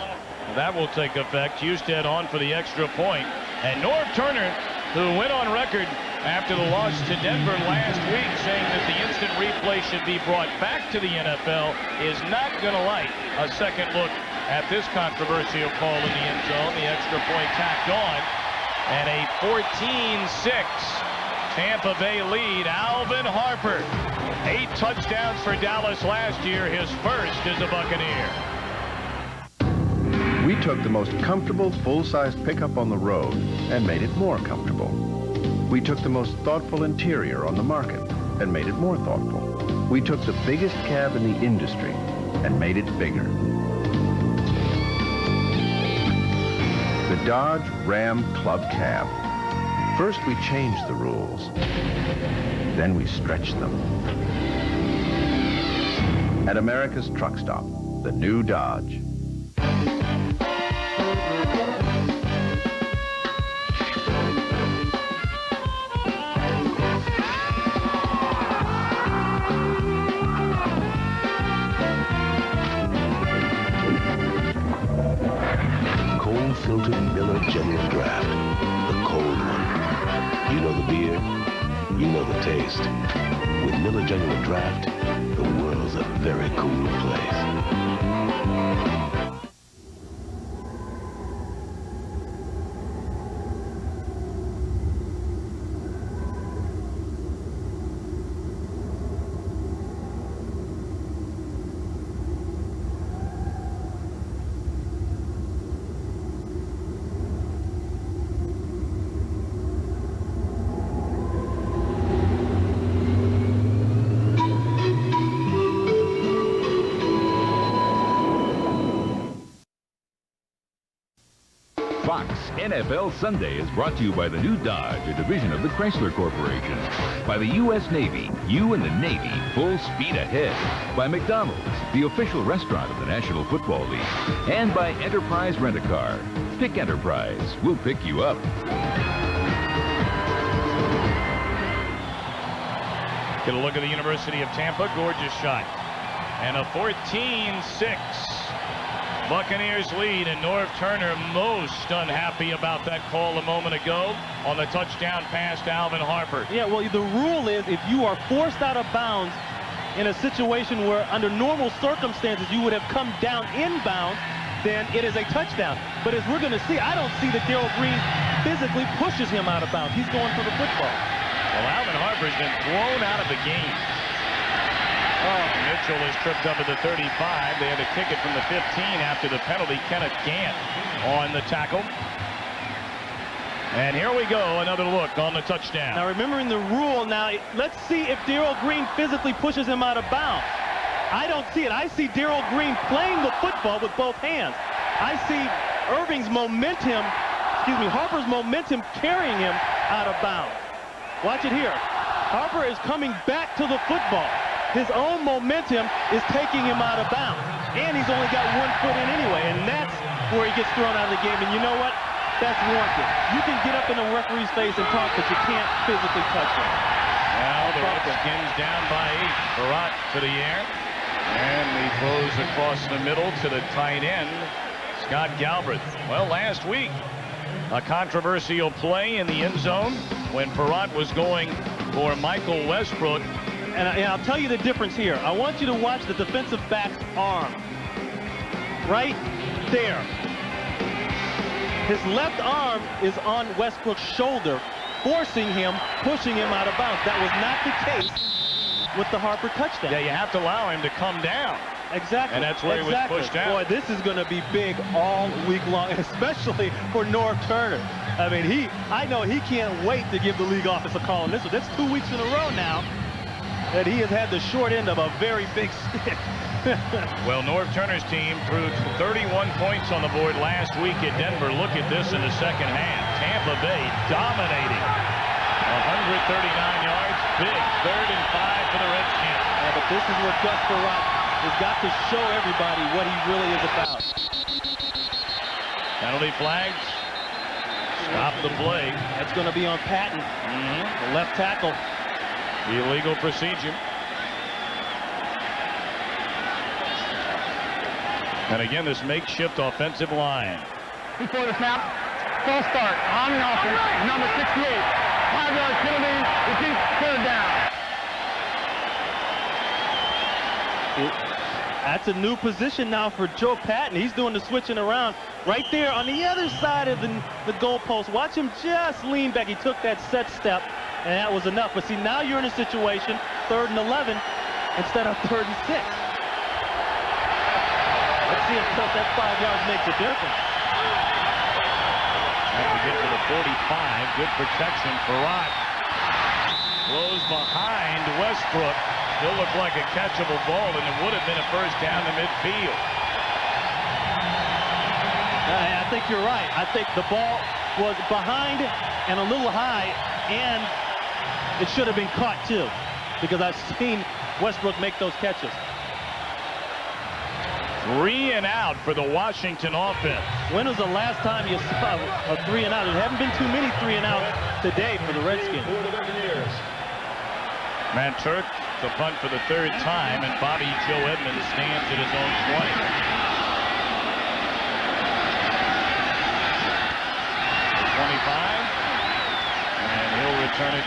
that will take effect. Husted on for the extra point. And Norv Turner, who went on record after the loss to Denver last week saying that the instant replay should be brought back to the NFL, is not going to like a second look at this controversial call in the end zone. The extra point tacked on, and a 14-6 Tampa Bay lead. Alvin Harper, 8 touchdowns for Dallas last year, his first as a Buccaneer. We took the most comfortable full-size pickup on the road and made it more comfortable. We took the most thoughtful interior on the market and made it more thoughtful. We took the biggest cab in the industry and made it bigger. The Dodge Ram Club Cab. First we changed the rules, then we stretched them. At America's truck stop, the new Dodge. Filtered Miller Genuine Draft, the cold one. You know the beer, you know the taste. With Miller Genuine Draft, the world's a very cool place. Fox, NFL Sunday is brought to you by the new Dodge, a division of the Chrysler Corporation. By the U.S. Navy, you and the Navy, full speed ahead. By McDonald's, the official restaurant of the National Football League. And by Enterprise Rent-A-Car. Pick Enterprise. We'll pick you up. Get a look at the University of Tampa. Gorgeous shot. And a 14-6 Buccaneers lead, and Norv Turner most unhappy about that call a moment ago on the touchdown pass to Alvin Harper. Yeah, well, the rule is if you are forced out of bounds in a situation where under normal circumstances you would have come down inbounds, then it is a touchdown. But as we're going to see, I don't see that Darrell Green physically pushes him out of bounds. He's going for the football. Well, Alvin Harper's been thrown out of the game. Oh, Mitchell is tripped up at the 35. They had to kick it from the 15 after the penalty. Kenneth Gant on the tackle. And here we go, another look on the touchdown. Now, remembering the rule, let's see if Darrell Green physically pushes him out of bounds. I don't see it. I see Darrell Green playing the football with both hands. I see Harper's momentum carrying him out of bounds. Watch it here. Harper is coming back to the football. His own momentum is taking him out of bounds. And he's only got 1 foot in anyway, and that's where he gets thrown out of the game. And you know what? That's warranted. You can get up in a referee's face and talk, but you can't physically touch him. Well, the Redskins down by 8. Barat to the air. And he throws across the middle to the tight end, Scott Galbraith. Well, last week, a controversial play in the end zone when Barat was going for Michael Westbrook. And I'll tell you the difference here. I want you to watch the defensive back's arm. Right there. His left arm is on Westbrook's shoulder, forcing him, pushing him out of bounds. That was not the case with the Harper touchdown. Yeah, you have to allow him to come down. Exactly. And that's where he was pushed out. Boy, this is going to be big all week long, especially for Norv Turner. I mean, I know he can't wait to give the league office a call on this one. That's 2 weeks in a row now that he has had the short end of a very big stick. Well, Norv Turner's team threw 31 points on the board last week at Denver. Look at this in the second half. Tampa Bay dominating. 139 yards, big 3rd and 5 for the Redskins. Yeah, but this is where Gus Barat has got to show everybody what he really is about. Penalty flags. Stop the play. That's going to be on Patton, the left tackle. Illegal procedure. And again, this makeshift offensive line. Before the snap, false start on the offense, number 68. 5-yard penalty, repeat, 3rd down. That's a new position now for Joe Patton. He's doing the switching around right there on the other side of the goalpost. Watch him just lean back. He took that set step, and that was enough. But see, now you're in a situation, 3rd and 11 instead of 3rd and 6. Let's see if that 5 yards makes a difference. Have to get to the 45. Good protection for Rod. Throws behind Westbrook. Still looked like a catchable ball, and it would have been a first down to midfield. I think you're right. I think the ball was behind and a little high, and it should have been caught too, because I've seen Westbrook make those catches. 3 and out for the Washington offense. When was the last time you saw a 3 and out? There haven't been too many 3 and outs today for the Redskins. Matt Turk to punt for the 3rd time, and Bobby Joe Edmonds stands at his own 20. And he'll return it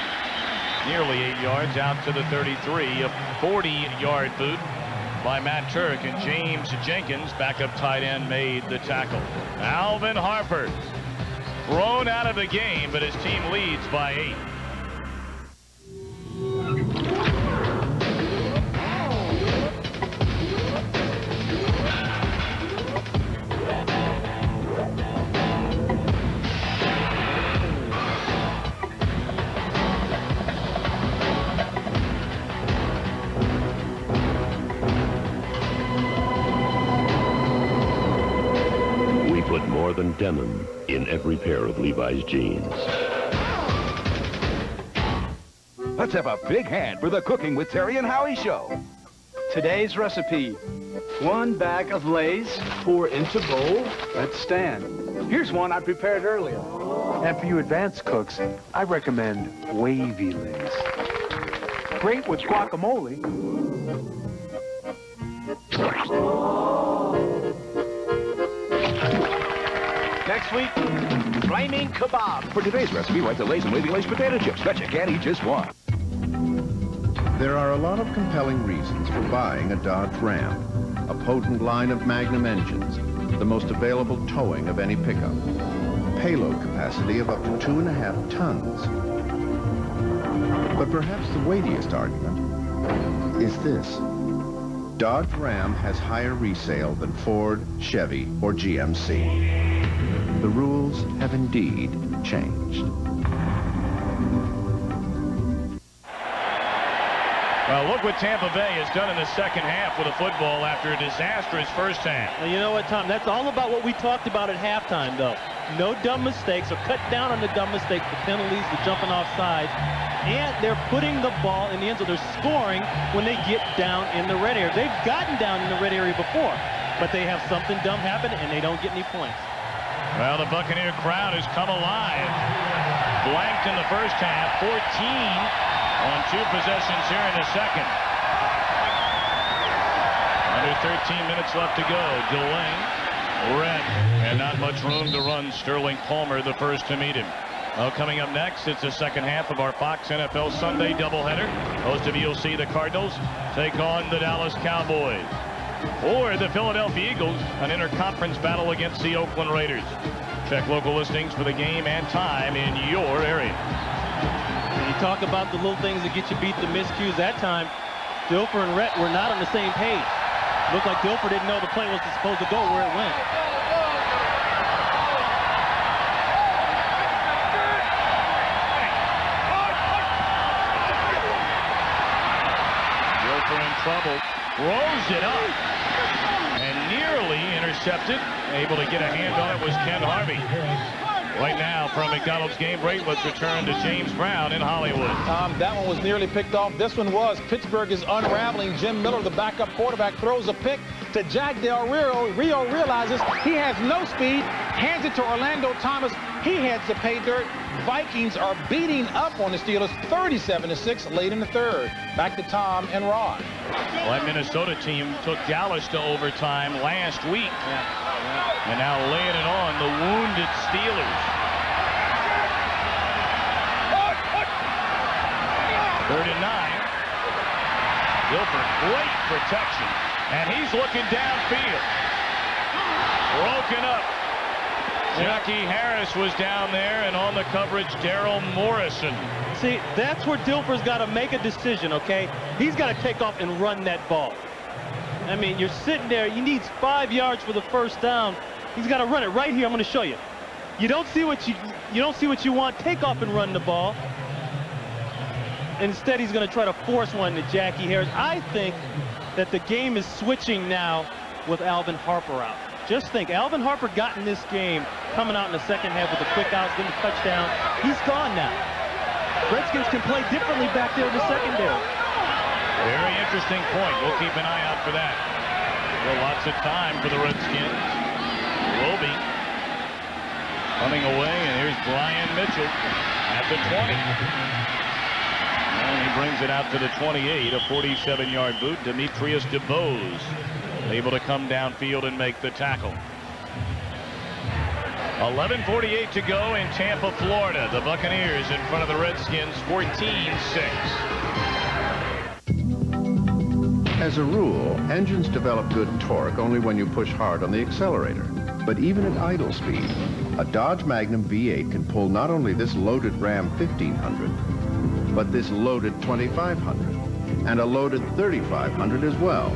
nearly 8 yards out to the 33. A 40-yard boot by Matt Turk, and James Jenkins, backup tight end, made the tackle. Alvin Harper thrown out of the game, but his team leads by 8. more than denim in every pair of Levi's jeans. Let's have a big hand for the Cooking with Terry and Howie show. Today's recipe: 1 bag of Lay's, pour into bowl, let stand. Here's one I prepared earlier. And for you advanced cooks, I recommend wavy Lay's. Great with guacamole. Next week, flaming kebab. For today's recipe, write the Lay's and Wavy Lay's potato chips. Bet you can't eat just one. There are a lot of compelling reasons for buying a Dodge Ram. A potent line of Magnum engines, the most available towing of any pickup, payload capacity of up to 2.5 tons. But perhaps the weightiest argument is this. Dodge Ram has higher resale than Ford, Chevy, or GMC. The rules have indeed changed. Well, look what Tampa Bay has done in the second half with a football after a disastrous first half. Well, you know what, Tom? That's all about what we talked about at halftime, though. No dumb mistakes, or cut down on the dumb mistakes, the penalties, the jumping off sides. And they're putting the ball in the end zone. They're scoring when they get down in the red area. They've gotten down in the red area before, but they have something dumb happen, and they don't get any points. Well, the Buccaneer crowd has come alive. Blanked in the first half, 14 on 2 possessions here in the second. Under 13 minutes left to go. Delay, red, and not much room to run. Sterling Palmer, the first to meet him. Well, coming up next, it's the second half of our Fox NFL Sunday doubleheader. Most of you will see the Cardinals take on the Dallas Cowboys. Or the Philadelphia Eagles, an interconference battle against the Oakland Raiders. Check local listings for the game and time in your area. When you talk about the little things that get you beat, the miscues, that time, Dilfer and Rhett were not on the same page. Looked like Dilfer didn't know the play was supposed to go where it went. In trouble, throws it up, and nearly intercepted. Able to get a hand on it was Ken Harvey. Right now, from McDonald's Game Break, let's return to James Brown in Hollywood. That one was nearly picked off. This one was. Pittsburgh is unraveling. Jim Miller, the backup quarterback, throws a pick to Jack Del Rio. Rio realizes he has no speed, hands it to Orlando Thomas. He heads to pay dirt. Vikings are beating up on the Steelers 37-6 late in the third. Back to Tom and Rod. Well, that Minnesota team took Dallas to overtime last week. And now laying it on the wounded Steelers. 3rd and 9. Dilfer, great protection. And he's looking downfield. Broken up. Jackie Harris was down there, and on the coverage, Daryl Morrison. See, that's where Dilfer's got to make a decision, okay? He's got to take off and run that ball. I mean, you're sitting there. He needs 5 yards for the first down. He's got to run it right here. I'm going to show you. You don't see what you want. Take off and run the ball. Instead, he's going to try to force one to Jackie Harris. I think that the game is switching now with Alvin Harper out. Just think, Alvin Harper got in this game coming out in the second half with a quick outs, then a touchdown. He's gone now. Redskins can play differently back there in the secondary. Very interesting point. We'll keep an eye out for that. Well, lots of time for the Redskins. Roby coming away, and here's Brian Mitchell at the 20. And he brings it out to the 28, a 47-yard boot. Demetrius DeBose able to come downfield and make the tackle. 11:48 to go in Tampa, Florida. The Buccaneers in front of the Redskins, 14-6. As a rule, engines develop good torque only when you push hard on the accelerator. But even at idle speed, a Dodge Magnum V8 can pull not only this loaded Ram 1500, but this loaded 2500, and a loaded 3500 as well.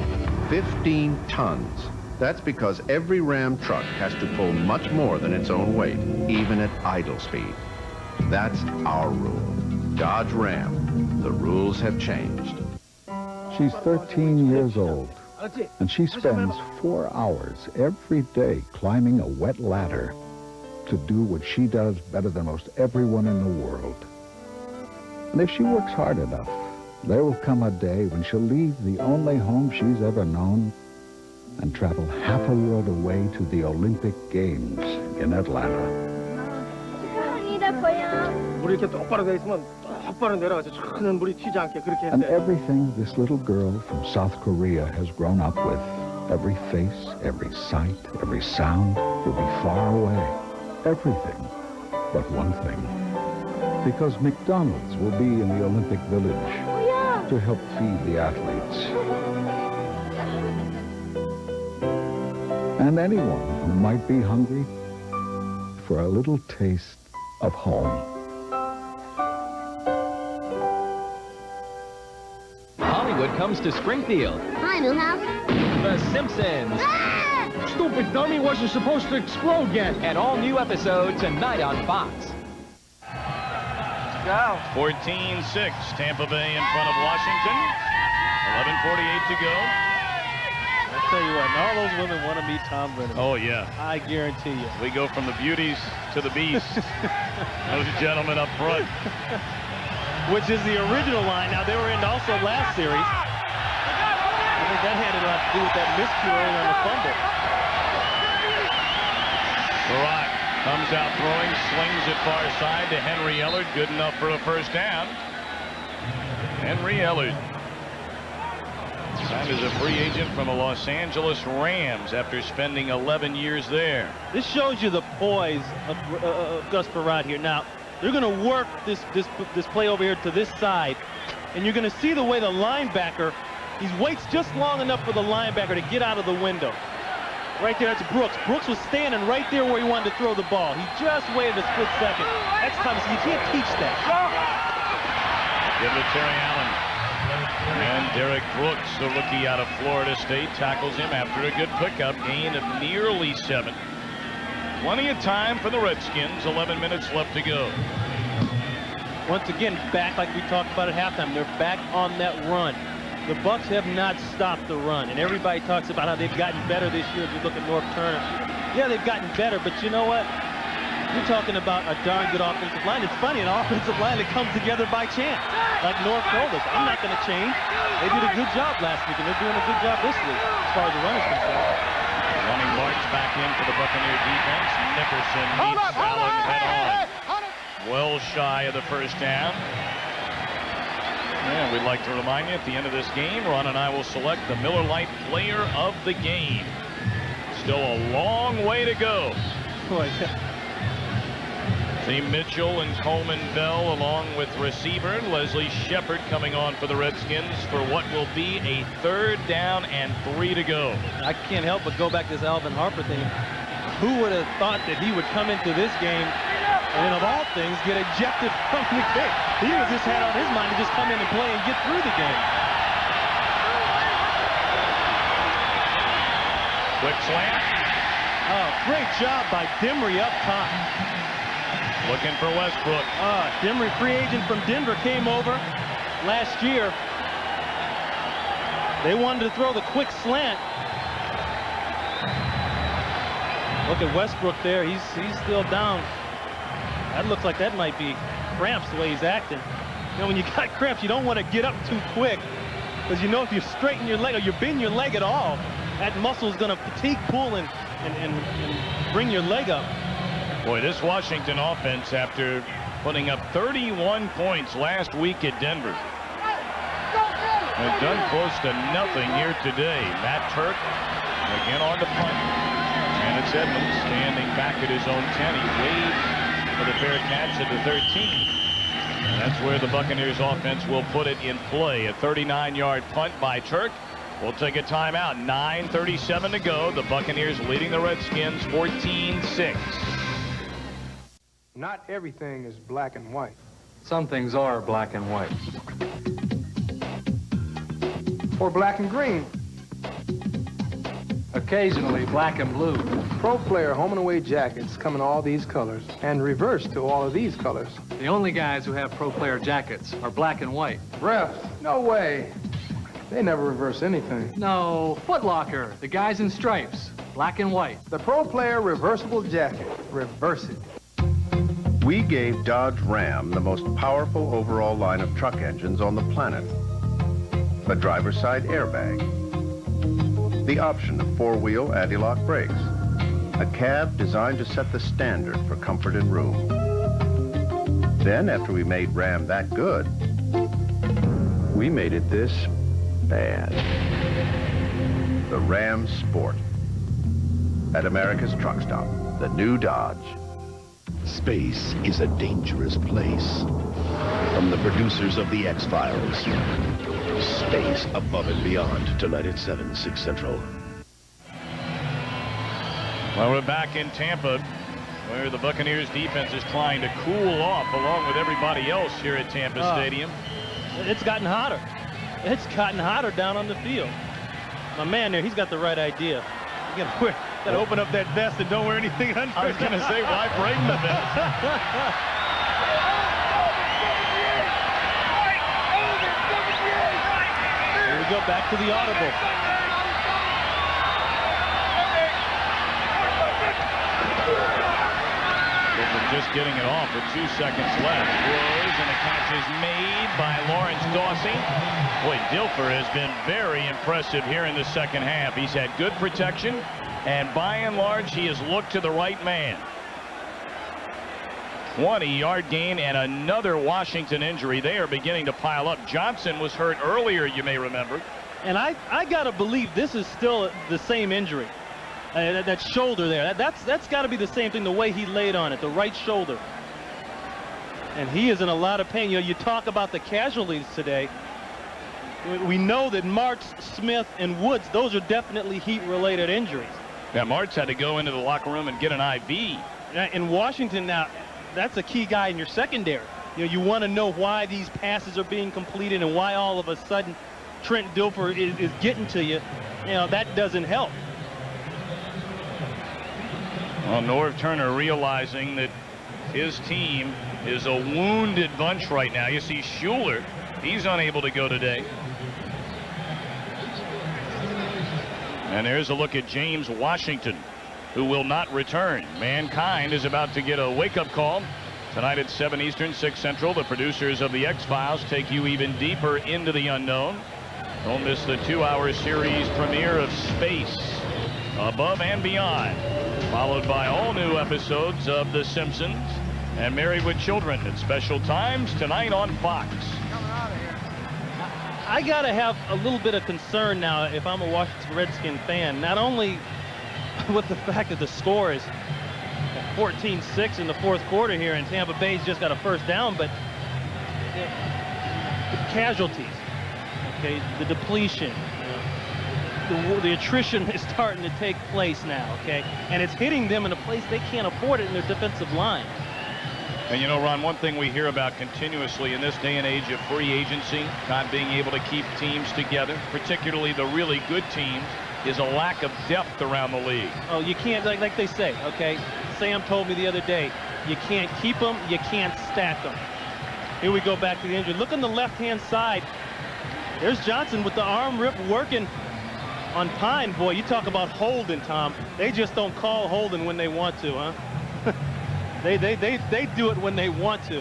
15 tons. That's because every Ram truck has to pull much more than its own weight, even at idle speed. That's our rule. Dodge Ram. The rules have changed. She's 13 years old, and she spends 4 hours every day climbing a wet ladder to do what she does better than most everyone in the world. And if she works hard enough, there will come a day when she'll leave the only home she's ever known and travel half a world away to the Olympic Games in Atlanta. And everything this little girl from South Korea has grown up with, every face, every sight, every sound, will be far away. Everything but one thing. Because McDonald's will be in the Olympic Village to help feed the athletes. And anyone who might be hungry for a little taste of home. Hollywood comes to Springfield. Hi, Milhouse. The Simpsons. Ah! Stupid dummy, wasn't supposed to explode yet. And all new episodes tonight on Fox. Go. 14-6, Tampa Bay in front of Washington. 11:48 to go. I'll tell you what, and all those women want to meet Tom Brennan. Oh, yeah. I guarantee you. We go from the beauties to the beasts. Those gentlemen up front. Which is the original line. Now, they were in also last series. I think that had a lot to do with that miscue early on the fumble. Barat comes out throwing, slings it far side to Henry Ellard. Good enough for a first down. Henry Ellard. Signed as a free agent from the Los Angeles Rams after spending 11 years there. This shows you the poise of Gus Barat here. Now, they're going to work this play over here to this side, and you're going to see the way the linebacker, he waits just long enough for the linebacker to get out of the window. Right there, that's Brooks. Brooks was standing right there where he wanted to throw the ball. He just waited a split second. That's Thomas. You can't teach that. Give it to Terry Allen. And Derek Brooks, the rookie out of Florida State, tackles him after a good pickup, gain of nearly 7. Plenty of time for the Redskins. 11 minutes left to go. Once again, back like we talked about at halftime. They're back on that run. The Bucs have not stopped the run, and everybody talks about how they've gotten better this year. If you look at North Turner, yeah, they've gotten better, but you know what? You're talking about a darn good offensive line. It's funny, an offensive line that comes together by chance. Like North told us, I'm not going to change. They did a good job last week, and they're doing a good job this week as far as the run is concerned. Running March back in for the Buccaneer defense. Nickerson meets Allen head on. Well shy of the first down. And we'd like to remind you at the end of this game, Ron and I will select the Miller Lite Player of the Game. Still a long way to go. Boy. Team Mitchell and Coleman Bell along with receiver Leslie Shepard coming on for the Redskins for what will be a 3rd down and 3 to go. I can't help but go back to this Alvin Harper thing. Who would have thought that he would come into this game and, of all things, get ejected from the game? He was just had on his mind to just come in and play and get through the game. Quick slant. Oh, great job by Dimry up top. Looking for Westbrook. Dimry, free agent from Denver, came over last year. They wanted to throw the quick slant. Look at Westbrook there. He's still down. That looks like that might be cramps the way he's acting. You know, when you got cramps, you don't want to get up too quick, because you know if you straighten your leg or you bend your leg at all, that muscle is going to fatigue pull and bring your leg up. Boy, this Washington offense, after putting up 31 points last week at Denver, has done close to nothing here today. Matt Turk again on the punt. And it's Edmonds standing back at his own 10. He waves for the fair catch at the 13. And that's where the Buccaneers offense will put it in play. A 39-yard punt by Turk. We'll take a timeout. 9:37 to go. The Buccaneers leading the Redskins 14-6. Not everything is black and white. Some things are black and white. Or black and green. Occasionally black and blue. Pro Player home and away jackets come in all these colors and reverse to all of these colors. The only guys who have Pro Player jackets are black and white. Refs, no way. They never reverse anything. No, Foot Locker, the guys in stripes. Black and white. The Pro Player reversible jacket. Reverse it. We gave Dodge Ram the most powerful overall line of truck engines on the planet. A driver's side airbag. The option of four-wheel anti-lock brakes. A cab designed to set the standard for comfort and room. Then, after we made Ram that good, we made it this bad. The Ram Sport. At America's Truck Stop, the new Dodge. Space is a dangerous place. From the producers of The X-Files. Space above and beyond. Tonight at 7, 6 Central. Well, we're back in Tampa, where the Buccaneers defense is trying to cool off along with everybody else here at Tampa Stadium. It's gotten hotter. It's gotten hotter down on the field. My man there, he's got the right idea. You gotta open up that vest and don't wear anything under. I was gonna say, why bring the vest? Here we go, back to the audible. Just getting it off with 2 seconds left. Throws, and the catch is made by Lawrence Dawsey. Boy, Dilfer has been very impressive here in the second half. He's had good protection, and by and large, he has looked to the right man. 20-yard gain and another Washington injury. They are beginning to pile up. Johnson was hurt earlier, you may remember. And I got to believe this is still the same injury. That shoulder there, that's got to be the same thing, the way he laid on it, the right shoulder. And he is in a lot of pain. You know, you talk about the casualties today. We know that Martz, Smith, and Woods, those are definitely heat-related injuries. Yeah, Martz had to go into the locker room and get an IV. In Washington now, that's a key guy in your secondary. You know, you want to know why these passes are being completed and why all of a sudden Trent Dilfer is getting to you. You know, that doesn't help. Well, Norv Turner realizing that his team is a wounded bunch right now. You see Schuler, he's unable to go today. And there's a look at James Washington, who will not return. Mankind is about to get a wake-up call. Tonight at 7 Eastern, 6 Central, the producers of The X-Files take you even deeper into the unknown. Don't miss the 2-hour series premiere of Space, Above and Beyond, followed by all new episodes of The Simpsons and Married with Children at special times tonight on Fox. I gotta have a little bit of concern now if I'm a Washington Redskin fan, not only with the fact that the score is 14-6 in the fourth quarter here and Tampa Bay's just got a first down, but the casualties, okay, the depletion, the attrition is starting to take place now, okay? And it's hitting them in a place they can't afford it in their defensive line. And you know, Ron, one thing we hear about continuously in this day and age of free agency, not being able to keep teams together, particularly the really good teams, is a lack of depth around the league. Oh, you can't, like they say, okay? Sam told me the other day, you can't keep them, you can't stack them. Here we go back to the injury. Look on the left-hand side. There's Johnson with the arm rip working on Pine. Boy, you talk about holding, Tom. They just don't call holding when they want to, huh? They do it when they want to.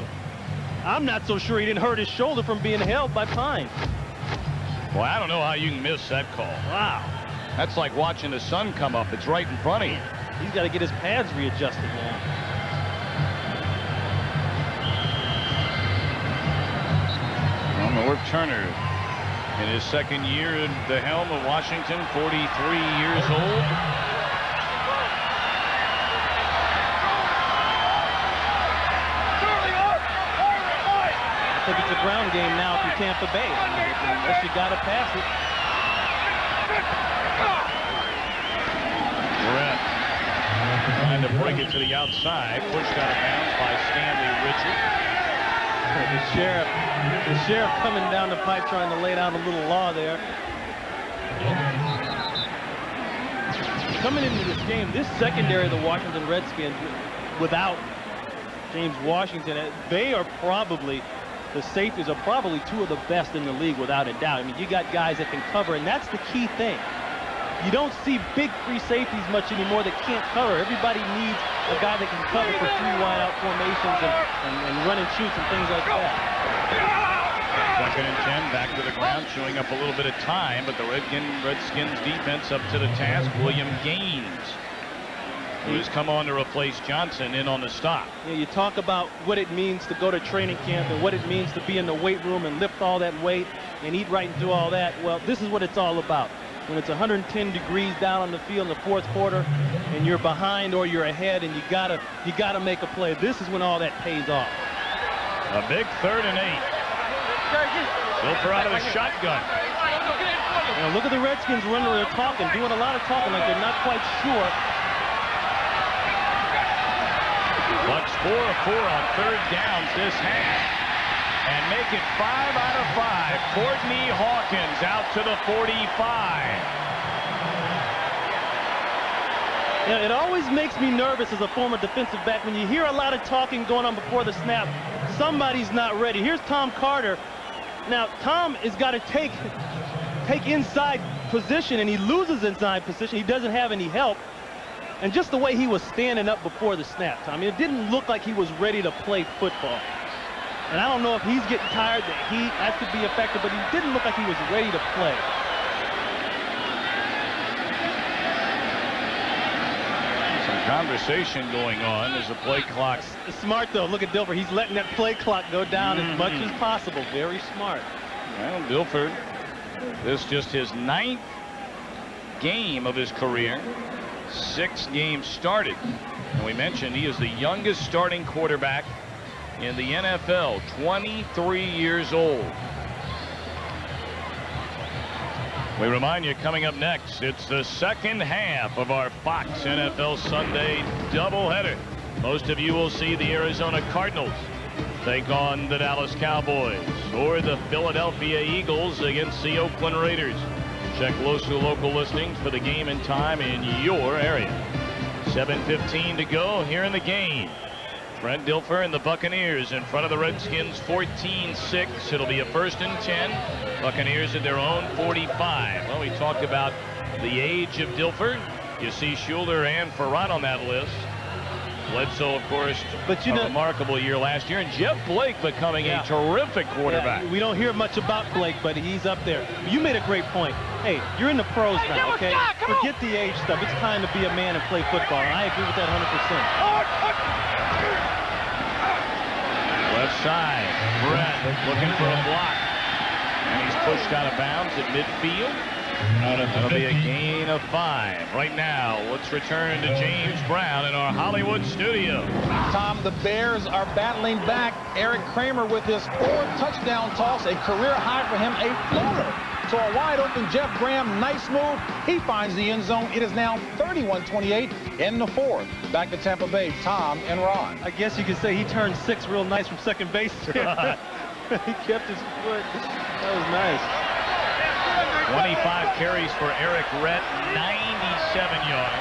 I'm not so sure he didn't hurt his shoulder from being held by Pine. Well, I don't know how you can miss that call. Wow. That's like watching the sun come up. It's right in front of you. He's got to get his pads readjusted now. Well, Norv Turner, in his second year at the helm of Washington, 43 years old. I think it's a ground game now for Tampa Bay. Unless you got to pass it. Brett trying to break it to the outside. Pushed out of bounds by Stanley Richard. The sheriff coming down the pipe trying to lay down a little law there. Coming into this game, this secondary of the Washington Redskins, without James Washington, they are probably, the safeties are probably two of the best in the league without a doubt. I mean, you got guys that can cover, and that's the key thing. You don't see big free safeties much anymore that can't cover. Everybody needs a guy that can cover for 3 wide-out formations and run and shoots and things like that. 2nd and 10, back to the ground, chewing up a little bit of time, but the Redskins defense up to the task. William Gaines, who has come on to replace Johnson, in on the stop. Yeah, you talk about what it means to go to training camp and what it means to be in the weight room and lift all that weight and eat right and do all that. Well, this is what it's all about. When it's 110 degrees down on the field in the 4th quarter and you're behind or you're ahead and you gotta make a play, this is when all that pays off. A big 3rd and 8. Dilfer out of the shotgun. Now look at the Redskins running. They're talking, doing a lot of talking like they're not quite sure. Bucks 4 of 4 on 3rd downs this half. And make it 5 out of 5. Courtney Hawkins out to the 45. Yeah, it always makes me nervous as a former defensive back when you hear a lot of talking going on before the snap. Somebody's not ready. Here's Tom Carter. Now, Tom has got to take inside position, and he loses inside position. He doesn't have any help. And just the way he was standing up before the snap, I mean, it didn't look like he was ready to play football. And I don't know if he's getting tired, the heat, that could be a factor, but he didn't look like he was ready to play. Some conversation going on as the play clock. Smart, though. Look at Dilfer. He's letting that play clock go down as much as possible. Very smart. Well, Dilfer, this just his 9th game of his career. 6 games started. And we mentioned he is the youngest starting quarterback in the NFL, 23 years old. We remind you, coming up next, it's the 2nd half of our Fox NFL Sunday doubleheader. Most of you will see the Arizona Cardinals take on the Dallas Cowboys, or the Philadelphia Eagles against the Oakland Raiders. Check local listings for the game and time in your area. 7:15 to go here in the game. Brent Dilfer and the Buccaneers in front of the Redskins, 14-6. It'll be a 1st and 10. Buccaneers at their own 45. Well, we talked about the age of Dilfer. You see Schuler and Farrat on that list. Bledsoe, of course, but a remarkable year last year. And Jeff Blake becoming a terrific quarterback. Yeah, we don't hear much about Blake, but he's up there. You made a great point. Hey, you're in the pros now, okay? Forget the age stuff. It's time to be a man and play football. And I agree with that 100%. Left side, Brett looking for a block. And he's pushed out of bounds at midfield. That'll be a gain of 5. Right now, let's return to James Brown in our Hollywood studio. Tom, the Bears are battling back. Eric Kramer with his 4th touchdown toss, a career high for him, a floater. So a wide open Jeff Graham, nice move. He finds the end zone. It is now 31-28 in the 4th. Back to Tampa Bay, Tom and Ron. I guess you could say he turned 6 real nice from second base. He kept his foot. That was nice. 25 carries for Eric Rett, 97 yards.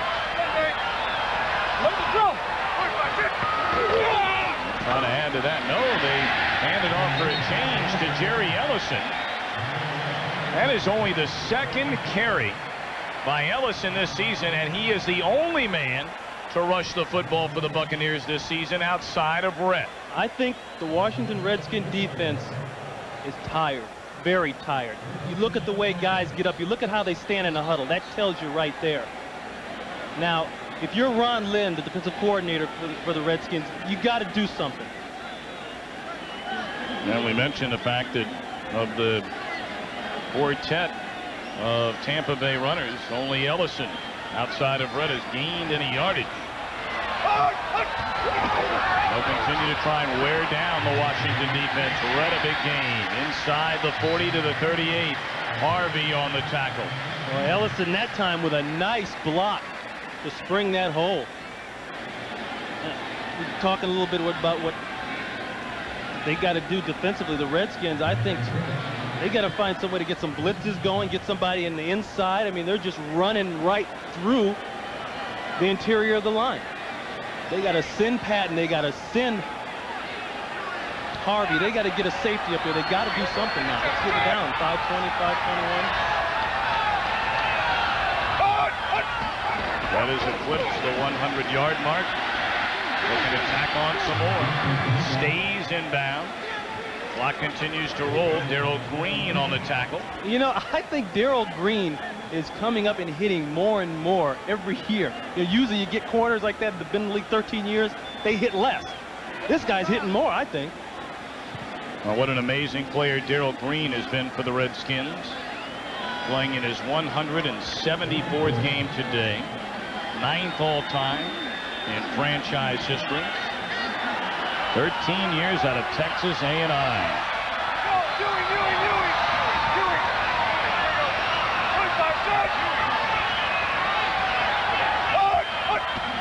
Trying to add to that. No, they handed off for a change to Jerry Ellison. That is only the 2nd carry by Ellison this season, and he is the only man to rush the football for the Buccaneers this season outside of Rett. I think the Washington Redskins defense is tired. Very tired. You look at the way guys get up. You look at how they stand in the huddle. That tells you right there. Now, if you're Ron Lynn, the defensive coordinator for the Redskins, you got to do something. And we mentioned the fact that of the quartet of Tampa Bay runners, only Ellison outside of Rett has gained any yardage. They'll continue to try and wear down the Washington defense. Rett a big gain inside the 40 to the 38. Harvey on the tackle. Well, Ellison that time with a nice block to spring that hole. We're talking a little bit about what they got to do defensively. The Redskins, I think, they got to find some way to get some blitzes going, get somebody in the inside. I mean, they're just running right through the interior of the line. They got to send Patton. They got to send Harvey. They got to get a safety up here. They got to do something now. Let's get it down. 5:20, 5:21. has eclipsed the 100-yard mark. Looking to tack on some more. Stays inbound. Clock continues to roll. Darrell Green on the tackle. You know, I think Darrell Green is coming up and hitting more and more every year. Usually you get corners like that that have been in the league 13 years, they hit less. This guy's hitting more, I think. Well, what an amazing player Darrell Green has been for the Redskins. Playing in his 174th game today. 9th all-time in franchise history. 13 years out of Texas A&I.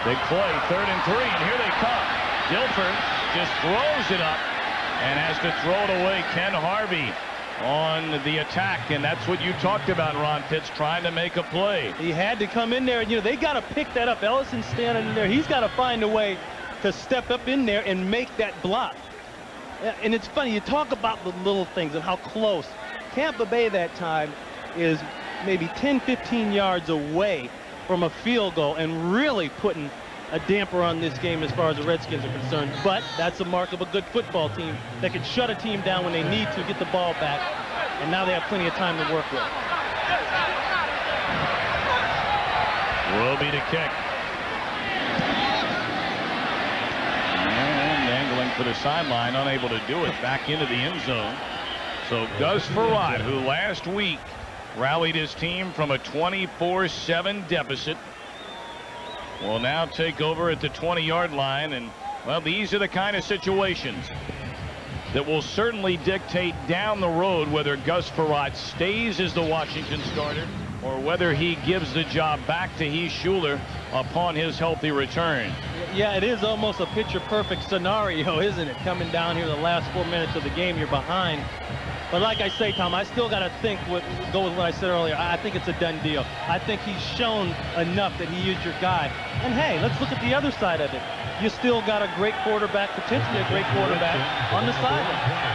Big play, 3rd and 3, and here they come. Dilfer just throws it up and has to throw it away. Ken Harvey on the attack, and that's what you talked about, Ron Pitts, trying to make a play. He had to come in there, and they got to pick that up. Ellison's standing in there. He's got to find a way to step up in there and make that block. And it's funny, you talk about the little things and how close. Tampa Bay that time is maybe 10, 15 yards away from a field goal and really putting a damper on this game as far as the Redskins are concerned. But that's a mark of a good football team that can shut a team down when they need to get the ball back. And now they have plenty of time to work with. Roby to kick. And angling for the sideline, unable to do it. Back into the end zone. So Gus Frerotte, who last week rallied his team from a 24-7 deficit, will now take over at the 20-yard line. And, well, these are the kind of situations that will certainly dictate down the road whether Gus Frerotte stays as the Washington starter or whether he gives the job back to Heath Schuler upon his healthy return. Yeah, it is almost a picture-perfect scenario, isn't it? Coming down here the last 4 minutes of the game, you're behind. But like I say, Tom, I still got to go with what I said earlier. I think it's a done deal. I think he's shown enough that he is your guy. And hey, let's look at the other side of it. You still got a great quarterback, potentially a great quarterback on the sideline.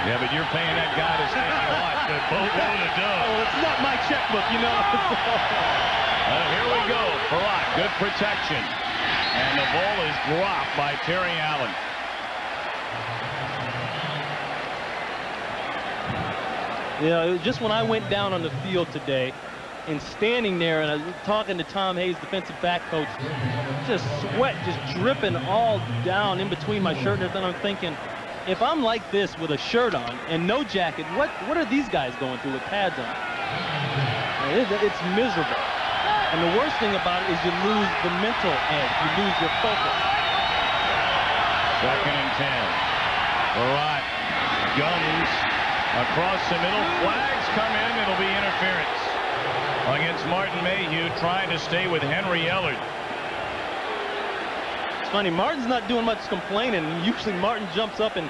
Yeah, but you're paying that guy to stay a lot to boatload of dough. Oh, it's not my checkbook, you know. Here we go. Frerotte, good protection. And the ball is dropped by Terry Allen. You know, just when I went down on the field today and standing there and I was talking to Tom Hayes, defensive back coach, just sweat just dripping all down in between my shirt and everything. I'm thinking, if I'm like this with a shirt on and no jacket, what are these guys going through with pads on? It's miserable. And the worst thing about it is you lose the mental edge. You lose your focus. 2nd and 10. Frerotte guns across the middle. Flags come in. It'll be interference against Martin Mayhew, trying to stay with Henry Ellard. It's funny, Martin's not doing much complaining. Usually Martin jumps up and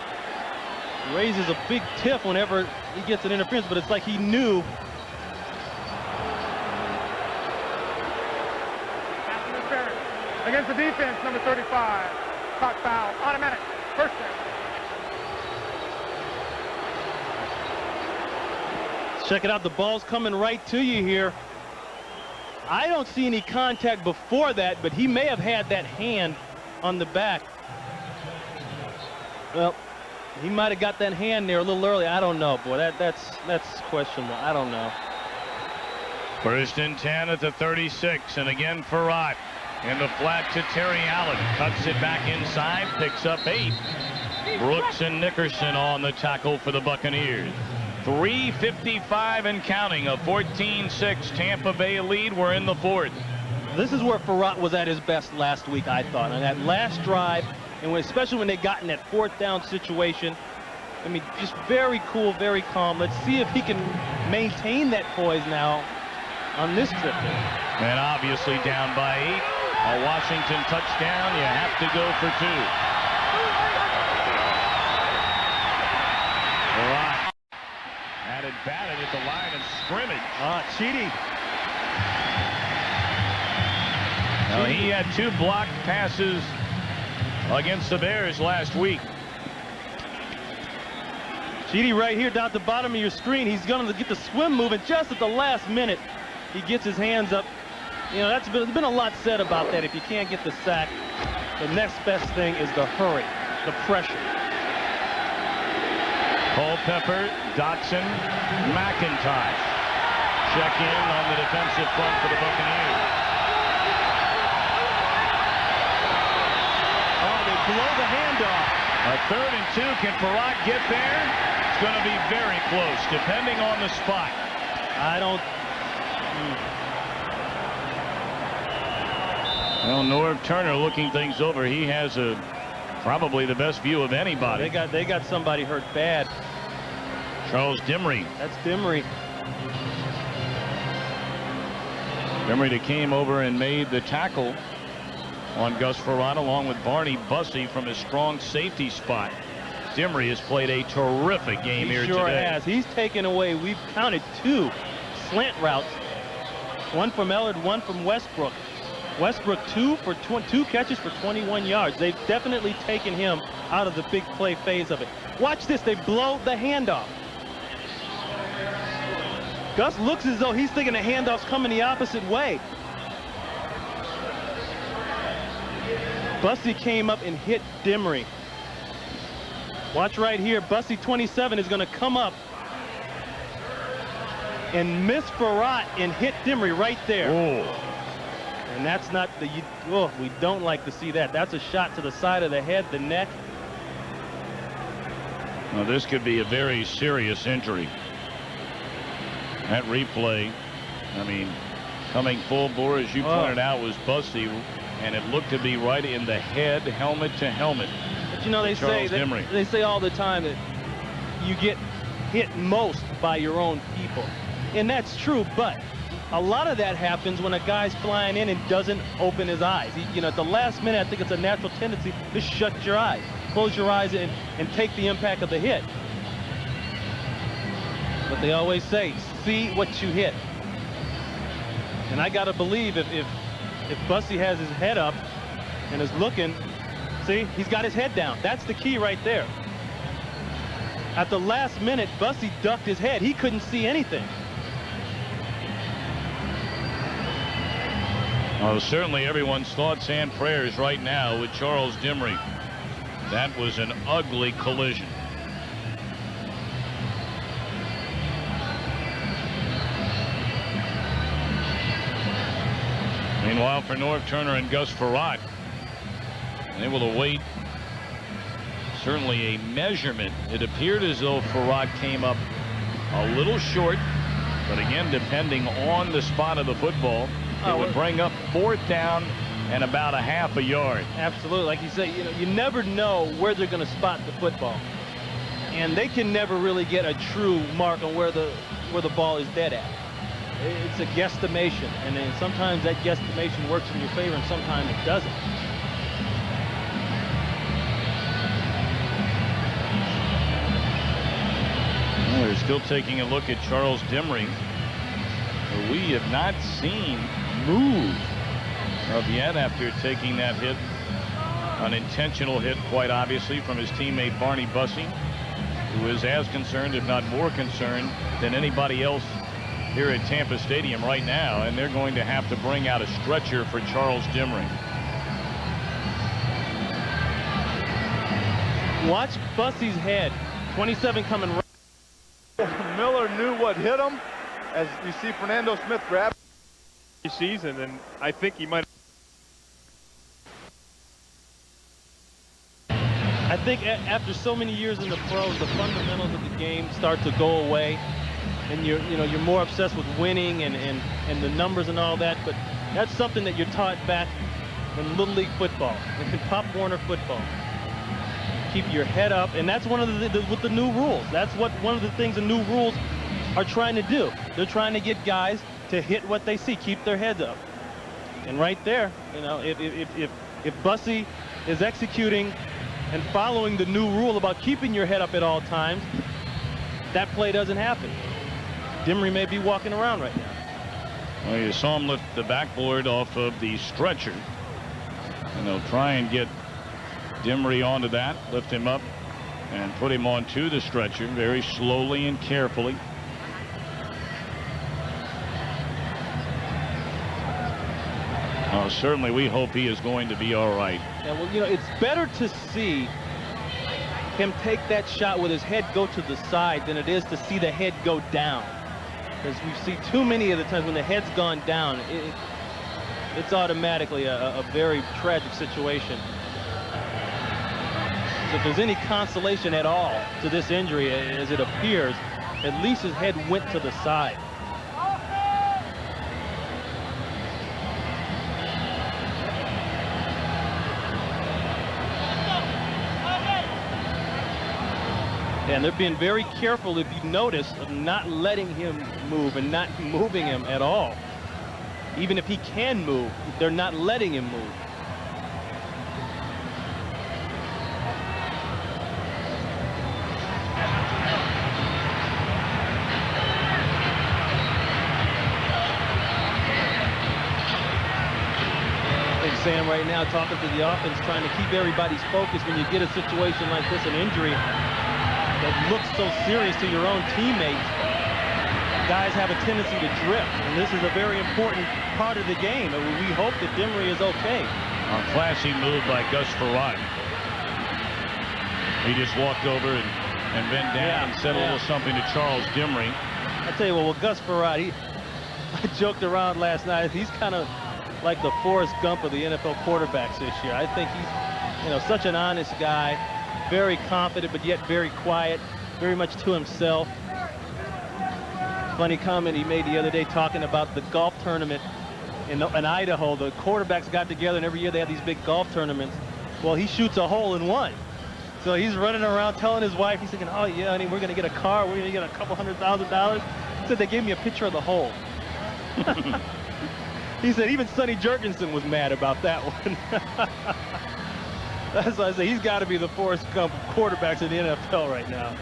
raises a big tiff whenever he gets an interference, but it's like he knew. Against the defense, number 35. Caught foul. Automatic. First down. Check it out. The ball's coming right to you here. I don't see any contact before that, but he may have had that hand on the back. Well, he might have got that hand there a little early. I don't know, boy. That's questionable. I don't know. 1st and 10 at the 36, and again Frerotte in the flat to Terry Allen. Cuts it back inside, picks up 8. Brooks and Nickerson on the tackle for the Buccaneers. 3:55 and counting, a 14-6 Tampa Bay lead. We're in the 4th. This is where Frerotte was at his best last week, I thought. On that last drive, and especially when they got in that 4th down situation. I mean, just very cool, very calm. Let's see if he can maintain that poise now on this trip there. And obviously down by 8. A Washington touchdown. You have to go for 2. Frerotte had it batted at the line of scrimmage. Cheaty. Now, he had 2 blocked passes against the Bears last week. Cheaty right here down at the bottom of your screen. He's going to get the swim moving just at the last minute. He gets his hands up You know, there's been a lot said about that. If you can't get the sack, the next best thing is the hurry, the pressure. Culpepper, Dotson, McIntosh. Check in on the defensive front for the Buccaneers. Oh, they blow the handoff. A 3rd and 2. Can Farad get there? It's going to be very close, depending on the spot. I don't... Well, Norv Turner looking things over. He has probably the best view of anybody. They got somebody hurt bad. Charles Dimry. That's Dimry. Dimry that came over and made the tackle on Gus Farad along with Barney Bussey from his strong safety spot. Dimry has played a terrific game here sure today. Has. He's taken away, we've counted 2 slant routes. One from Ellard, one from Westbrook. Westbrook 2 catches for 21 yards. They've definitely taken him out of the big play phase of it. Watch this, they blow the handoff. Gus looks as though he's thinking the handoff's coming the opposite way. Bussey came up and hit Dimry. Watch right here, Bussey 27 is going to come up and miss Farad and hit Dimry right there. Oh. And that's not the, we don't like to see that. That's a shot to the side of the head, the neck. Well, this could be a very serious injury. That replay, I mean, coming full bore, as you pointed out, was Bussey, and it looked to be right in the head, helmet to helmet. But you know, they say all the time that you get hit most by your own people. And that's true, but a lot of that happens when a guy's flying in and doesn't open his eyes. You know, at the last minute, I think it's a natural tendency to shut your eyes. Close your eyes and take the impact of the hit. But they always say, see what you hit. And I got to believe if Bussey has his head up and is looking, see, he's got his head down. That's the key right there. At the last minute, Bussey ducked his head. He couldn't see anything. Well, certainly everyone's thoughts and prayers right now with Charles Dimry. That was an ugly collision. Meanwhile, for Norv Turner and Gus Farad, they will await certainly a measurement. It appeared as though Farad came up a little short, but again, depending on the spot of the football, it would bring up 4th down and about a half a yard. Absolutely. Like you say, you never know where they're going to spot the football. And they can never really get a true mark on where the ball is dead at. It's a guesstimation, and then sometimes that guesstimation works in your favor and sometimes it doesn't. Well, we're still taking a look at Charles Dimry, who we have not seen move of yet after taking that hit, an intentional hit, quite obviously, from his teammate Barney Bussey, who is as concerned, if not more concerned, than anybody else here at Tampa Stadium right now, and they're going to have to bring out a stretcher for Charles Dimry. Watch Bussey's head. 27 coming right. Miller knew what hit him, as you see Fernando Smith grab season, and I think he might. I think after so many years in the pros, the fundamentals of the game start to go away, and you're more obsessed with winning and the numbers and all that. But that's something that you're taught back in Little League football, in Pop Warner football. Keep your head up, and that's one of with the new rules. That's what one of the things the new rules are trying to do. They're trying to get guys to hit what they see, keep their heads up. And right there, if Bussey is executing and following the new rule about keeping your head up at all times, that play doesn't happen. Dimry may be walking around right now. Well, you saw him lift the backboard off of the stretcher, and they'll try and get Dimry onto that, lift him up, and put him onto the stretcher very slowly and carefully. Oh, certainly we hope he is going to be all right. Yeah, well, you know, it's better to see him take that shot with his head go to the side than it is to see the head go down. Because we see too many of the times when the head's gone down, it's automatically a very tragic situation. So if there's any consolation at all to this injury, as it appears, at least his head went to the side. And they're being very careful, if you notice, of not letting him move and not moving him at all. Even if he can move, they're not letting him move. Big Sam right now talking to the offense, trying to keep everybody's focus when you get a situation like this, an injury that looks so serious to your own teammates. Guys have a tendency to drift, and this is a very important part of the game. And we hope that Dimry is okay. A classy move by Gus Farad. He just walked over and bent down and said a little something to Charles Dimry. I tell you what, well, Gus Farad, I joked around last night. He's kind of like the Forrest Gump of the NFL quarterbacks this year. I think he's, you know, such an honest guy, very confident, but yet very quiet, very much to himself. Funny comment he made the other day talking about the golf tournament in Idaho. The quarterbacks got together, and every year they have these big golf tournaments. Well, he shoots a hole in one. So he's running around telling his wife, he's thinking, oh, yeah, honey, we're going to get a car. We're going to get a couple $100,000. He said they gave me a picture of the hole. He said even Sonny Jurgensen was mad about that one. That's why I say he's got to be the Forrest Gump of quarterbacks in the NFL right now.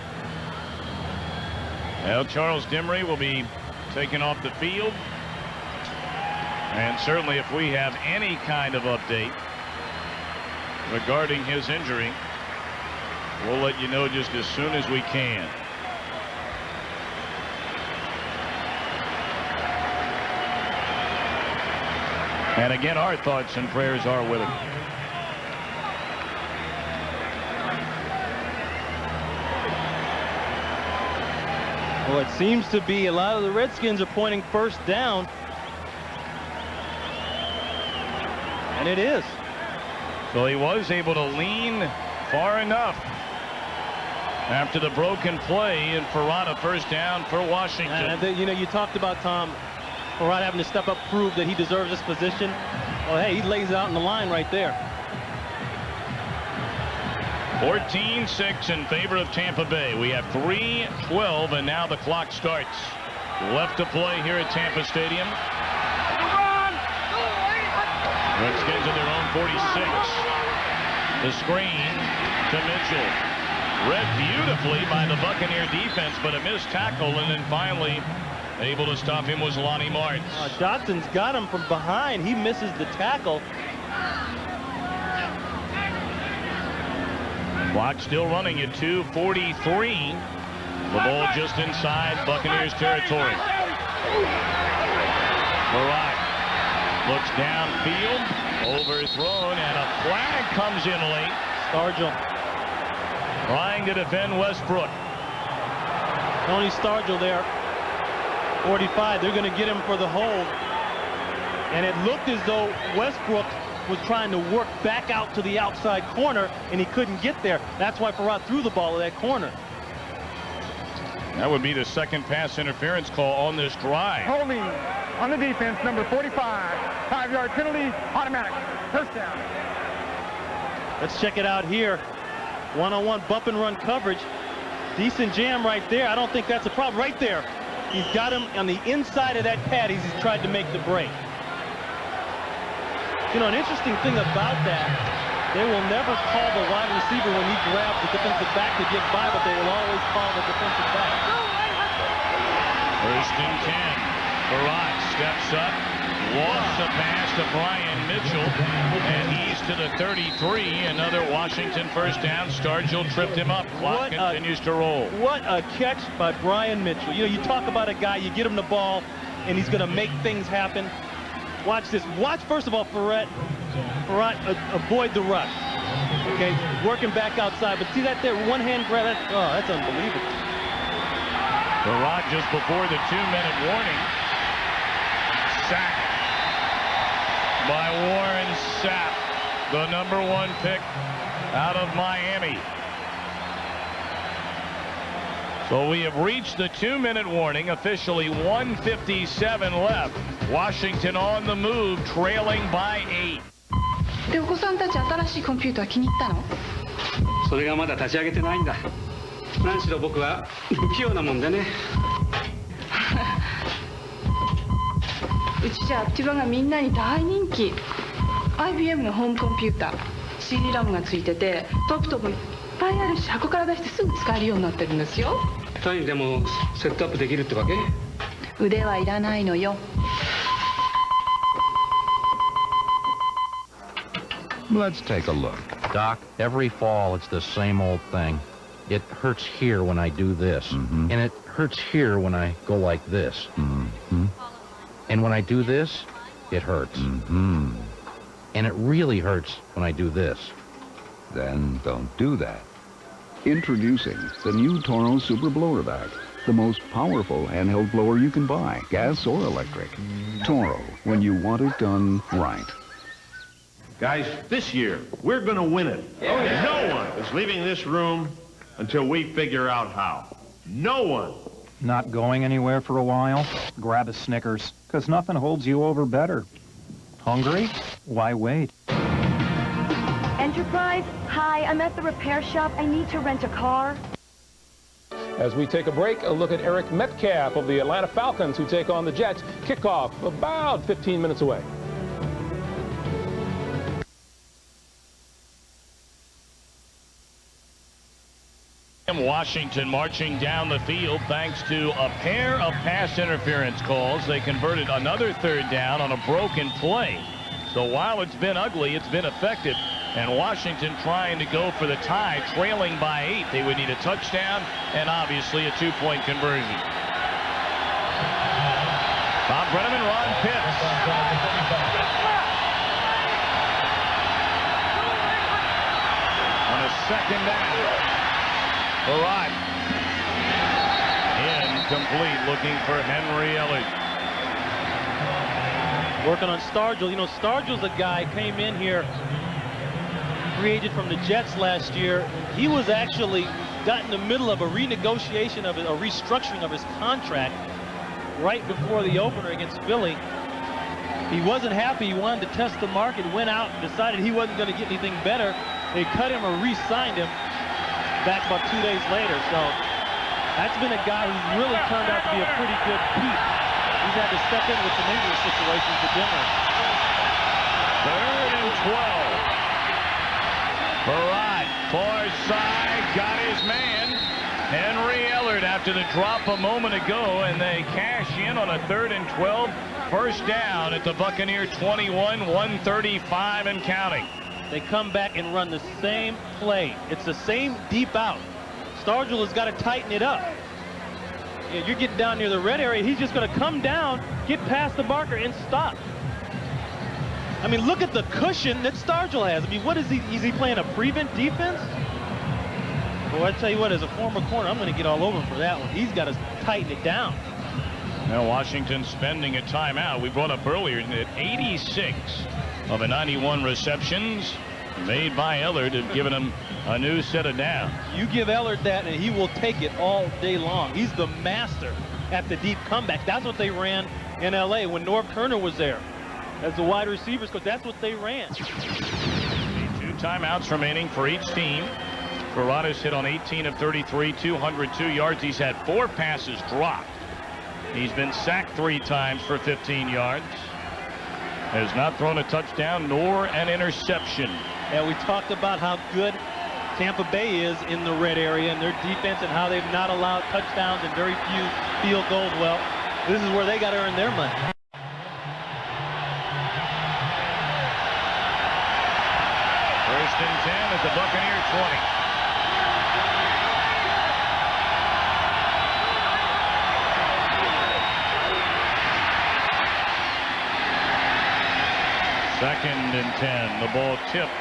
Well, Charles Dimry will be taken off the field. And certainly if we have any kind of update regarding his injury, we'll let you know just as soon as we can. And again, our thoughts and prayers are with him. Well, it seems to be a lot of the Redskins are pointing first down. And it is. So he was able to lean far enough after the broken play, and Farad a first down for Washington. And you know, you talked about Tom Farad having to step up, prove that he deserves this position. Well, hey, he lays it out in the line right there. 14-6 in favor of Tampa Bay. We have 3:12, and now the clock starts. Left to play here at Tampa Stadium. Redskins at their own 46. The screen to Mitchell. Read beautifully by the Buccaneer defense, but a missed tackle, and then finally able to stop him was Lonnie Martz. Dotson's got him from behind. He misses the tackle. Clock still running at 2:43. The ball just inside Buccaneers territory. Farad looks downfield, overthrown, and a flag comes in late. Stargell trying to defend Westbrook. Tony Stargell there, 45. They're going to get him for the hold. And it looked as though Westbrook was trying to work back out to the outside corner, and he couldn't get there. That's why Farad threw the ball to that corner. That would be the second pass interference call on this drive. Holding on the defense, number 45. 5-yard penalty, automatic. First down. Let's check it out here. One-on-one bump and run coverage. Decent jam right there. I don't think that's a problem. Right there. He's got him on the inside of that pad. He's tried to make the break. You know, an interesting thing about that, they will never call the wide receiver when he grabs the defensive back to get by, but they will always call the defensive back. First and 10. Farad steps up, lost the pass to Brian Mitchell, and he's to the 33. Another Washington first down. Stargell tripped him up. Clock continues to roll. What a catch by Brian Mitchell. You know, you talk about a guy, you get him the ball, and he's going to make things happen. Watch this. Watch, first of all, Farrat avoid the rush. Okay, working back outside. But see that there, one-hand grab? That's unbelievable. Farrat just before the 2-minute warning. Sack by Warren Sapp, the #1 pick out of Miami. So we have reached the 2-minute warning. Officially 1:57 left. Washington on the move, trailing by 8. で、お子さんたち新しいコンピューター気に入ったの？それがまだ立ち上げてないんだ。何しろ僕は不器用なもんでね。うちじゃアクティバがみんなに大人気。IBM のホームコンピューター、CD ラムがついてて、トップトップいっぱいあるし、箱から出してすぐ使えるようになってるんですよ。単位でもセットアップできるってわけ？腕はいらないのよ。Let's take a look. Doc, every fall it's the same old thing. It hurts here when I do this, and it hurts here when I go like this. And when I do this, it hurts. And it really hurts when I do this. Then don't do that. Introducing the new Toro Super Blower Vac, the most powerful handheld blower you can buy, gas or electric. Toro, when you want it done right. Guys, this year, we're going to win it. Yeah. No one is leaving this room until we figure out how. No one. Not going anywhere for a while? Grab a Snickers, because nothing holds you over better. Hungry? Why wait? Enterprise? Hi, I'm at the repair shop. I need to rent a car. As we take a break, a look at Eric Metcalf of the Atlanta Falcons, who take on the Jets. Kickoff about 15 minutes away. Washington marching down the field thanks to a pair of pass interference calls. They converted another 3rd down on a broken play. So while it's been ugly, it's been effective. And Washington trying to go for the tie, trailing by 8. They would need a touchdown and obviously a 2-point conversion. Bob Brenham and Ron Pitts. On a 2nd down. Farrat. Incomplete, looking for Henry Ellard. Working on Stargell. You know, Stargell's a guy came in here, created from the Jets last year. He was actually got in the middle of a renegotiation of a restructuring of his contract right before the opener against Philly. He wasn't happy. He wanted to test the market, went out, decided he wasn't going to get anything better. They cut him or re-signed him back about 2 days later. So that's been a guy who's really turned out to be a pretty good piece. He's had to step in with some injury situations for Denver. 3rd and 12. Farrat, far side, got his man. Henry Ellard after the drop a moment ago, and they cash in on a 3rd and 12. 1st down at the Buccaneer 21, 135 and counting. They come back and run the same play. It's the same deep out. Stargell has got to tighten it up. Yeah, you're getting down near the red area. He's just going to come down, get past the marker, and stop. I mean, look at the cushion that Stargell has. I mean, what is he? Is he playing a prevent defense? Well, I tell you what, as a former corner, I'm going to get all over him for that one. He's got to tighten it down. Now Washington spending a timeout. We brought up earlier that 86 of the 91 receptions made by Ellard have given him a new set of downs. You give Ellard that and he will take it all day long. He's the master at the deep comeback. That's what they ran in LA when Norv Turner was there as the wide receivers coach. That's what they ran. 2 timeouts remaining for each team. Farrat has hit on 18 of 33, 202 yards. He's had 4 passes dropped. He's been sacked 3 times for 15 yards. Has not thrown a touchdown nor an interception. And we talked about how good Tampa Bay is in the red area and their defense and how they've not allowed touchdowns and very few field goals. Well, this is where they got to earn their money. First and 10 at the Buccaneer 20. 2nd and 10. The ball tipped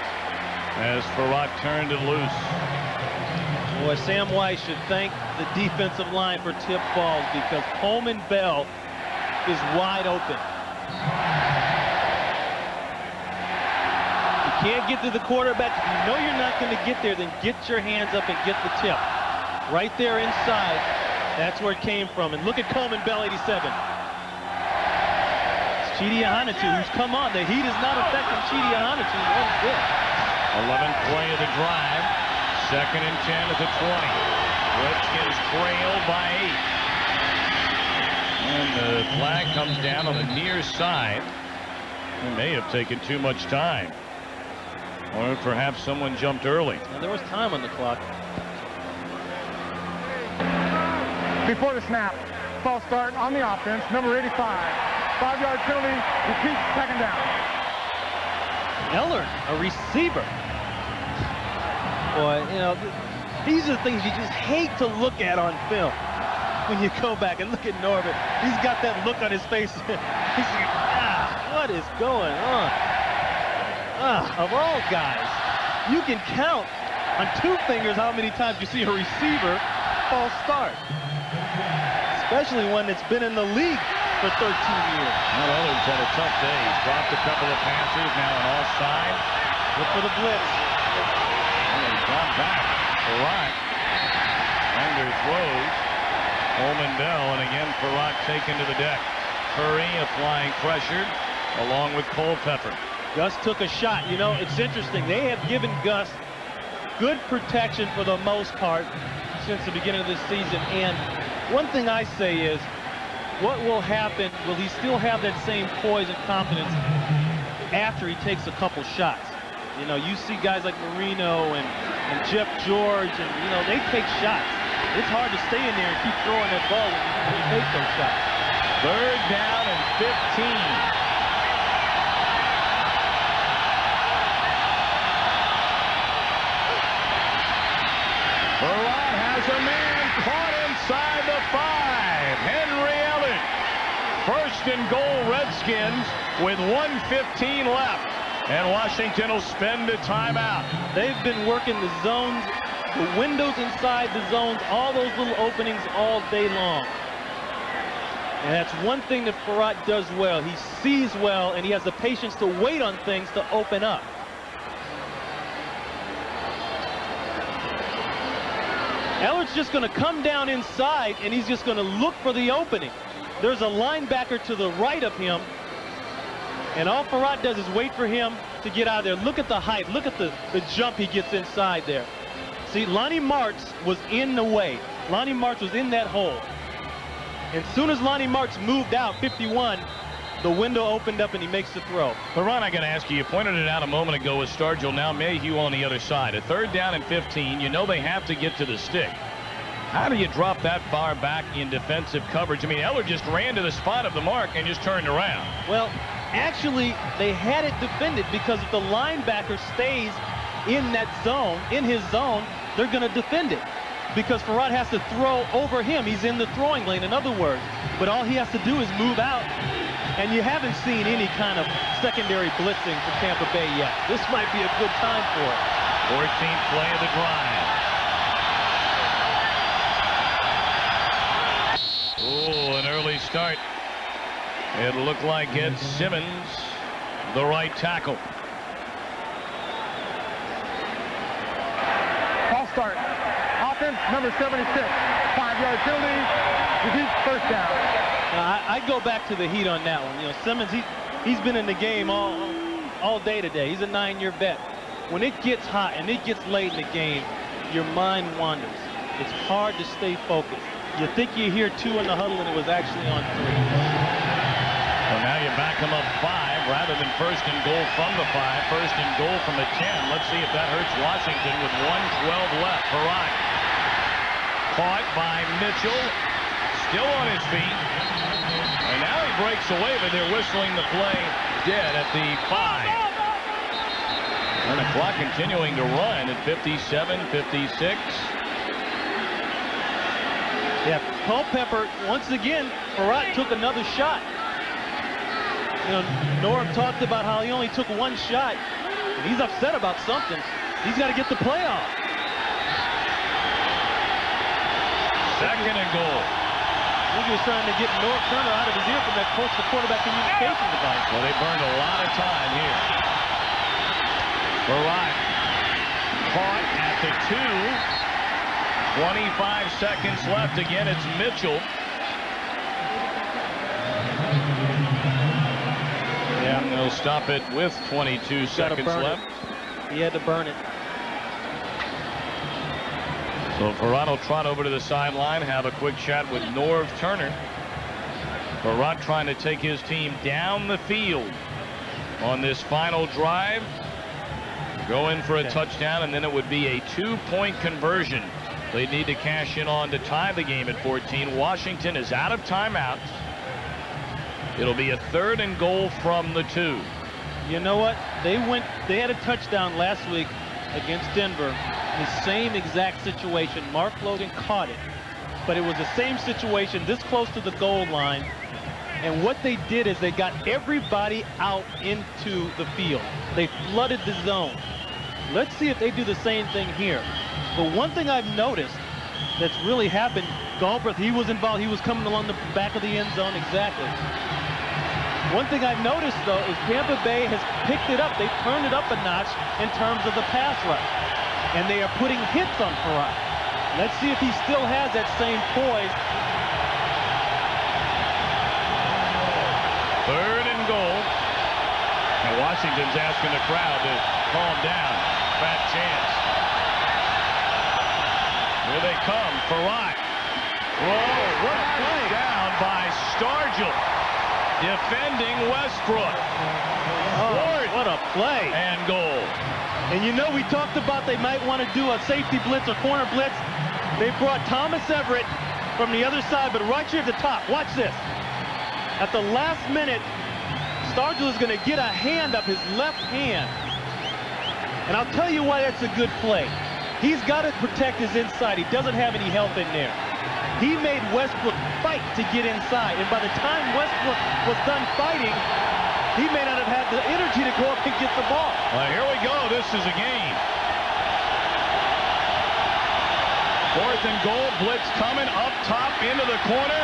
as Farrat turned it loose. Boy, Sam Weiss should thank the defensive line for tip balls because Coleman Bell is wide open. You can't get to the quarterback. If you know you're not going to get there, then get your hands up and get the tip. Right there inside, that's where it came from. And look at Coleman Bell, 87. It's Chidi Ahanotu who's come on. The heat is not affecting Chidi Ahanotu one bit. 11th play of the drive. 2nd and 10 at the 20. Redskins trail by 8. And the flag comes down on the near side. It may have taken too much time. Or perhaps someone jumped early. Now, there was time on the clock. Before the snap, false start on the offense, number 85. 5-yard penalty, repeat, 2nd down. Eller, a receiver. Boy, you know, these are the things you just hate to look at on film. When you go back and look at Norbert, he's got that look on his face. He's like, what is going on? Of all guys, you can count on 2 fingers how many times you see a receiver false start. Especially when it's been in the league for 13 years. Well, Eller's had a tough day. He's dropped a couple of passes, now an offside. Look for the blitz. He's gone back. Farrat. Under throws. Coleman Bell, and again Farrat taken to the deck. Curry applying pressure along with Culpepper. Gus took a shot. You know, it's interesting. They have given Gus good protection for the most part since the beginning of this season. And one thing I say is, what will happen? Will he still have that same poise and confidence after he takes a couple shots? You know, you see guys like Marino and Jeff George, and, you know, they take shots. It's hard to stay in there and keep throwing that ball when you take those shots. 3rd down and 15. Farrat has a man caught inside the 5. Henry Ellert. 1st and goal, Redskins, with 1:15 left. And Washington will spend a timeout. They've been working the zones, the windows inside the zones, all those little openings all day long. And that's one thing that Farrat does well. He sees well, and he has the patience to wait on things to open up. Ellert's just going to come down inside, and he's just going to look for the opening. There's a linebacker to the right of him, and all Farrat does is wait for him to get out of there. Look at the height. Look at the jump he gets inside there. See, Lonnie Martz was in the way. Lonnie Martz was in that hole. And as soon as Lonnie Martz moved out, 51, the window opened up and he makes the throw. But Ron, I got to ask you, you pointed it out a moment ago with Stargell, now Mayhew on the other side. A 3rd down and 15, you know they have to get to the stick. How do you drop that far back in defensive coverage? I mean, Eller just ran to the spot of the mark and just turned around. Well, actually, they had it defended because if the linebacker stays in that zone, in his zone, they're going to defend it. Because Farrat has to throw over him. He's in the throwing lane, in other words. But all he has to do is move out. And you haven't seen any kind of secondary blitzing from Tampa Bay yet. This might be a good time for it. 14th play of the drive. Oh, an early start. It looked like Ed Simmons, the right tackle. False start. Offense, number 76. 5-yard penalty. Repeat, 1st down. I go back to the heat on that one. You know, Simmons, he's been in the game all day today. He's a 9-year vet. When it gets hot and it gets late in the game, your mind wanders. It's hard to stay focused. You think you hear 2 in the huddle, and it was actually on 3. Well, now you back them up 5 rather than 1st and goal from the 5. 1st and goal from the 10. Let's see if that hurts Washington with 1:12 left. Farrat caught by Mitchell. Still on his feet. And now he breaks away, but they're whistling the play dead at the 5. And the clock continuing to run at 57-56. Yeah, Culpepper, once again, Farrat took another shot. You know, Norm talked about how he only took one shot, and he's upset about something. He's got to get the play off. Second and goal. I think he was trying to get Norm Turner out of his ear from that coach-to-quarterback communication device. Well, they burned a lot of time here. Barat caught at the 2. 25 seconds left. Again, it's Mitchell. Yeah, and they'll stop it with 22 seconds left. He had to burn it. So Barat will trot over to the sideline, have a quick chat with Norv Turner. Barat trying to take his team down the field on this final drive. Go in for a touchdown, and then it would be a 2-point conversion. They need to cash in on to tie the game at 14. Washington is out of timeouts. It'll be a 3rd and goal from the 2. You know what? They had a touchdown last week against Denver. The same exact situation. Mark Logan caught it, but it was the same situation this close to the goal line. And what they did is they got everybody out into the field. They flooded the zone. Let's see if they do the same thing here. But one thing I've noticed that's really happened, Galbraith, he was involved. He was coming along the back of the end zone, exactly. One thing I've noticed, though, is Tampa Bay has picked it up. They've turned it up a notch in terms of the pass rush. And they are putting hits on Farad. Let's see if he still has that same poise. 3rd and goal. And Washington's asking the crowd to calm down. Fat chance. Here they come. Farad. Whoa, what a play. Down by Stargell. Defending Westbrook. Oh, what a play. And goal. And you know, we talked about they might want to do a safety blitz or corner blitz. They brought Thomas Everett from the other side, but right here at the top, watch this. At the last minute, Stargell is going to get a hand up, his left hand. And I'll tell you why that's a good play. He's got to protect his inside. He doesn't have any help in there. He made Westbrook fight to get inside. And by the time Westbrook was done fighting, he may not have had the energy to go up and get the ball. Well, here we go. This is a game. 4th and goal. Blitz coming up top into the corner.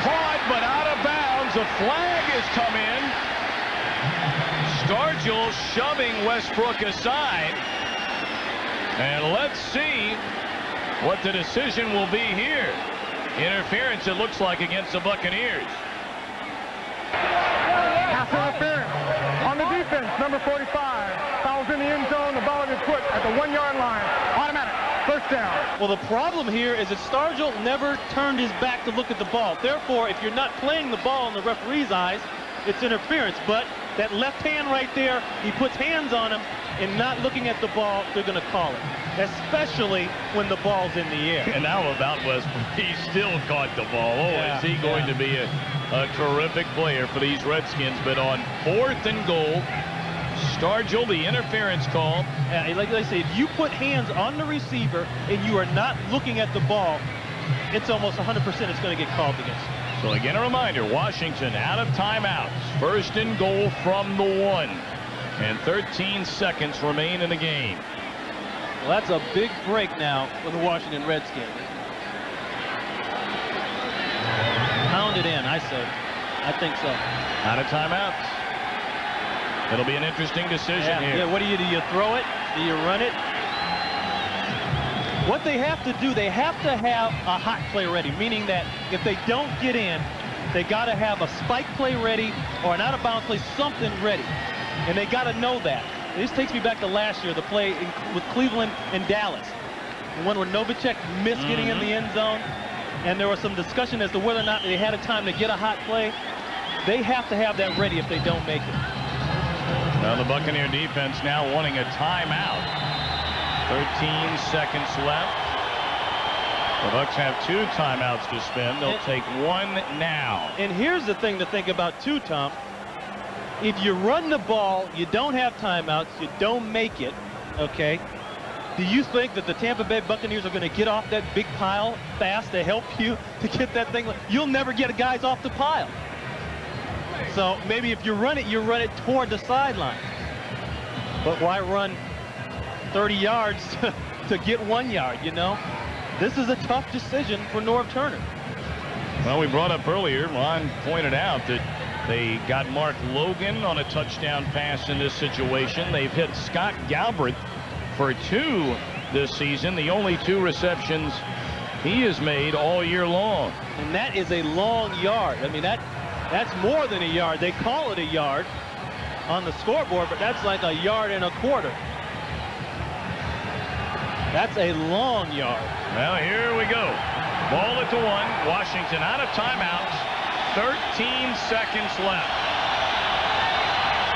Caught, but out of bounds. A flag has come in. Stargell shoving Westbrook aside. And let's see what the decision will be here. Interference, it looks like, against the Buccaneers. Pass interference on the defense, number 45. Fouls in the end zone, the ball is put at the 1-yard line. Automatic, 1st down. Well, the problem here is that Stargell never turned his back to look at the ball. Therefore, if you're not playing the ball in the referee's eyes, it's interference. But that left hand right there, he puts hands on him and not looking at the ball, they're going to call it. Especially when the ball's in the air. And now about Westbrook, he still caught the ball. Oh, is he going to be a terrific player for these Redskins? But on 4th and goal, Stargell, the interference call. Yeah, like I say, if you put hands on the receiver and you are not looking at the ball, it's almost 100% it's going to get called against you. So again, a reminder, Washington out of timeouts. 1st and goal from the 1. And 13 seconds remain in the game. Well, that's a big break now for the Washington Redskins. Pound it in, I say. I think so. Out of timeouts. It'll be an interesting decision here. Yeah, what do? You throw it? Do you run it? What they have to do, they have to have a hot play ready, meaning that if they don't get in, they got to have a spike play ready or an out-of-bounds play, something ready. And they got to know that. This takes me back to last year, the play with Cleveland and Dallas. The one where Novacek missed getting in the end zone. And there was some discussion as to whether or not they had a time to get a hot play. They have to have that ready if they don't make it. Now the Buccaneer defense now wanting a timeout. 13 seconds left. The Bucs have 2 timeouts to spend. They'll take 1 now. And here's the thing to think about too, Tom. If you run the ball, you don't have timeouts, you don't make it, okay? Do you think that the Tampa Bay Buccaneers are going to get off that big pile fast to help you to get that thing? You'll never get guys off the pile. So maybe if you run it toward the sideline. But why run 30 yards to get 1 yard, you know? This is a tough decision for Norv Turner. Well, we brought up earlier, Ron pointed out that they got Mark Logan on a touchdown pass in this situation. They've hit Scott Galbraith for 2 this season, the only 2 receptions he has made all year long. And that is a long yard. I mean, that's more than a yard. They call it a yard on the scoreboard, but that's like a yard and a quarter. That's a long yard. Well, here we go. Ball at the 1. Washington out of timeouts. 13 seconds left.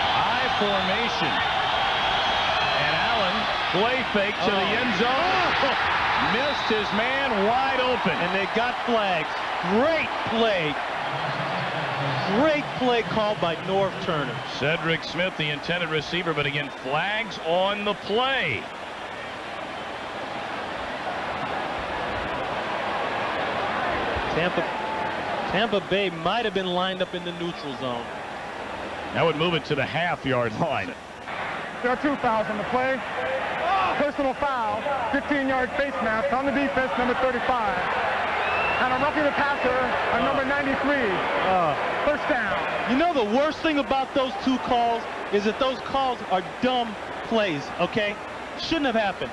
High formation. And Allen, play fake to the end zone. Missed his man wide open. And they got flags. Great play. Great play called by Norv Turner. Cedric Smith, the intended receiver, but again, flags on the play. Tampa Bay might have been lined up in the neutral zone. That would move it to the half-yard line. There are 2 fouls on the play. Personal foul, 15-yard face mask on the defense, number 35. And a roughing the passer on number 93. First down. You know the worst thing about those 2 calls is that those calls are dumb plays, okay? Shouldn't have happened.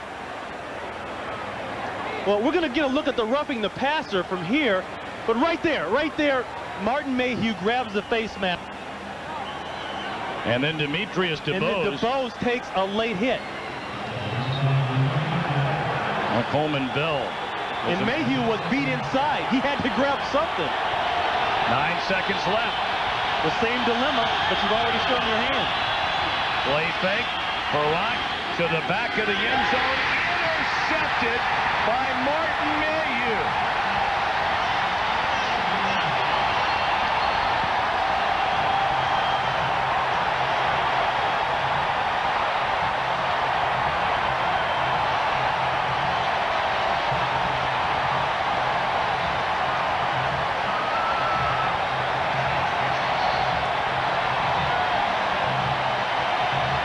Well, we're going to get a look at the roughing the passer from here, but right there, Martin Mayhew grabs the face mask. And then Demetrius DeBose. And then DeBose takes a late hit. Coleman Bell. And Mayhew was beat inside. He had to grab something. 9 seconds left. The same dilemma, but you've already shown your hand. Play fake. Barak to the back of the end zone. Intercepted by Martin Mayhew.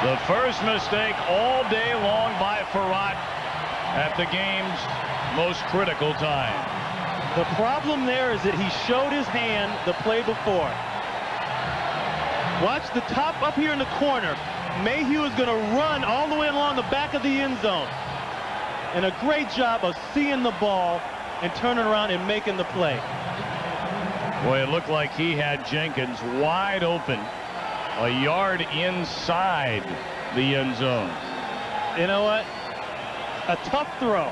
The first mistake all day long by Farrat at the game's most critical time. The problem there is that he showed his hand the play before. Watch the top up here in the corner. Mayhew is going to run all the way along the back of the end zone. And a great job of seeing the ball and turning around and making the play. Boy, it looked like he had Jenkins wide open. A yard inside the end zone. You know what? A tough throw.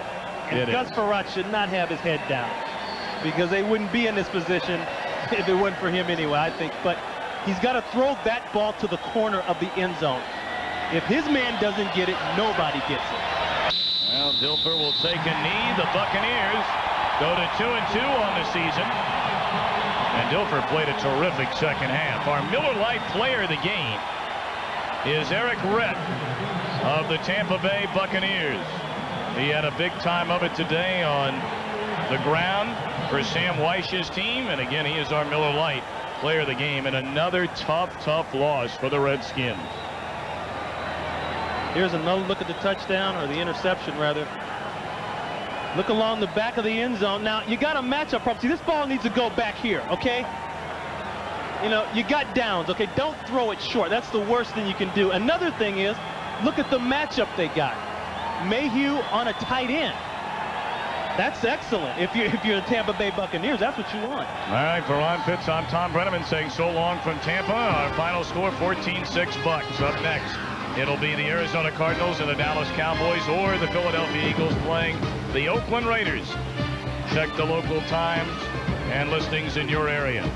And Gus is. Farrat should not have his head down, because they wouldn't be in this position if it wasn't for him anyway, I think. But he's got to throw that ball to the corner of the end zone. If his man doesn't get it, nobody gets it. Well, Dilfer will take a knee. The Buccaneers go to 2-2 on the season. And Dilfer played a terrific second half. Our Miller Lite player of the game is Eric Rett of the Tampa Bay Buccaneers. He had a big time of it today on the ground for Sam Weich's team. And again, he is our Miller Lite player of the game in another tough loss for the Redskins. Here's another look at the touchdown, or the interception rather. Look along the back of the end zone. Now, you got a matchup problem. See, this ball needs to go back here, okay? You know, you got downs, okay? Don't throw it short. That's the worst thing you can do. Another thing is, look at the matchup they got. Mayhew on a tight end. That's excellent. If you're the Tampa Bay Buccaneers, that's what you want. All right, for Ron Pitts, I'm Tom Brenneman saying so long from Tampa. Our final score, 14-6 Bucks. Up next, it'll be the Arizona Cardinals and the Dallas Cowboys, or the Philadelphia Eagles playing the Oakland Raiders. Check the local times and listings in your area.